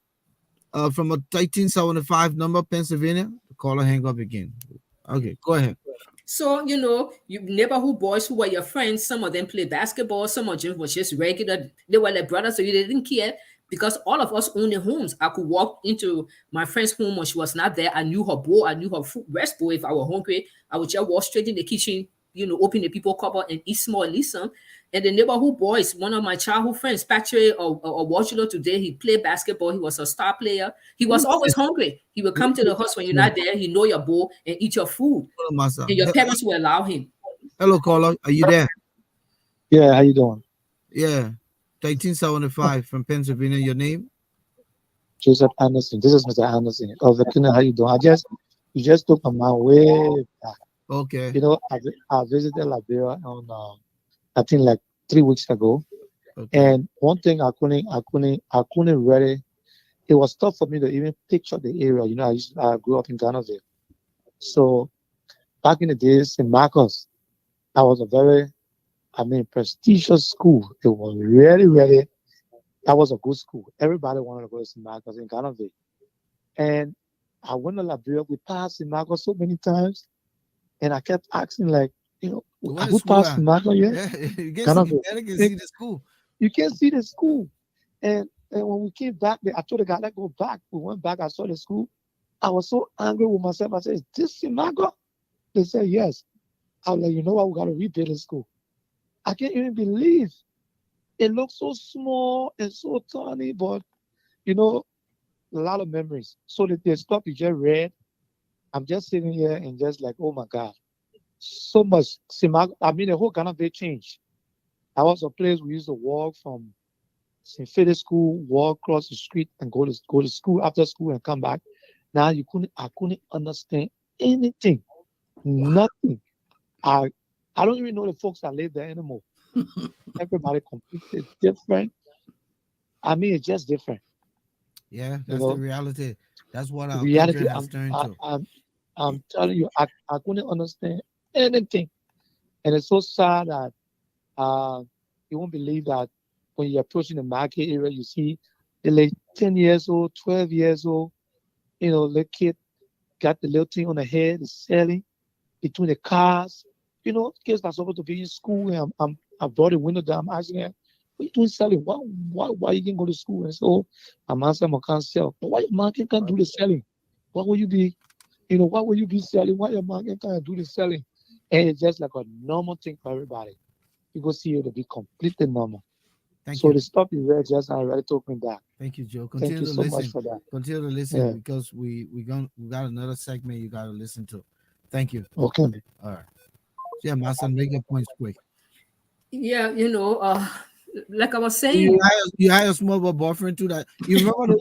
from a 1375 number, Pennsylvania. The caller hang up again. Okay, go ahead. So, you neighborhood boys who were your friends, some of them played basketball, some of them was just regular. They were like brothers, so they didn't care because all of us owned their homes. I could walk into my friend's home when she was not there. I knew her bowl, I knew her food rest bowl. If I were hungry, I would just walk straight in the kitchen, open the people cupboard and eat small and listen. And the neighborhood boys, one of my childhood friends, Patrick or Watchulo today, he played basketball. He was a star player. He was always hungry. He would come to the house when you're not there. He know your bowl and eat your food. Masa. And your parents will allow him. Hello, caller. Are you there? Yeah, how you doing? Yeah. 1375 from Pennsylvania. Your name? Joseph Anderson. This is Mr. Anderson. Oh, Volcano, how you doing? You just took my mind way back. Okay. I visited Liberia on I think like 3 weeks ago. Okay. And one thing I couldn't really. It was tough for me to even picture the area. I grew up in Ghanaville. So back in the days in Marcus, I was a very, prestigious school. It was really, really, that was a good school. Everybody wanted to go to St. Marcus in Ghanaville. And I went to Liberia. We passed St. Marcus so many times. And I kept asking, like, Where have the we school passed at? St. Marcus yet? Yeah, you Ghanaville. can see the school. You can't see the school. And when we came back, I told the guy, let's go back. We went back. I saw the school. I was so angry with myself. I said, is this St. Marcus? They said, yes. I was like, you know what? We got to rebuild the school. I can't even believe it looks so small and so tiny, but, a lot of memories. So the stuff you just read, I'm just sitting here and just like, oh my God, so much. I mean, the whole kind of day changed. I was a place we used to walk from St. Philip School, walk across the street and go to school after school and come back. Now I couldn't understand anything, nothing. I I don't even know the folks that live there anymore. Everybody completely different. I mean, it's just different. Yeah, You that's the know, reality. That's what our country reality. has turned to. I'm telling you, I couldn't understand anything, and it's so sad that uh, you won't believe that when you're approaching the market area, you see the like 10 years old, 12 years old, the kid got the little thing on the head, is selling between the cars. Kids are supposed to be in school, and I brought the window down. I'm asking her, what you doing selling? Why you can go to school? And so I'm asking, I can't sell. But why your market can't do the selling? Why will you be, why will you be selling? Why your market can't do the selling? And it's just like a normal thing for everybody. People see it to be completely normal. Thank So you. the stuff you read just already took me back. Thank you, Joe. Thank Continue you to so much listen. for that. Continue to listen Yeah. because we got another segment you got to listen to. Thank you. Okay. All right. Yeah, my son, make your points quick. Yeah, like I was You saying, hire a small boyfriend too. That you remember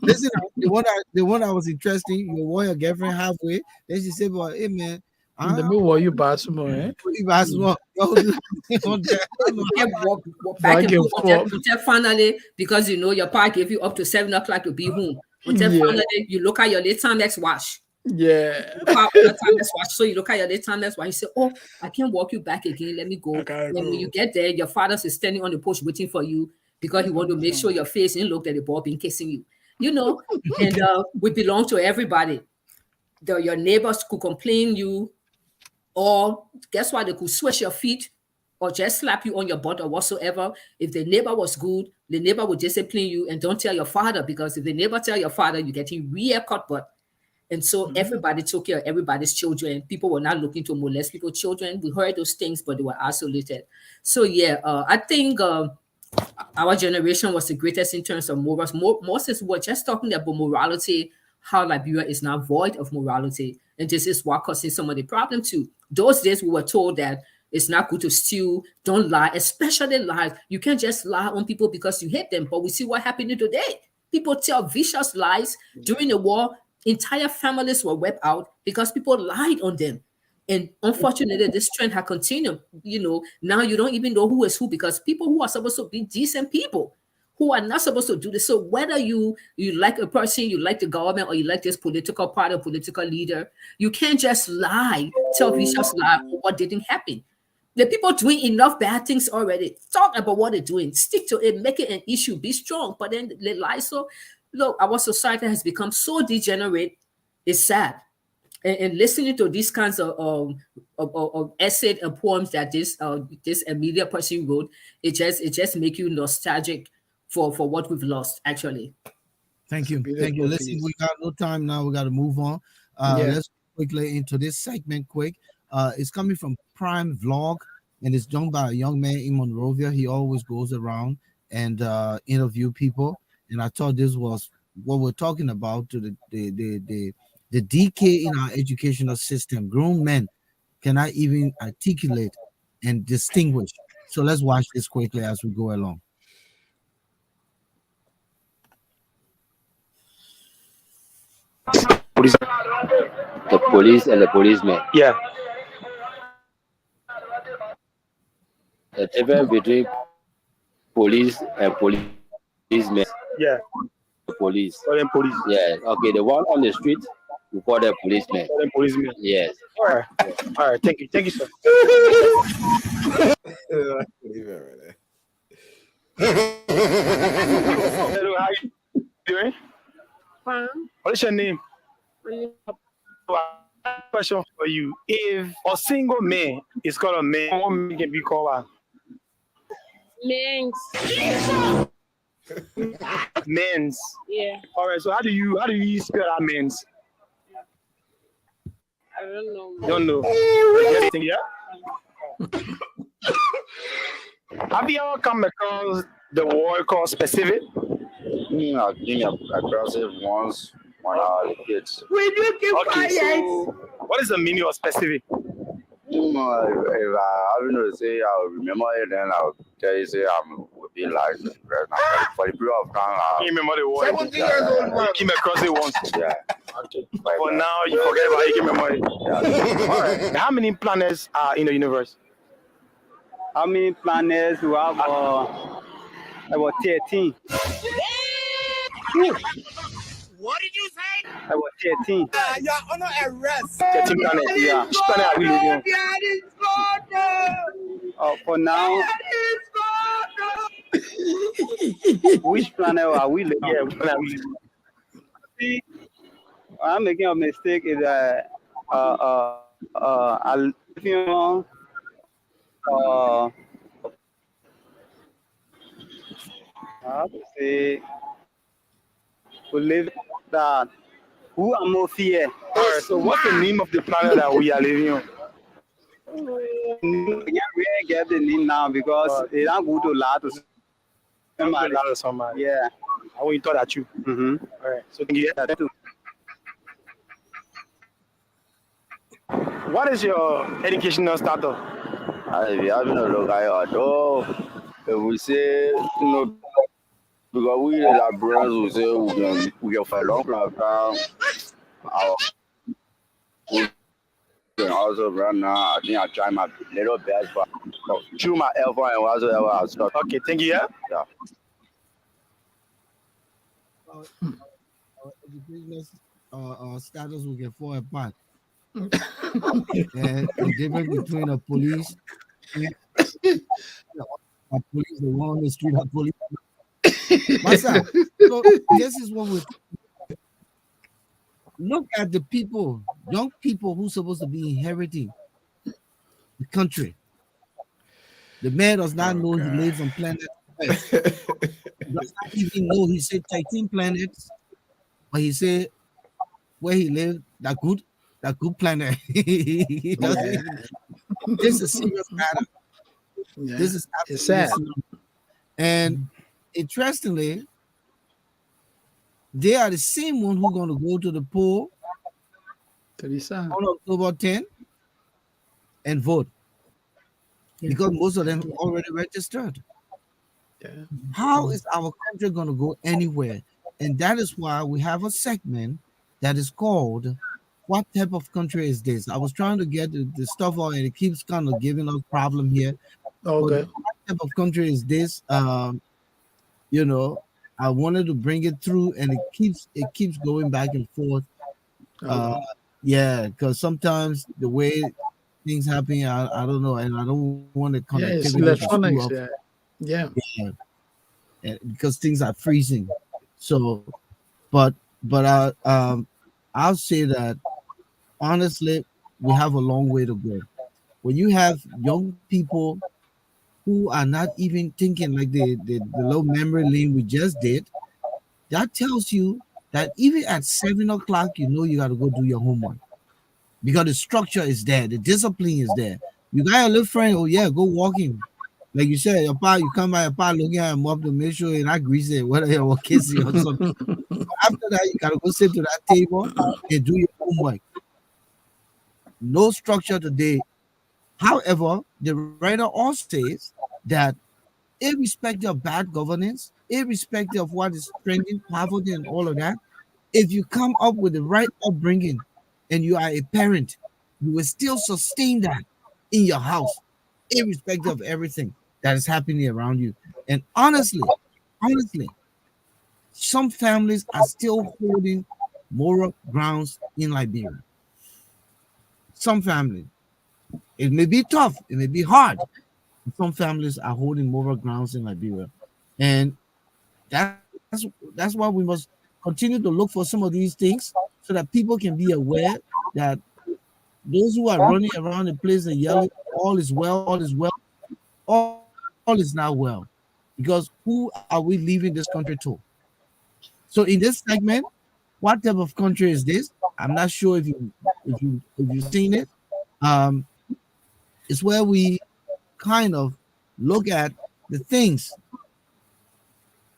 listen, the one that was interesting. You wore your girlfriend halfway. Then she said, "Well, hey man, In the I meanwhile, you pass more, eh? you ask what y'all do on that." I don't know. kept walk back Back and and forth forth. until finally, because your pa gave you up to 7 o'clock to be home. Until Yeah. finally you look at your late time next watch. Yeah. So you look at your late time next watch, you say, oh, I can't walk you back again. Let me I go. gotta Then when you go. get there, your father is standing on the porch waiting for you because he want to make sure your face ain't look at the ball being kissing you. And we belong to everybody. Your neighbors could complain you, or guess what? They could switch your feet or just slap you on your butt or whatsoever. If the neighbor was good, the neighbor would discipline you, and don't tell your father, because if the neighbor tell your father, you get a real cut butt. And so everybody took care of everybody's children. People were not looking to molest people's children. We heard those things, but they were isolated. So yeah, I think our generation was the greatest in terms of morals. Most is we're just talking about morality, how Liberia is now void of morality. And this is what causing some of the problem too. Those days we were told that it's not good to steal, don't lie, especially lies. You can't just lie on people because you hate them. But we see what happened today. People tell vicious lies. During the war, entire families were wiped out because people lied on them. And unfortunately, this trend has continued. Now you don't even know who is who, because people who are supposed to be decent people, who are not supposed to do this. So whether you like a person, you like the government, or you like this political party or political leader, you can't just lie, tell vicious lie on what didn't happen. The people doing enough bad things already. Talk about what they're doing. Stick to it. Make it an issue. Be strong. But then they lie. So look, our society has become so degenerate. It's sad. And listening to these kinds of essays and poems that this Amelia person wrote, it just make you nostalgic for what we've lost actually. Thank It's a you. Thank you. beautiful Listen, piece. we got no time now. We got to move on. Yeah. Let's quickly into this segment quick. It's coming from Prime Vlog, and it's done by a young man in Monrovia. He always goes around and interview people. And I thought this was what we're talking about, to the decay in our educational system. Grown men cannot even articulate and distinguish. So let's watch this quickly as we go along. The police and the policeman. Yeah. The difference between police and policemen. Yeah. The police. Call them police. Yeah. Okay. The one on the street, we call them policemen. Call them policemen. Yes. All right. All right. Thank you. Thank you, sir. Hello, how you doing? Fine. What is your name? Question for you. If a single man is called a man, one man can be called a Men's. men's. Yeah. All right. So how do you spell that men's? I don't know. Don't know. Just think, yeah. Have you ever come across the word called specific? I think I crossed it once when I was a kid. Okay, so what is the meaning of specific? If I happen to say I'll remember it, then I'll tell you, say I'm within like right now. For the period of time, You remember the word? 17 years old, You came across it once. yeah. Okay. For now, you forget about it. You remember it. Yeah. All right. How many planets are in the universe? How many planets we have? About 13. About 13. 13 planets. Yeah. Which planet are we living on? For now, which planet are we living Yeah, on? which planet are we living I'm making a mistake. Is I'm living on. Uh, I have to say, we live that. Who am I fear? on? All right. So what's the name of the planet that we are living on? We can't get the name now because it don't go to lot to somebody. Somebody. Yeah. I want you thought that you. Mm-hmm. All right. So can you That too. what is your educational status? If you happen to look at it, although if we say, because we the Liberians will say we can for a long period of time, our and also right now, I think I try my little best, but through my effort and whatsoever, I'll stop. Okay, thank you. Yeah. Yeah. Our educational status will get fall apart. And the difference between a police and a police, the one on the street, a police. Masa, so this is what we look at the people, young people who's supposed to be inheriting the country. The man does not know he lives on planet Earth. He does not even know he said 13 planets, but he said where he lived, that good planet. He doesn't even, this is serious matter. Yeah. This is It's sad. absolutely serious. And interestingly, they are the same one who going to go to the poll Teresa. on October 10 and vote because most of them already registered. Yeah. How is our country going to go anywhere? And that is why we have a segment that is called "What Type of Country Is This?" I was trying to get the stuff out, and it keeps kind of giving us problem here. Okay. But what type of country is this? You know, I wanted to bring it through, and it keeps going back and forth. Yeah, because sometimes the way things happen, I don't know, and I don't want the Yeah, it's connectivity to screw electronics. up. Yeah. Yeah, because things are freezing. So, but I'll say that honestly, we have a long way to go. When you have young people who are not even thinking like the low memory lane we just did, that tells you that even at 7 o'clock, you know you got to go do your homework because the structure is there, the discipline is there. You got a little friend, oh yeah, go walking. Like you said, your pa, you come by your pa looking at him up to make sure you're not greasy, whether you're kissing or something. After that, you gotta go sit to that table and do your homework. No structure today. However, the writer also says that irrespective of bad governance, irrespective of what is trending, poverty, and all of that, if you come up with the right upbringing and you are a parent, you will still sustain that in your house, irrespective of everything that is happening around you. And honestly, some families are still holding moral grounds in Liberia. Some families. It may be tough, it may be hard. Some families are holding moral grounds in Liberia. And that's why we must continue to look for some of these things so that people can be aware that those who are running around the place and yelling, all is well, all is well, all is not well. Because who are we leaving this country to? So in this segment, what type of country is this? I'm not sure if you've seen it. Um, it's where we kind of look at the things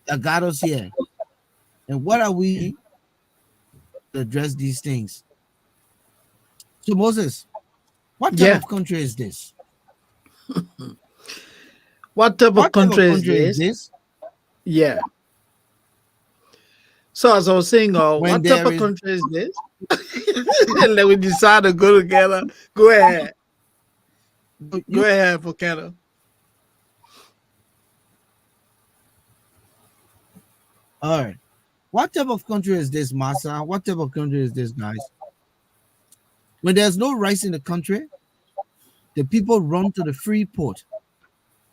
that got us here. And what are we to address these things? So Moses, what type Yeah. of country is this? What type of What type of country is country is this? this Yeah. So as I was saying, when what type there of is country is this? Let we decide to go together. Go ahead. Go you ahead, Volcano. all right? What type of country is this, Masa? What type of country is this, guys? When there's no rice in the country, the people run to the free port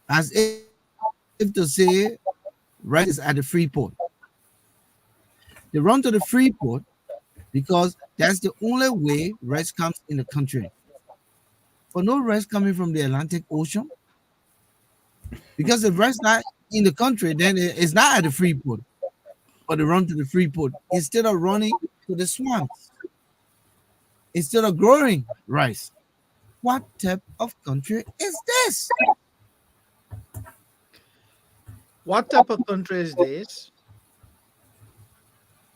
as if to say rice is at the free port. They run to the free port because that's the only way rice comes in the country. For no rice coming from the Atlantic Ocean, because if rice not in the country, then it's not at the free port. But they run to the free port instead of running to the swamps, instead of growing rice. What type of country is this? What type of country is this?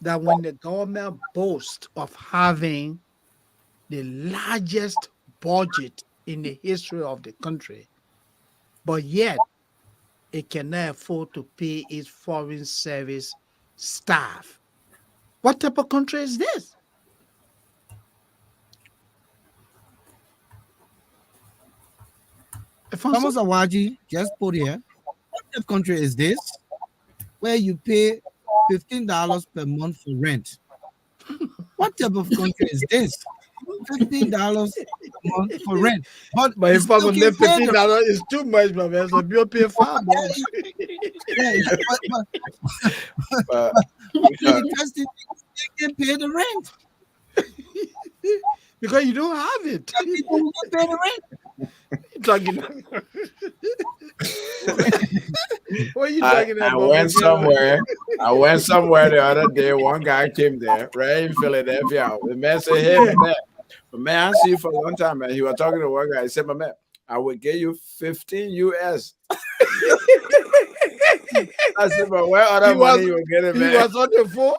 That when the government boasts of having the largest budget in the history of the country, but yet it cannot afford to pay its foreign service staff. What type of country is this? Alfonso? Thomas Awaji just put here. What type of country is this? Where you pay $15 per month for rent. What type of country is this? $15 a month for rent. But But you if I still could can't live pay $15 the is too much, my man. So you'll pay $5. yeah, but But the interesting thing is they can pay the rent. Because you don't have it. There are people who can pay the rent. Talking what are you I, talking I about? went Volcano? somewhere. I went somewhere the other day. One guy came there, right in Philadelphia. The man said, "Hey, my man, I see you for a long time, man." He was talking to one guy. He said, "My man, I will give you 15 US." I said, "But where other money you will get it, He man? was on the phone.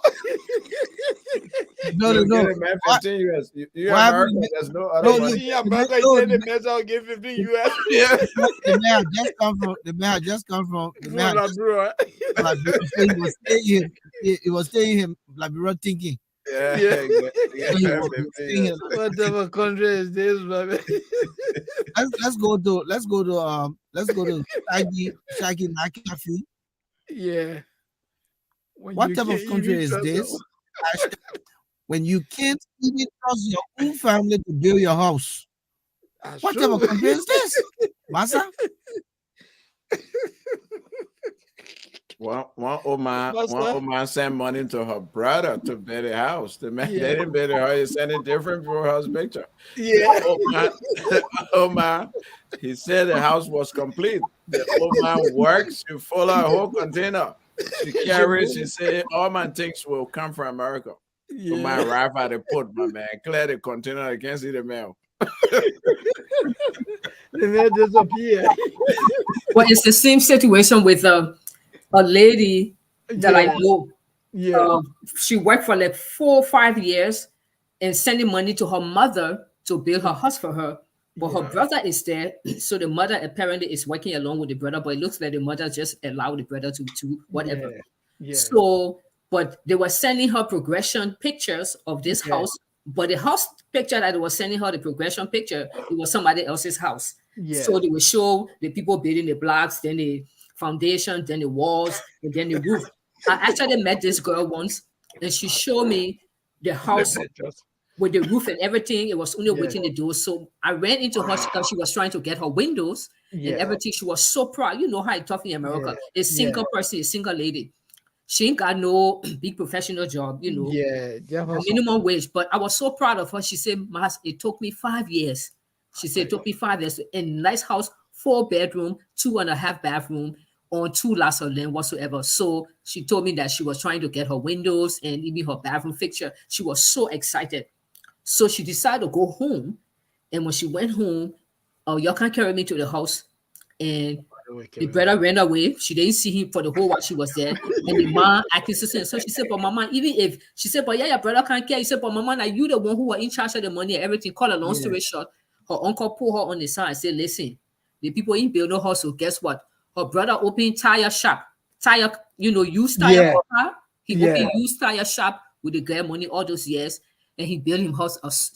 No, You no, will no. get it, man. What, 15 US. You what happened? America, there's no other No, money." In America, he no, said the mess I'll give 15 US. Yeah. the man just come from the man just come from the man just Bro. Liberia. So he was staying here. He was staying here, Liberia thinking. Yeah, Yeah. exactly. So he was 15 staying here. US. What type of country is this, baby? Let's go to Shaggy Naki Cafe. Yeah. When What you type can't of country even is trust this? them. When you can't even trust your own family to build your house. That's What type true. of country is this? Masa? One Master. woman sent money to her brother to build a house. The man Yeah. they didn't build a house, he sent it different for her picture. Yeah. The old man, he said the house was complete. The old man works, she full a whole container. She carries, she said, all my things will come from America. So my Yeah. arrive at the port, my man. Clear the container, I can't see the mail. The man disappeared. Well, it's the same situation with a lady that I Yeah. know. Yeah. She worked for like 4 or 5 years and sending money to her mother to build her house for her. But her Yeah. brother is there, so the mother apparently is working along with the brother. But it looks like the mother just allowed the brother to whatever. Yeah. Yeah. So, but they were sending her progression pictures of this Yeah. house. But the house picture that they were sending her, the progression picture, it was somebody else's house. Yeah. So they would show the people building the blocks, then the foundation, then the walls, and then the roof. I actually met this girl once, and she showed me the house Just- with the roof and everything. It was only Yeah. waiting to do. So I ran into her because she was trying to get her windows and Yeah. everything. She was so proud. You know how it talk in America. Yeah. A single person, a single lady. She ain't got no big professional job, you know, Yeah. Just a hustle. minimum wage. But I was so proud of her. She said, Mas, it took me 5 years. She said it took me 5 years. A nice house, 4 bedroom, 2.5 bathroom, on 2 lots of land whatsoever. So she told me that she was trying to get her windows and even her bathroom fixture. She was so excited. So she decided to go home. And when she went home, y'all can carry me to the house. And The brother ran away. She didn't see him for the whole while she was there. And the mom acted so. So she said, but mama, even if she said, but yeah, your brother can't care. He said, but mama, now you the one who were in charge of the money and everything. Call a long story short, her uncle pulled her on the side and said, listen, the people in build no hustle. Guess what? Her brother opened tire shop. Tire, used tire for her. He opened used tire shop with the girl money all those years. And he built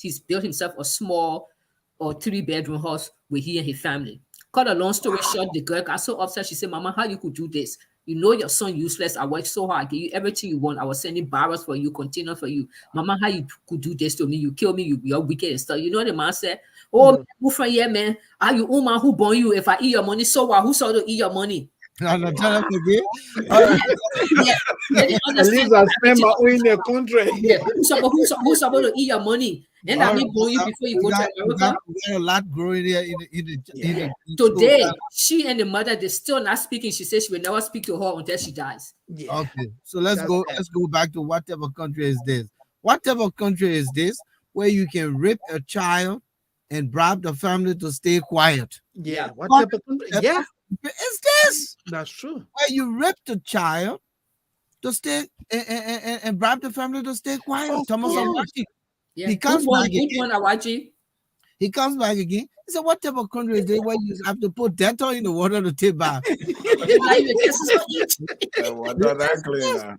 he's built himself a small or 3-bedroom house with he and his family. Cut a long story short, the girl got so upset. She said, Mama, how you could do this? You know your son useless. I worked so hard. I gave you everything you want. I was sending barrels for you, container for you. Mama, how you could do this to me? You kill me. You're wicked and stuff. You know what the man said? Oh, move from here, man. Are you woman who born you? If I eat your money, so what? Who saw to eat your money? I'm not telling you again. At least I spend my own in the country. Yeah, who's supposed to eat your money? And I mean, born you before you go to America. We got a lot growing here in Today, she and the mother, they're still not speaking. She says she will never speak to her until she dies. Yeah. Okay, so let's go back to what type of country is this? What type of country is this where you can rape a child and bribe the family to stay quiet? Yeah, what type of country? Yeah, is this? That's true. Where you rape the child to stay and bribe the family to stay quiet. Thomas Awaji. Yeah. He comes back again. Awaji. He comes back again. He said, what type of country is this where you have to put Dettol in the water to take bath? What that cleaner?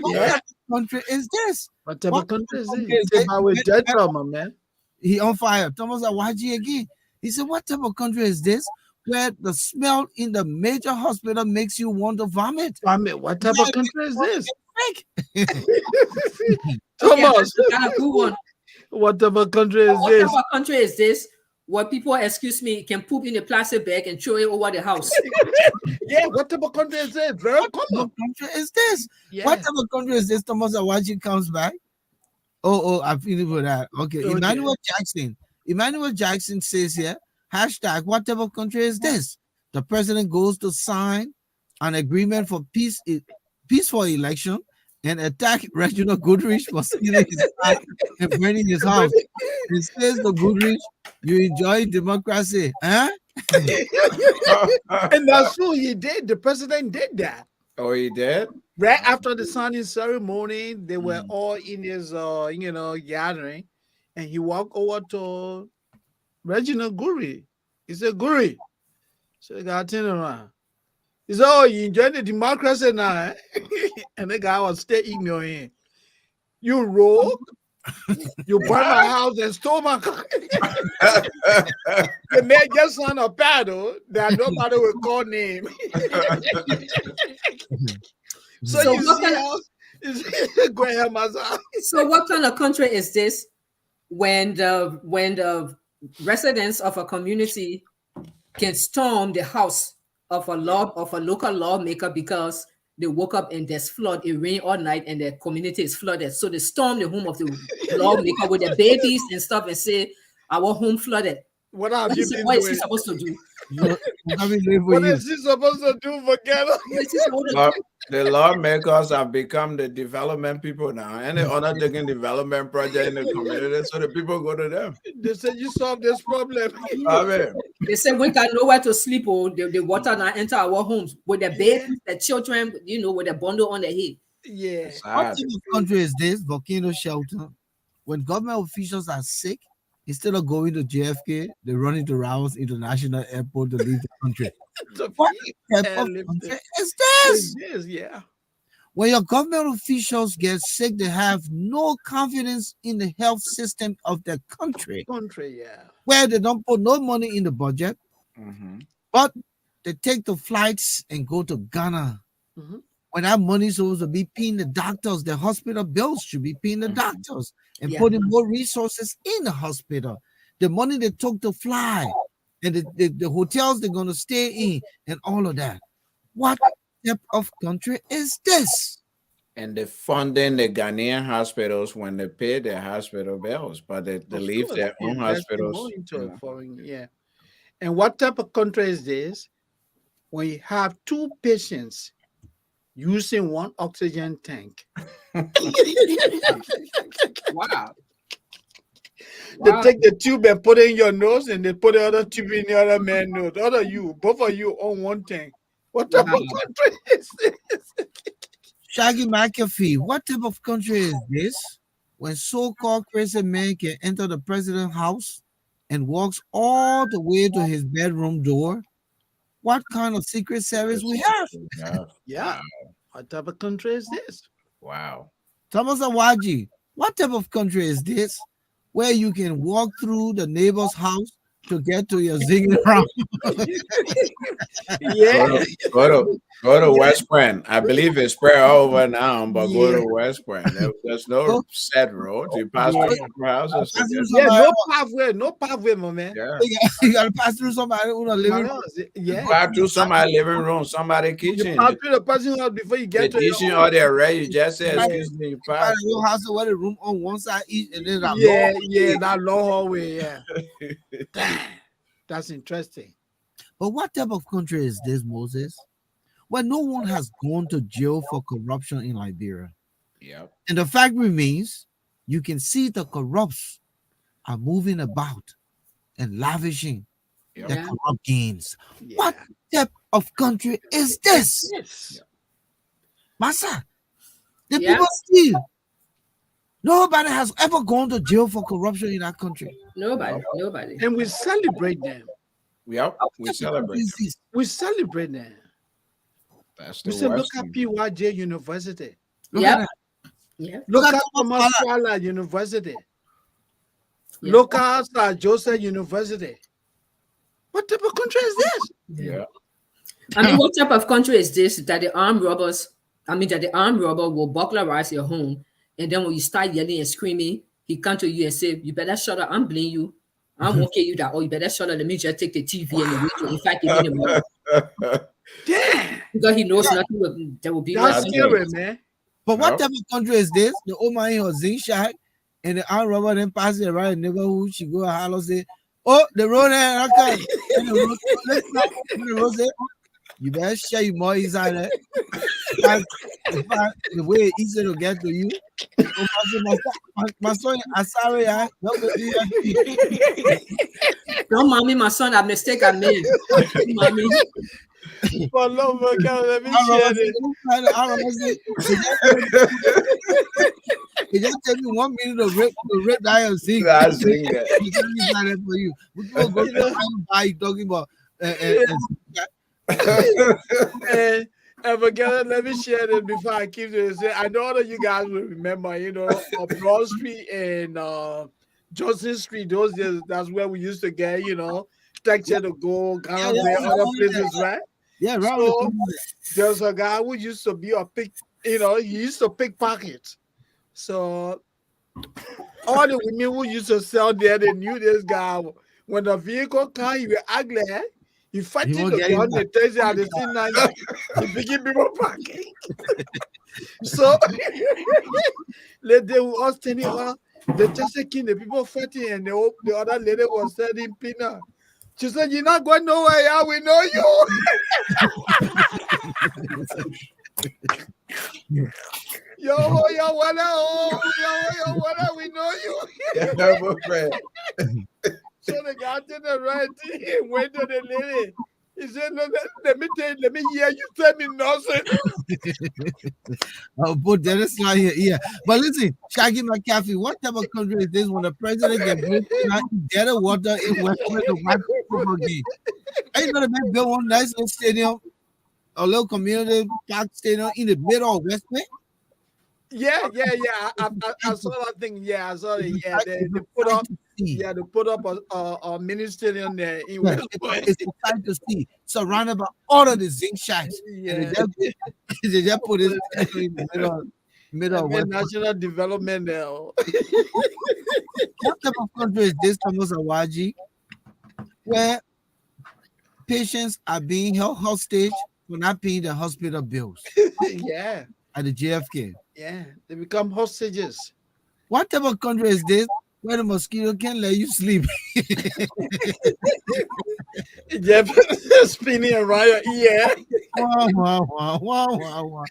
What type of country is this? What type of country is this? Take bath with Dettol, my man. He on fire. Thomas Awaji again. He said, what type of country is this where the smell in the major hospital makes you want to vomit? Vomit. What type of country is this? Thomas, a good one. What type of country is what this? What type of country is this where people, excuse me, can poop in a plastic bag and throw it over the house? Yeah, what type of country is this? Very what type of country is this? Yeah. What type of country is this? Thomas Awaji comes back. Oh, I'm feeling for that. Okay. Emmanuel Jackson says here, hashtag, what type of country is this? The president goes to sign an agreement for peaceful election and attack Reginald Goodrich for stealing his car and burning his house. It says the Goodrich, you enjoy democracy, huh? And that's true. He did. The president did that. Oh, he did? Right after the signing ceremony, they were all in his, gathering, and he walked over to Reginald Guri. He said, Guri. So the guy turned around. He said, oh, you enjoy the democracy now, eh? And the guy was still ignoring. You rogue. You burned my house and stole my car. The man just signed a paddle that nobody will call name. So you see how go ahead, Maza. So what kind of country is this when the residents of a community can storm the house of a local lawmaker because they woke up and there's flood, it rained all night and the community is flooded. So they storm the home of the lawmaker with their babies and stuff and say, our home flooded. What is he supposed to do? What is he supposed to do, Volcano? The lawmakers have become the development people now. And they're undertaking development project in the community, so the people go to them. They said, you solve this problem. They said we got nowhere to sleep, or the water now enter our homes with the babies, the children, with a bundle on their head. Yeah. What type of country is this? Volcano shelter. When government officials are sick, instead of going to JFK, they run into Rouse International Airport to leave the country. What type of country is this? It is, yeah. When your government officials get sick, they have no confidence in the health system of their country. Where they don't put no money in the budget, but they take the flights and go to Ghana. When that money is supposed to be paying the doctors, the hospital bills should be paying the doctors and putting more resources in the hospital. The money they took to fly and the hotels they're going to stay in and all of that. What type of country is this? And they're funding the Ghanaian hospitals when they pay their hospital bills, but they leave their own hospitals. And what type of country is this? When you have two patients using one oxygen tank. Wow. They Wow. take the tube and put it in your nose, and they put the other tube in the other man's nose. Both of you on one thing. What type of Wow. country is this? Shaggy McAfee, what type of country is this? When so-called crazy man can enter the president's house and walks all the way to his bedroom door? What kind of secret service we have? Yeah. Wow. What type of country is this? Wow. Thomas Awaji, what type of country is this? Where you can walk through the neighbor's house to get to your zinging round? Yeah. Go to West Point. I believe it's spread all over now, but go Yeah. to West Point. There's no Go- set road. You pass Yeah. through the houses. Pass through Yeah, somebody, no pathway, my man. Yeah. you gotta pass through somebody in a living room. Yeah. Pass through somebody's living room, somebody's You kitchen. pass through the person's house before you The get to your kitchen own. or they're ready. You just say, Yeah. excuse me, you Find pass. a little house where the room on one side each, and then that Yeah, long. yeah, that long hallway, yeah. Damn, that's interesting. But what type of country is this, Moses? Where no one has gone to jail for corruption in Liberia. Yep. And the fact remains, you can see the corrupts are moving about and lavishing Yep. their Yeah. corrupt gains. Yeah. What type of country is this? Yes. Massa, the Yeah. people steal. Nobody has ever gone to jail for corruption in that country. Nobody. And we celebrate them. Yep. We What celebrate. country is this? We celebrate them. That's We the say, look worst at thing. PYJ University. Look Yep. at that. Yeah. Look Look at at Thomas Fowler University. Yeah. Look at Sir Joseph University. What type of country is this? Yeah. I mean, what type of country is this that the armed robber will burglarize your home, and then when you start yelling and screaming, he come to you and say, "You better shut up. I'm blaming you. I'm okay you that. Oh, you better shut up. Let me just take the TV and the radio. In fact, even the money." Damn, Because he knows nothing there will be no that's secret. scary, man. But what Yep. type of country is this? The old man in her zinc shack and the armed robber then pass it around the neighborhood. She go and holler say, "Oh, the road there, okay." And the road say, "You better share your more inside there." The way it's easy to get to you. My son, I'm sorry, Don't mind me, my son. I mistake I made. Don't mind me. For love of God, let me share this. It just take me 1 minute to rip that and sing. I sing that. It's not that for you. We will go to buy talking about And forget it, let me share this before I keep this. I know all of you guys will remember, on Broad Street and Johnson Street, those days, that's where we used to get, texture to go, kind of other places, right? Yeah, right. So there's a guy who used to be he used to pickpocket. So all the women who used to sell there, they knew this guy. When the vehicle come, he will ugly. He fighting won't the get gun, him they tell you at the same time, he begin people packing. So they were all standing around, they just taking the people fighting, and the other lady was selling peanut. She said, "You're not going nowhere, yeah, we know you." Yo, we know you. So the guy did the right thing and went to the lady. He said, "No, let me hear you tell me nothing." I'll put Dennis not here. Yeah. But listen, Shaggy McAfee, what type of country is this when the president can bring get a water in West Point to watch football game? Are you gonna build one nice little stadium, a little community park stadium in the middle of West Point? Yeah. I saw that thing. Yeah, I saw it. Yeah, they put up a mini stadium there in West Point. It's exciting to see, surrounded by all of the zinc shacks. Yeah. And they just put it in the middle of West Point. National development there. What type of country is this, Thomas Awaji, where patients are being held hostage for not paying the hospital bills Yeah, at the JFK? yeah. They become hostages. What type of country is this where the mosquito can't let you sleep? Yeah, spinning around your ear. Wow.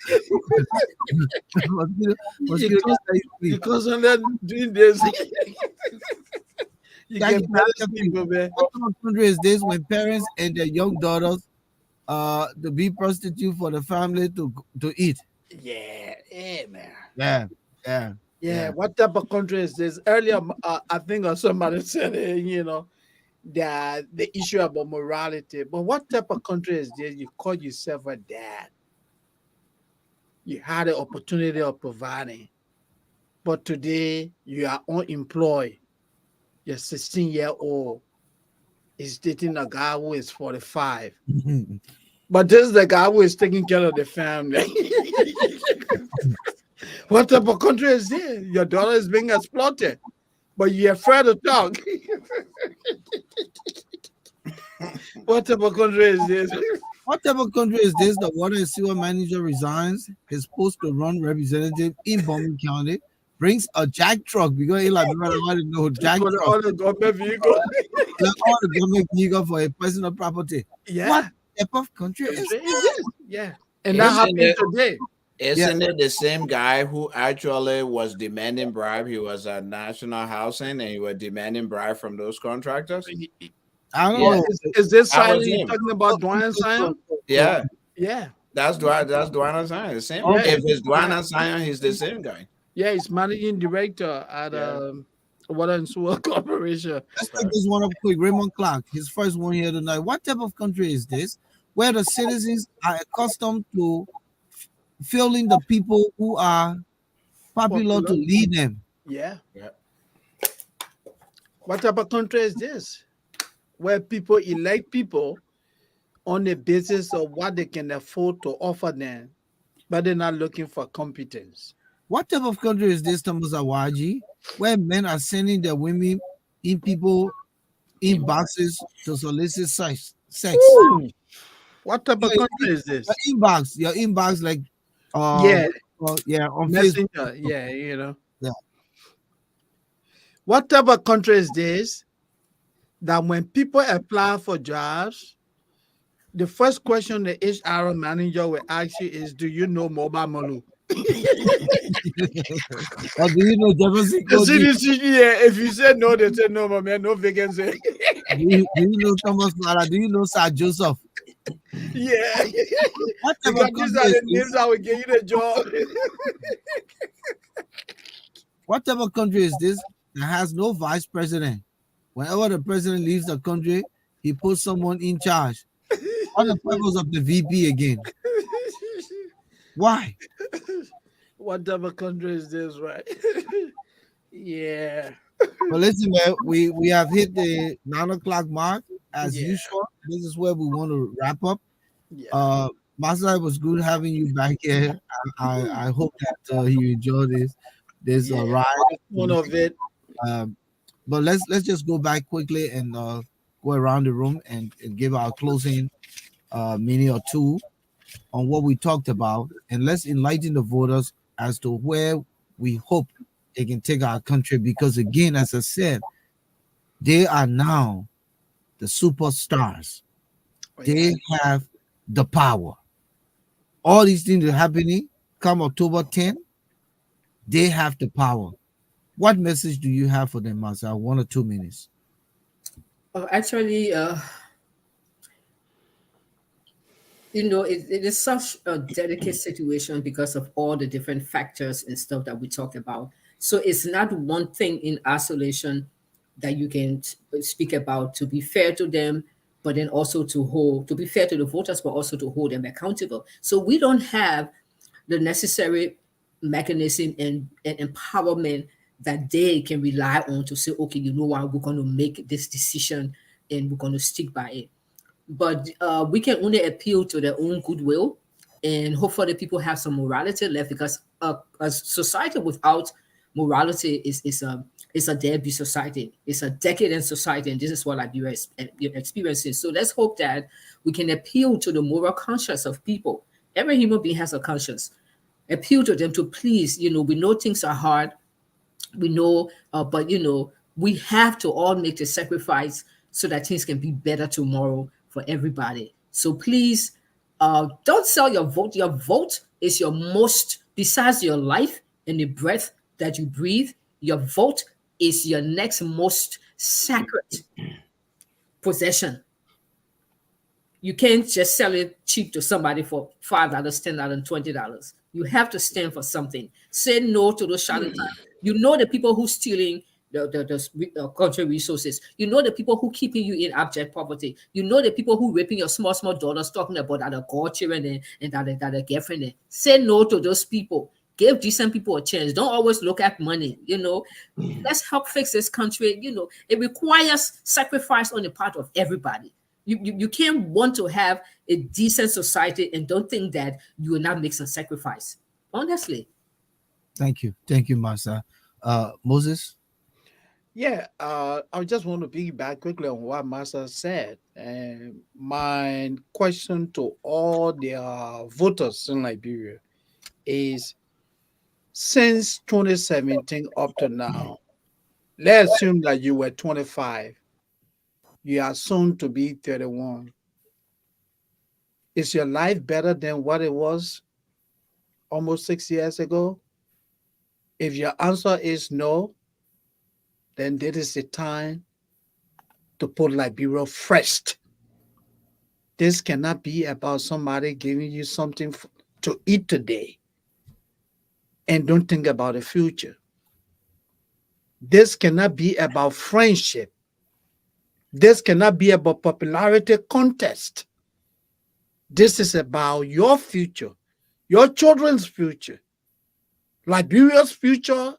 Mosquito can't let you sleep. Because of that doing this. You Jackie, can you better have to sleep, think, man. what kind of country is this when parents and their young daughters to be prostitute for the family to eat? Yeah, yeah, man. Yeah, yeah, Yeah, yeah. what type of country is this? Earlier, I think somebody said, the issue about morality. But what type of country is this? You call yourself a dad. You had the opportunity of providing, but today you are unemployed. You're 16-year-old. Is dating a guy who is 45. But this is the guy who is taking care of the family. What type of country is this? Your daughter is being exploited, but you're afraid to talk. What type of country is this? What type of country is this? The water and sewer manager resigns his post to run representative in Bowman County, brings a jack truck because he like, I want to know jack For truck, all the government vehicle. like all the government vehicle for a personal property. What Yeah. type of country is Country is this? this? Yeah. And that Isn't happened it? today. Yeah, Isn't it the same guy who actually was demanding bribe? He was at National Housing and he was demanding bribe from those contractors. I don't Yeah, know. Is this that Sion was you're him. talking about, Dwayne Sion? Yeah, Yeah. that's Dwana Zion. The same. Yeah. If it's Dwana Zion, he's the same guy. Yeah, he's managing director at Yeah. Water and Sewer Corporation. Let's take this one up quick. Raymond Clark, his first one here tonight. What type of country is this where the citizens are accustomed to feeling the people who are popular to Popular. lead them? Yeah. Yeah. What type of country is this? Where people elect people on the basis of what they can afford to offer them, but they're not looking for competence. What type of country is this, Thomas Awaji, where men are sending their women in people in boxes to solicit sex? Ooh. What type of Your, country is this? your inbox, like Yeah, yeah, on Facebook. messenger. Yeah. Yeah. What type of country is this that when people apply for jobs, the first question the HR manager will ask you is, do you know Mobile Malu? Or do you know Jefferson The Koji? CDC, yeah, if you say no, they say no, my man, no vacancy. Do you know Thomas Mara? Do you know Sir Joseph? Yeah. What type Because of these country are is the this? names that will get you the job. What type of country is this that has no vice president? Whenever the president leaves the country, he puts someone in charge. On the purpose of the VP again. Why? What type of country is this, right? Yeah. But listen, man, we have hit the 9 o'clock mark as Yeah. usual. This is where we want to wrap up. Yeah. Masa, it was good having you back here. I hope that you enjoy this Yeah. ride. One of it. But let's just go back quickly and go around the room and give our closing minute or two on what we talked about, and let's enlighten the voters as to where we hope they can take our country. Because again, as I said, they are now the superstars. They have the power. All these things are happening come October 10th. They have the power. What message do you have for them, Masa? 1 or 2 minutes. Actually, it is such a delicate situation because of all the different factors and stuff that we talk about. So it's not one thing in isolation that you can speak about to be fair to them, but then also to be fair to the voters, but also to hold them accountable. So we don't have the necessary mechanism and empowerment that they can rely on to say, okay, you know what, we're going to make this decision and we're going to stick by it. But we can only appeal to their own goodwill and hopefully people have some morality left, because a society without morality is a deadbeat society. It's a decadent society, and this is what Liberia is experiencing. So let's hope that we can appeal to the moral conscience of people. Every human being has a conscience. Appeal to them to please, we know things are hard. We know, but we have to all make the sacrifice so that things can be better tomorrow for everybody. So please, don't sell your vote. Your vote is your most, besides your life and the breath that you breathe, your vote is your next most sacred possession. You can't just sell it cheap to somebody for $5, $10, $20. You have to stand for something. Say no to those charlatans. You know the people who stealing the country resources. You know the people who keeping you in abject poverty. You know the people who raping your small daughters, talking about that are godchildren and that are girlfriend. Say no to those people. Give decent people a chance. Don't always look at money. Let's help fix this country. It requires sacrifice on the part of everybody. You can't want to have a decent society and don't think that you will not make some sacrifice. Honestly. Thank you, Master. Moses. Yeah, I just want to piggyback quickly on what Master said. And my question to all the voters in Liberia is, since 2017 up to now, let's assume that you were 25, you are soon to be 31. Is your life better than what it was almost 6 years ago? If your answer is no, then this is the time to put Liberia first. This cannot be about somebody giving you something to eat today and don't think about the future. This cannot be about friendship. This cannot be about popularity contest. This is about your future, your children's future. Liberia's future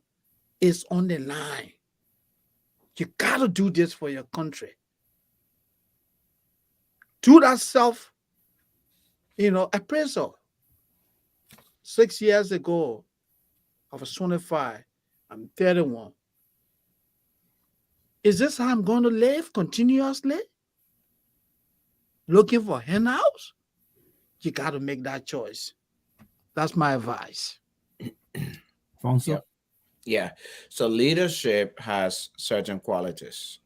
is on the line. You got to do this for your country. Do that self, appraisal. 6 years ago, I was 25. I'm 31. Is this how I'm going to live continuously? Looking for handouts? You got to make that choice. That's my advice. Alphonso? Yep. Yeah. So leadership has certain qualities,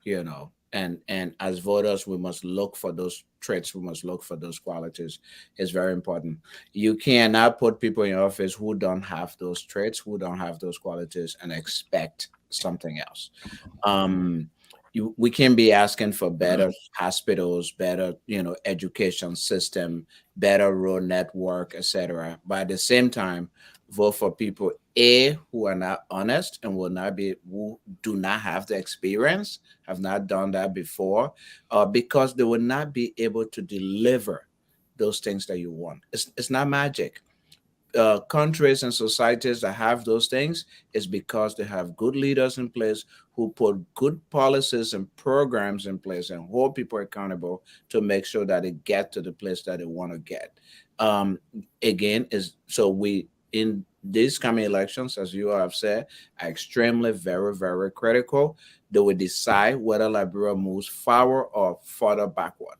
and as voters, we must look for those traits. We must look for those qualities. It's very important. You cannot put people in office who don't have those traits, who don't have those qualities, and expect something else. We can be asking for better hospitals, better, education system, better road network, etc. But at the same time, vote for people who are not honest and who do not have the experience, have not done that before, because they will not be able to deliver those things that you want. It's not magic. Countries and societies that have those things is because they have good leaders in place who put good policies and programs in place and hold people accountable to make sure that they get to the place that they want to get. Again, is so we in these coming elections, as you have said, are extremely very, very critical. They will decide whether Liberia moves forward or further backward.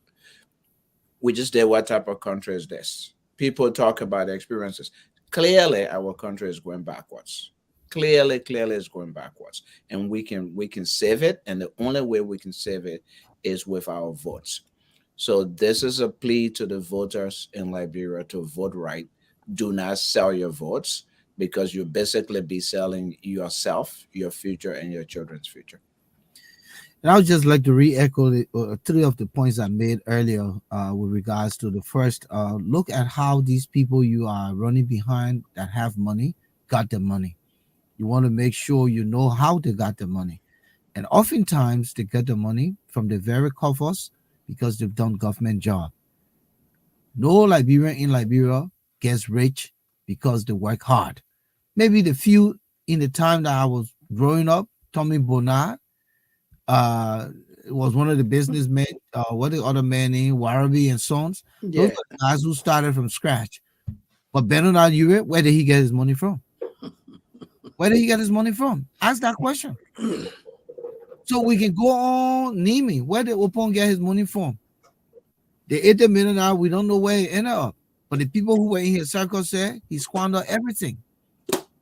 We just did what type of country is this? People talk about the experiences. Clearly, our country is going backwards. Clearly, it's going backwards, and we can save it. And the only way we can save it is with our votes. So this is a plea to the voters in Liberia to vote right. Do not sell your votes because you basically be selling yourself, your future, and your children's future. And I would just like to re-echo three of the points I made earlier with regards to the first. Look at how these people you are running behind that have money got the money. You want to make sure you know how they got the money. And oftentimes they get the money from the very coffers because they've done government job. No Liberian in Liberia gets rich because they work hard. Maybe the few in the time that I was growing up, Tommy Bonard, was one of the businessmen. What the other man named Warabi and Sons. Those Yeah. are the guys who started from scratch. But Bernard Ure, where did he get his money from? Where did he get his money from? Ask that question. So we can go on naming where did Opon get his money from? The 80 million now, we don't know where he ended up. But the people who were in his circle said he squandered everything.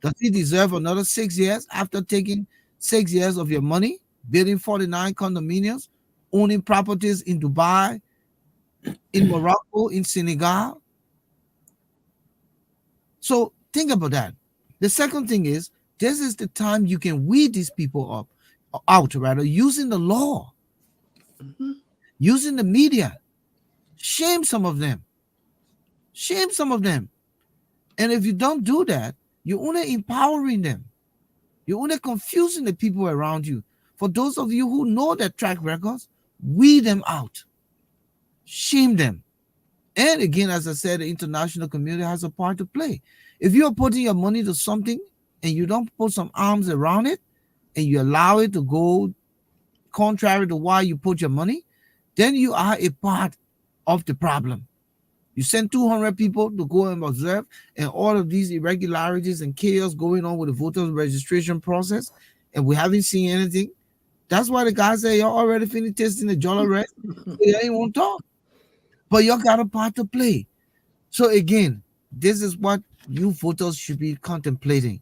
Does he deserve another 6 years after taking 6 years of your money, building 49 condominiums, owning properties in Dubai, in Morocco, in Senegal? So think about that. The second thing is, this is the time you can weed these people up. out, rather, using the law, using the media. Shame some of them. Shame some of them. And if you don't do that, you're only empowering them. You're only confusing the people around you. For those of you who know their track records, weed them out. Shame them. And again, as I said, the international community has a part to play. If you're putting your money to something and you don't put some arms around it and you allow it to go contrary to why you put your money, then you are a part of the problem. You send 200 people to go and observe, and all of these irregularities and chaos going on with the voter registration process, and we haven't seen anything. That's why the guy said, y'all already finished testing the Jolly Red. They ain't want to talk. But y'all got a part to play. So again, this is what you voters should be contemplating.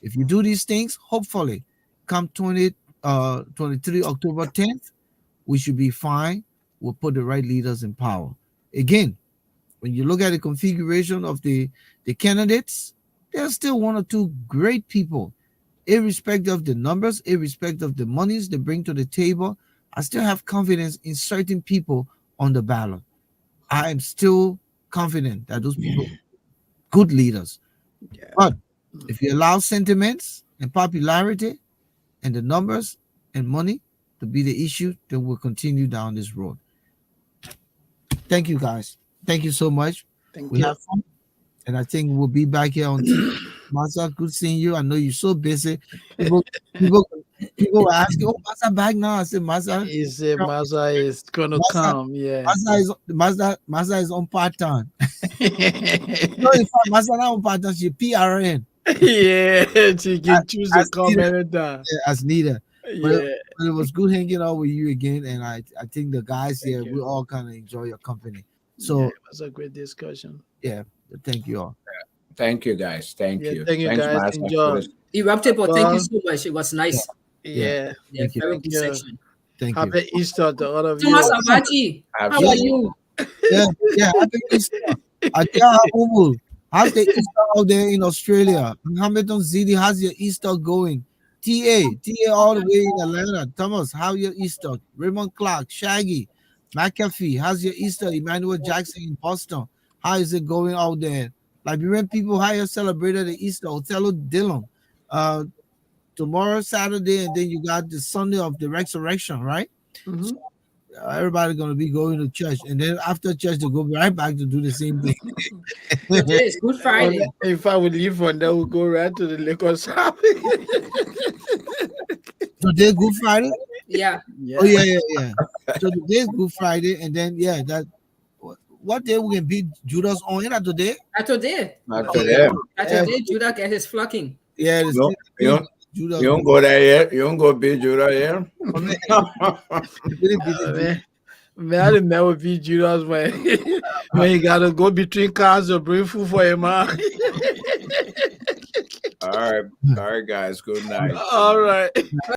If you do these things, hopefully, come 23 October 10th, we should be fine. We'll put the right leaders in power. Again, when you look at the configuration of the candidates, there's still one or two great people, irrespective of the numbers, irrespective of the monies they bring to the table. I still have confidence in certain people on the ballot. I am still confident that those people are good leaders. Yeah. But if you allow sentiments and popularity and the numbers and money to be the issue, then we'll continue down this road. Thank you, guys. Thank you so much. Thank We you. have fun. And I think we'll be back here on TV. Masa, good seeing you. I know you're so busy. People were asking, oh, Masa back now. I said, Masa, He said Masa is gonna come. Yeah. Masa is on part-time. No, in fact, Masa not on part-time. She's PRN. Yeah, she can choose to come anytime. As needed. Yeah. But it was good hanging out with you again. And I think the guys here, you. we all kind of enjoy your company. Yeah, So, it was a great discussion. yeah, thank you all. Thank you, guys. Thank Yeah, you. thank you, Thanks, guys. Master, for Enjoy. this. Eruptible, thank you Well, so much. It was nice. Yeah. Yeah, Thank you. very Thank good you. section. Thank you. Happy Easter to all of Thomas you. Abachi, how are Absolutely. you? Yeah, happy Easter. I tell Umu, how's the Easter out there in Australia? Hamilton City, how's your Easter going? TA all the way in Atlanta. Thomas, how your Easter? Raymond Clark, Shaggy, McAfee, how's your Easter? Emmanuel Jackson in Boston, how is it going out there? Liberian people, how you celebrated the Easter? Othello Dillon. Tomorrow, Saturday, and then you got the Sunday of the resurrection, right? Mhm. Everybody gonna be going to church, and then after church they go right back to do the same thing. Today is Good Friday. If I would leave from there, we'll go right to the Lagos. Today Good Friday. Yeah. Oh yeah. So today's Good Friday, and then that what day we can beat Judas on? Ain't that today? Today. Not today. Today, Judah get his flocking. Yeah, You don't, you don't, Judas. you don't go there yet. You don't go be Judah yet. Man, I didn't never be Judas when you gotta go between cars to bring food for him. All right, guys. Good night. All right.